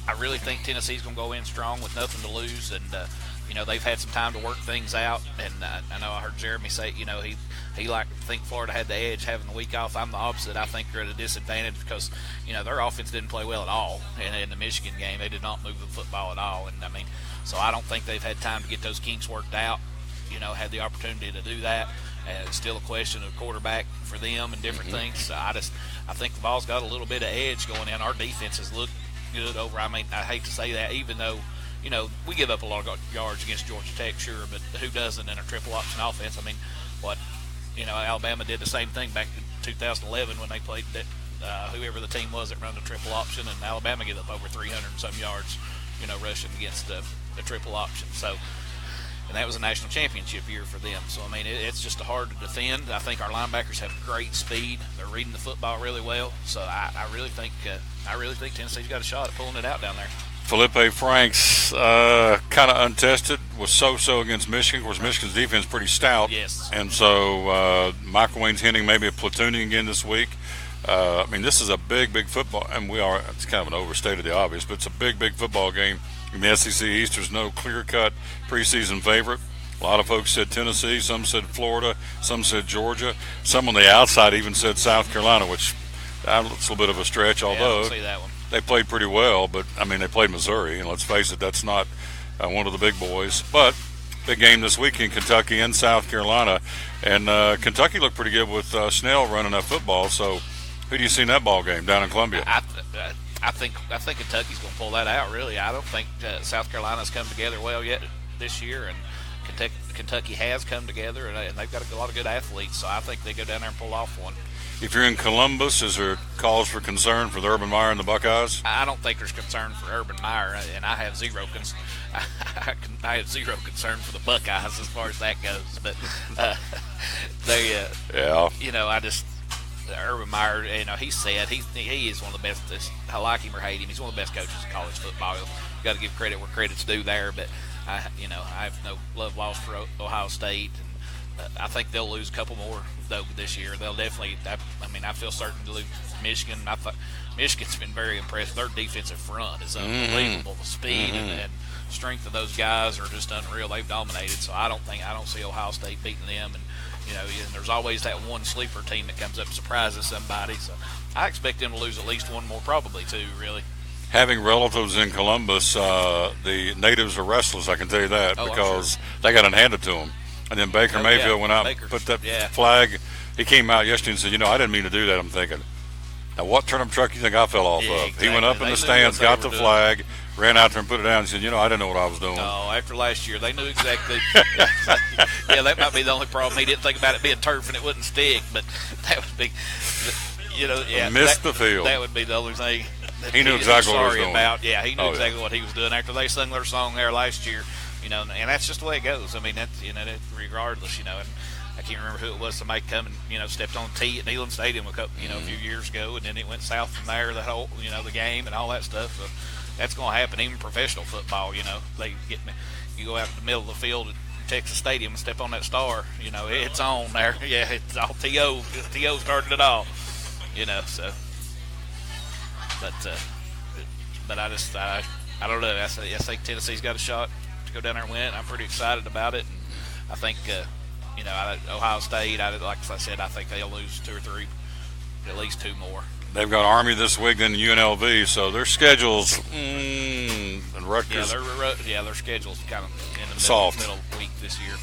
I really think Tennessee's going to go in strong with nothing to lose, and they've had some time to work things out. And I know I heard Jeremy say, he think Florida had the edge having the week off. I'm the opposite. I think they're at a disadvantage because their offense didn't play well at all. And in the Michigan game, they did not move the football at all. And so I don't think they've had time to get those kinks worked out. Had the opportunity to do that. And it's still a question of quarterback for them and different things. So I think the Vols got a little bit of edge going in. Our defense has looked good over. I hate to say that, even though we give up a lot of yards against Georgia Tech, sure, but who doesn't in a triple option offense? Alabama did the same thing back in 2011 when they played whoever the team was that ran the triple option, and Alabama gave up over 300 and some yards, rushing against the triple option. So, and that was a national championship year for them. So, it's just hard to defend. I think our linebackers have great speed. They're reading the football really well. So, I really think Tennessee's got a shot at pulling it out down there. Felipe Franks, kind of untested, was so-so against Michigan. Of course, Michigan's defense is pretty stout. Yes. And so Michael Wayne's hinting maybe a platooning again this week. This is a big football, and it's kind of an overstated the obvious, but it's a big football game in the SEC East. There's no clear-cut preseason favorite. A lot of folks said Tennessee, some said Florida, some said Georgia. Some on the outside even said South Carolina, which It's a little bit of a stretch, I although don't see that one. they played pretty well. But, I mean, they played Missouri, and let's face it, that's not one of the big boys. But big game this weekend, Kentucky and South Carolina. And Kentucky looked pretty good with Snell running that football. So who do you see in that ball game down in Columbia? I think Kentucky's going to pull that out, really. I don't think South Carolina's come together well yet this year, and Kentucky has come together, and they've got a lot of good athletes, so I think they go down there and pull off one. If you're in Columbus, is there cause for concern for the Urban Meyer and the Buckeyes? I don't think there's concern for Urban Meyer, and I have zero concern for the Buckeyes as far as that goes. But Urban Meyer, he said he is one of the best. I like him or hate him, he's one of the best coaches in college football. You got to give credit where credit's due there. But I have no love lost for Ohio State. I think they'll lose a couple more though this year. They'll definitely. I feel certain to lose Michigan. I thought Michigan's been very impressive. Their defensive front is unbelievable. The speed and strength of those guys are just unreal. They've dominated. So I don't see Ohio State beating them. And and there's always that one sleeper team that comes up and surprises somebody. So I expect them to lose at least one more, probably two. Really. Having relatives in Columbus, the natives are restless. I can tell you that because they got it handed to them. And then Baker Mayfield went out and put that flag. He came out yesterday and said, I didn't mean to do that. I'm thinking, now what turnip truck you think I fell off of? Exactly. He went up in the stands, got the flag, ran out there and put it down and said, I didn't know what I was doing. No, after last year, they knew exactly. That might be the only problem. He didn't think about it being turf and it wouldn't stick, but that would be, missed the field. That would be the only thing. He knew exactly what he was doing. Yeah, he knew exactly what he was doing after they sung their song there last year. And that's just the way it goes. I mean, that's regardless. And I can't remember who it was. Somebody come and stepped on the tee at Neyland Stadium a few years ago, and then it went south from there. The whole the game and all that stuff. So that's going to happen. Even professional football. They you go out in the middle of the field at Texas Stadium and step on that star. It's on there. Yeah, it's all T.O. T.O. started it all. So. But I don't know. I think Tennessee's got a shot to go down there and win it. I'm pretty excited about it. And I think, Ohio State, like I said, I think they'll lose two or three, at least two more. They've got Army this week, then UNLV, so their schedule's and Rutgers. Their schedule's kind of in the middle week this year.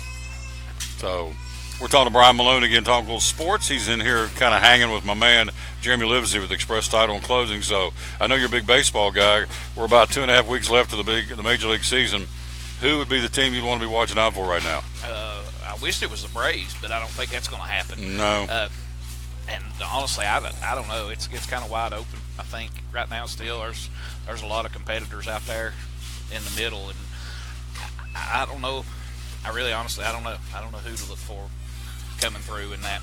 So we're talking to Brian Malone again, talking little sports. He's in here kind of hanging with my man, Jeremy Livesey with Express Title and Closing. So I know you're a big baseball guy. We're about 2.5 weeks left of the Major League season. Who would be the team you'd want to be watching out for right now? I wish it was the Braves, but I don't think that's going to happen. No. And honestly, I don't know. It's kind of wide open. I think right now still there's a lot of competitors out there in the middle, and I don't know. I don't know. I don't know who to look for coming through in that.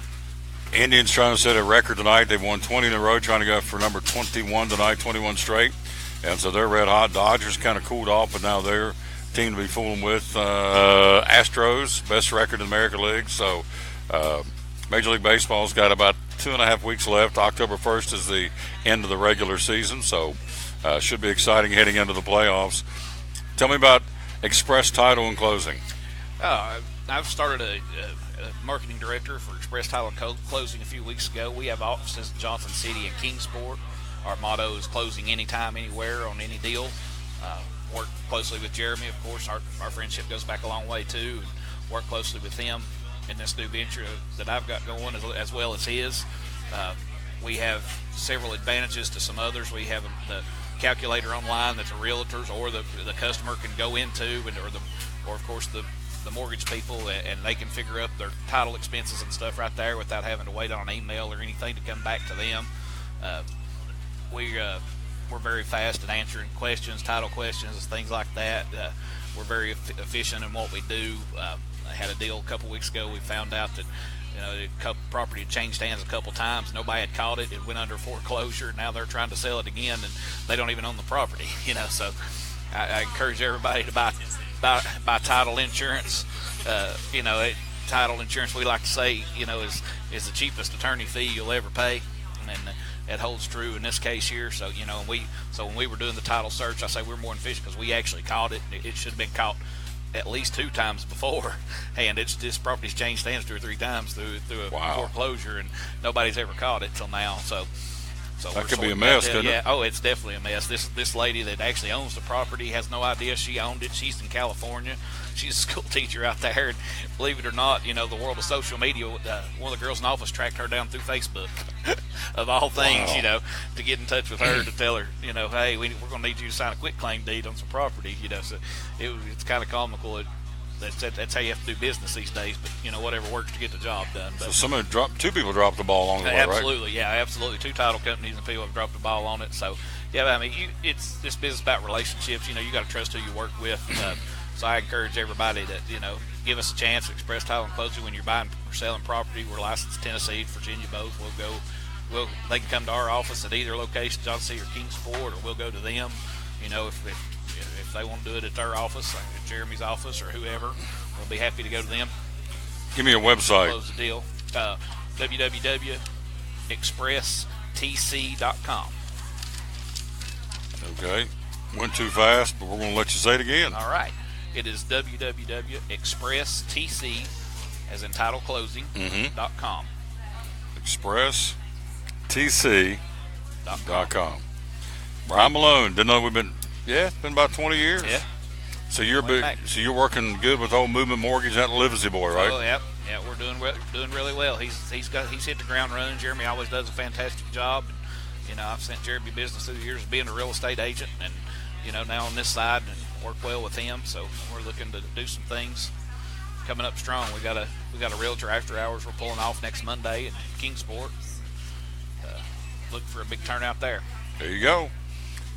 Indians trying to set a record tonight. They've won 20 in a row, trying to go for number 21 tonight, 21 straight. And so they're red hot. Dodgers kind of cooled off, but now they're team to be fooling with. Astros, best record in the American League. So Major League Baseball's got about 2.5 weeks left. October 1st is the end of the regular season, so should be exciting heading into the playoffs. Tell me about Express Title and Closing. I've started a marketing director for Express Title and Closing a few weeks ago. We have offices in Johnson City and Kingsport. Our motto is closing anytime, anywhere, on any deal. Work closely with Jeremy, of course. Our friendship goes back a long way, too. Work closely with him in this new venture that I've got going as well as his. We have several advantages to some others. We have the calculator online that the realtors or the customer can go into, or of course the mortgage people, and they can figure up their title expenses and stuff right there without having to wait on an email or anything to come back to them. We're very fast at answering questions, title questions, things like that. We're very efficient in what we do. I had a deal a couple weeks ago. We found out that the property had changed hands a couple times. Nobody had caught it. It went under foreclosure. Now they're trying to sell it again, and they don't even own the property. So I encourage everybody to buy title insurance. Title insurance, we like to say, is the cheapest attorney fee you'll ever pay, and that holds true in this case here. So when we were doing the title search, I say we're more efficient because we actually caught it. It should have been caught at least 2 times before, and this property's changed hands 2 or 3 times through a foreclosure, and nobody's ever caught it till now. So So that we're could be a sorting mess, that couldn't it? Oh, it's definitely a mess. This lady that actually owns the property has no idea she owned it. She's in California. She's a school teacher out there, and believe it or not, the world of social media, one of the girls in the office tracked her down through Facebook, of all things, Wow. to get in touch with her to tell her, hey, we're going to need you to sign a quitclaim deed on some property, so it's kind of comical. That's how you have to do business these days, but whatever works to get the job done. But So two people dropped the ball along the way, right? absolutely, yeah, absolutely. 2 title companies and people have dropped the ball on it. So, yeah, I mean, it's this business about relationships. You got to trust who you work with. So I encourage everybody to, give us a chance. Express Title and Closing when you're buying or selling property. We're licensed Tennessee, Virginia, both. They can come to our office at either location, Johnson City or Kingsport, or we'll go to them. If they want to do it at their office, like at Jeremy's office or whoever, we'll be happy to go to them. Give me your website. Close the deal. www.expresstc.com. Okay. Went too fast, but we're going to let you say it again. All right. It is www.expresstc, as in title closing, .com. ExpressTC.com. Brian Malone, didn't know it's been about 20 years. Yeah. So you're working good with old Movement Mortgage, that Livesey boy, right? Oh, yeah, we're doing really well. He's hit the ground running. Jeremy always does a fantastic job. And, I've sent Jeremy business through the years of being a real estate agent, and now on this side, and work well with him. So we're looking to do some things coming up strong. We got a realtor after hours we're pulling off next Monday in Kingsport. Look for a big turnout there. There you go.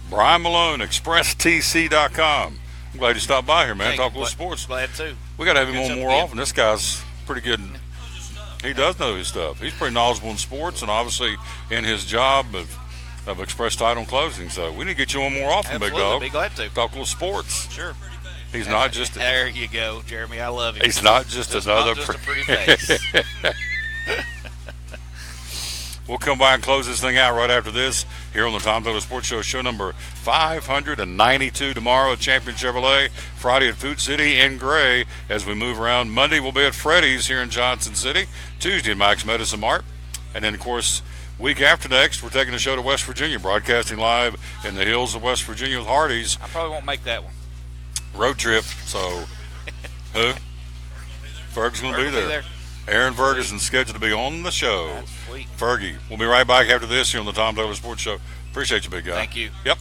Brian Malone, ExpressTC.com. I'm glad you stopped by here, man. Talk a little sports. Glad to. We got to have him on more often. This guy's pretty good. He does know his stuff. He's pretty knowledgeable in sports, and obviously in his job of Express Title and Closing. So we need to get you on more often, Absolutely. big dog. Be glad to. Talk a little sports. Sure. He's not just. There you go, Jeremy. I love him. He's not just another. Not just a pretty face. We'll come by and close this thing out right after this here on the Tom Taylor Sports Show number 592 tomorrow at Champion Chevrolet, Friday at Food City in Gray as we move around. Monday we'll be at Freddy's here in Johnson City, Tuesday at Max Medicine Mart, and then, of course, week after next, we're taking the show to West Virginia, broadcasting live in the hills of West Virginia with Hardee's. I probably won't make that one. Road trip, so who? Ferg's going to be there. Aaron Ferguson's scheduled to be on the show. That's sweet. Fergie. We'll be right back after this here on the Tom Taylor Sports Show. Appreciate you, big guy. Thank you. Yep.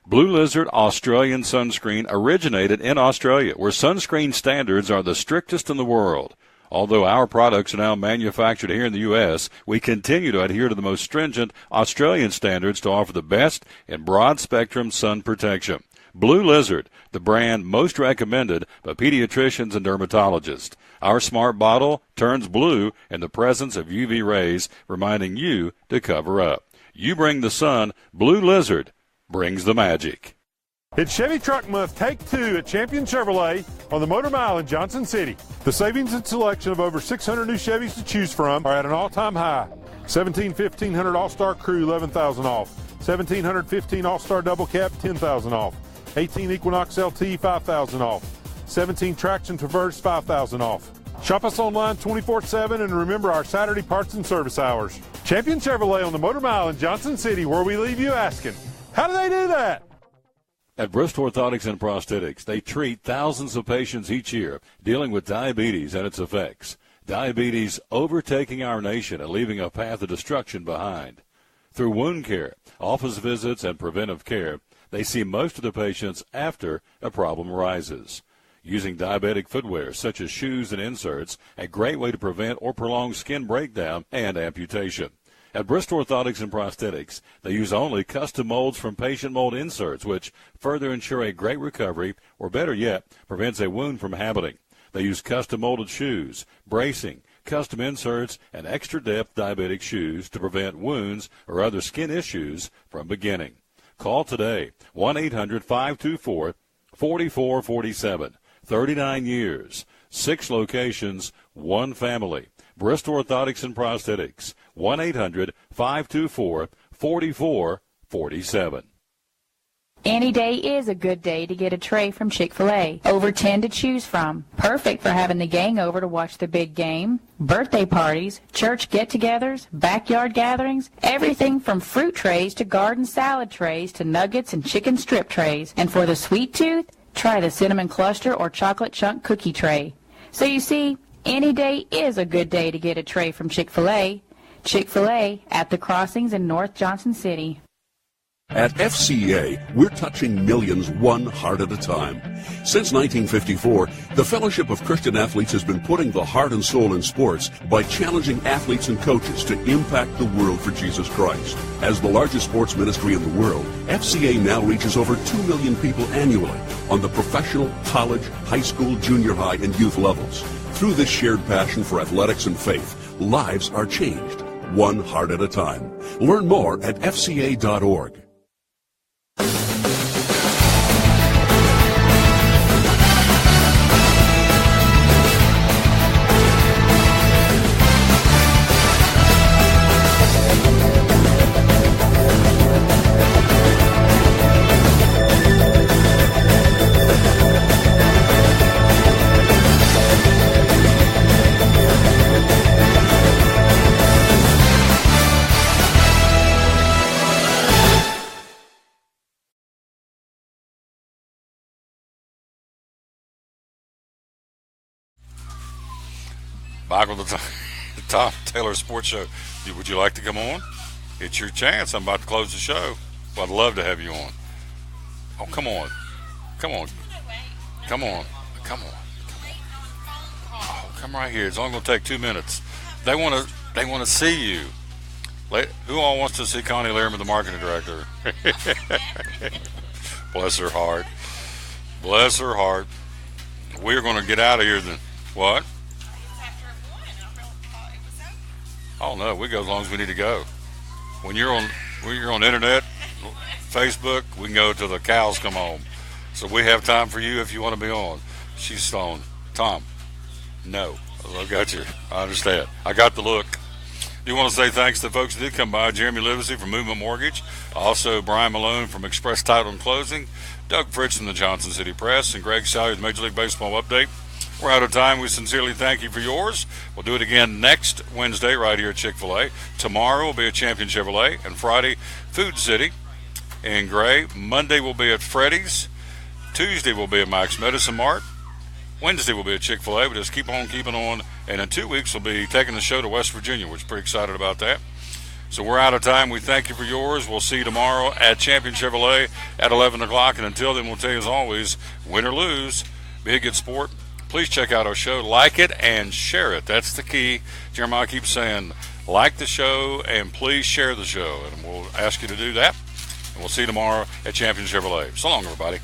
Blue Lizard Australian Sunscreen originated in Australia, where sunscreen standards are the strictest in the world. Although our products are now manufactured here in the U.S., we continue to adhere to the most stringent Australian standards to offer the best in broad-spectrum sun protection. Blue Lizard, the brand most recommended by pediatricians and dermatologists. Our smart bottle turns blue in the presence of UV rays, reminding you to cover up. You bring the sun, Blue Lizard brings the magic. It's Chevy Truck Month, Take 2 at Champion Chevrolet on the Motor Mile in Johnson City. The savings and selection of over 600 new Chevys to choose from are at an all-time high. 1500 All-Star Crew, $11,000 off. 1715 All-Star Double Cab, $10,000 off. 18 Equinox LT, $5,000 off. 17 Traction Traverse, $5,000 off. Shop us online 24/7 and remember our Saturday parts and service hours. Champion Chevrolet on the Motor Mile in Johnson City, where we leave you asking, how do they do that? At Bristol Orthotics and Prosthetics, they treat thousands of patients each year dealing with diabetes and its effects. Diabetes overtaking our nation and leaving a path of destruction behind. Through wound care, office visits, and preventive care, they see most of the patients after a problem arises. Using diabetic footwear such as shoes and inserts, a great way to prevent or prolong skin breakdown and amputation. At Bristol Orthotics and Prosthetics, they use only custom molds from patient mold inserts, which further ensure a great recovery, or better yet, prevents a wound from happening. They use custom molded shoes, bracing, custom inserts, and extra depth diabetic shoes to prevent wounds or other skin issues from beginning. Call today, 1-800-524-4447. 39 years, 6 locations, 1 family. Bristol Orthotics and Prosthetics, 1-800-524-4447. Any day is a good day to get a tray from Chick-Fil-A. Over 10 to choose from. Perfect for having the gang over to watch the big game, birthday parties, church get-togethers, backyard gatherings, everything from fruit trays to garden salad trays to nuggets and chicken strip trays. And for the sweet tooth, try the cinnamon cluster or chocolate chunk cookie tray. So you see, any day is a good day to get a tray from Chick-Fil-A. Chick-fil-A at the crossings in North Johnson City. At FCA, we're touching millions one heart at a time. Since 1954, the Fellowship of Christian Athletes has been putting the heart and soul in sports by challenging athletes and coaches to impact the world for Jesus Christ. As the largest sports ministry in the world, FCA now reaches over 2 million people annually on the professional, college, high school, junior high, and youth levels. Through this shared passion for athletics and faith, lives are changed, one heart at a time. Learn more at fca.org. Back with the Tom Taylor Sports Show. Would you like to come on? It's your chance. I'm about to close the show. Well, I'd love to have you on. Oh, come on. Come on. Come on. Come on. Oh, come right here. It's only going to take 2 minutes. They want to see you. Who all wants to see Connie Lairman, the marketing director? Bless her heart. Bless her heart. We're going to get out of here then. What? Oh no, we go as long as we need to go. When you're on internet, Facebook, we can go till the cows come home. So we have time for you if you want to be on. She's on. Tom, no. I got you. I understand. I got the look. Do want to say thanks to the folks that did come by. Jeremy Livesey from Movement Mortgage. Also Brian Malone from Express Title and Closing. Doug Fritz from the Johnson City Press. And Greg Sally with Major League Baseball Update. We're out of time. We sincerely thank you for yours. We'll do it again next Wednesday right here at Chick-fil-A. Tomorrow will be at Champion Chevrolet. And Friday, Food City in Gray. Monday will be at Freddy's. Tuesday will be at Mike's Medicine Mart. Wednesday will be at Chick-fil-A. But just keep on keeping on. And in 2 weeks, we'll be taking the show to West Virginia. We're pretty excited about that. So we're out of time. We thank you for yours. We'll see you tomorrow at Champion Chevrolet at 11 o'clock. And until then, we'll tell you as always, win or lose, be a good sport. Please check out our show, like it, and share it. That's the key. Jeremiah keeps saying, like the show, and please share the show. And we'll ask you to do that. And we'll see you tomorrow at Champion Chevrolet. So long, everybody.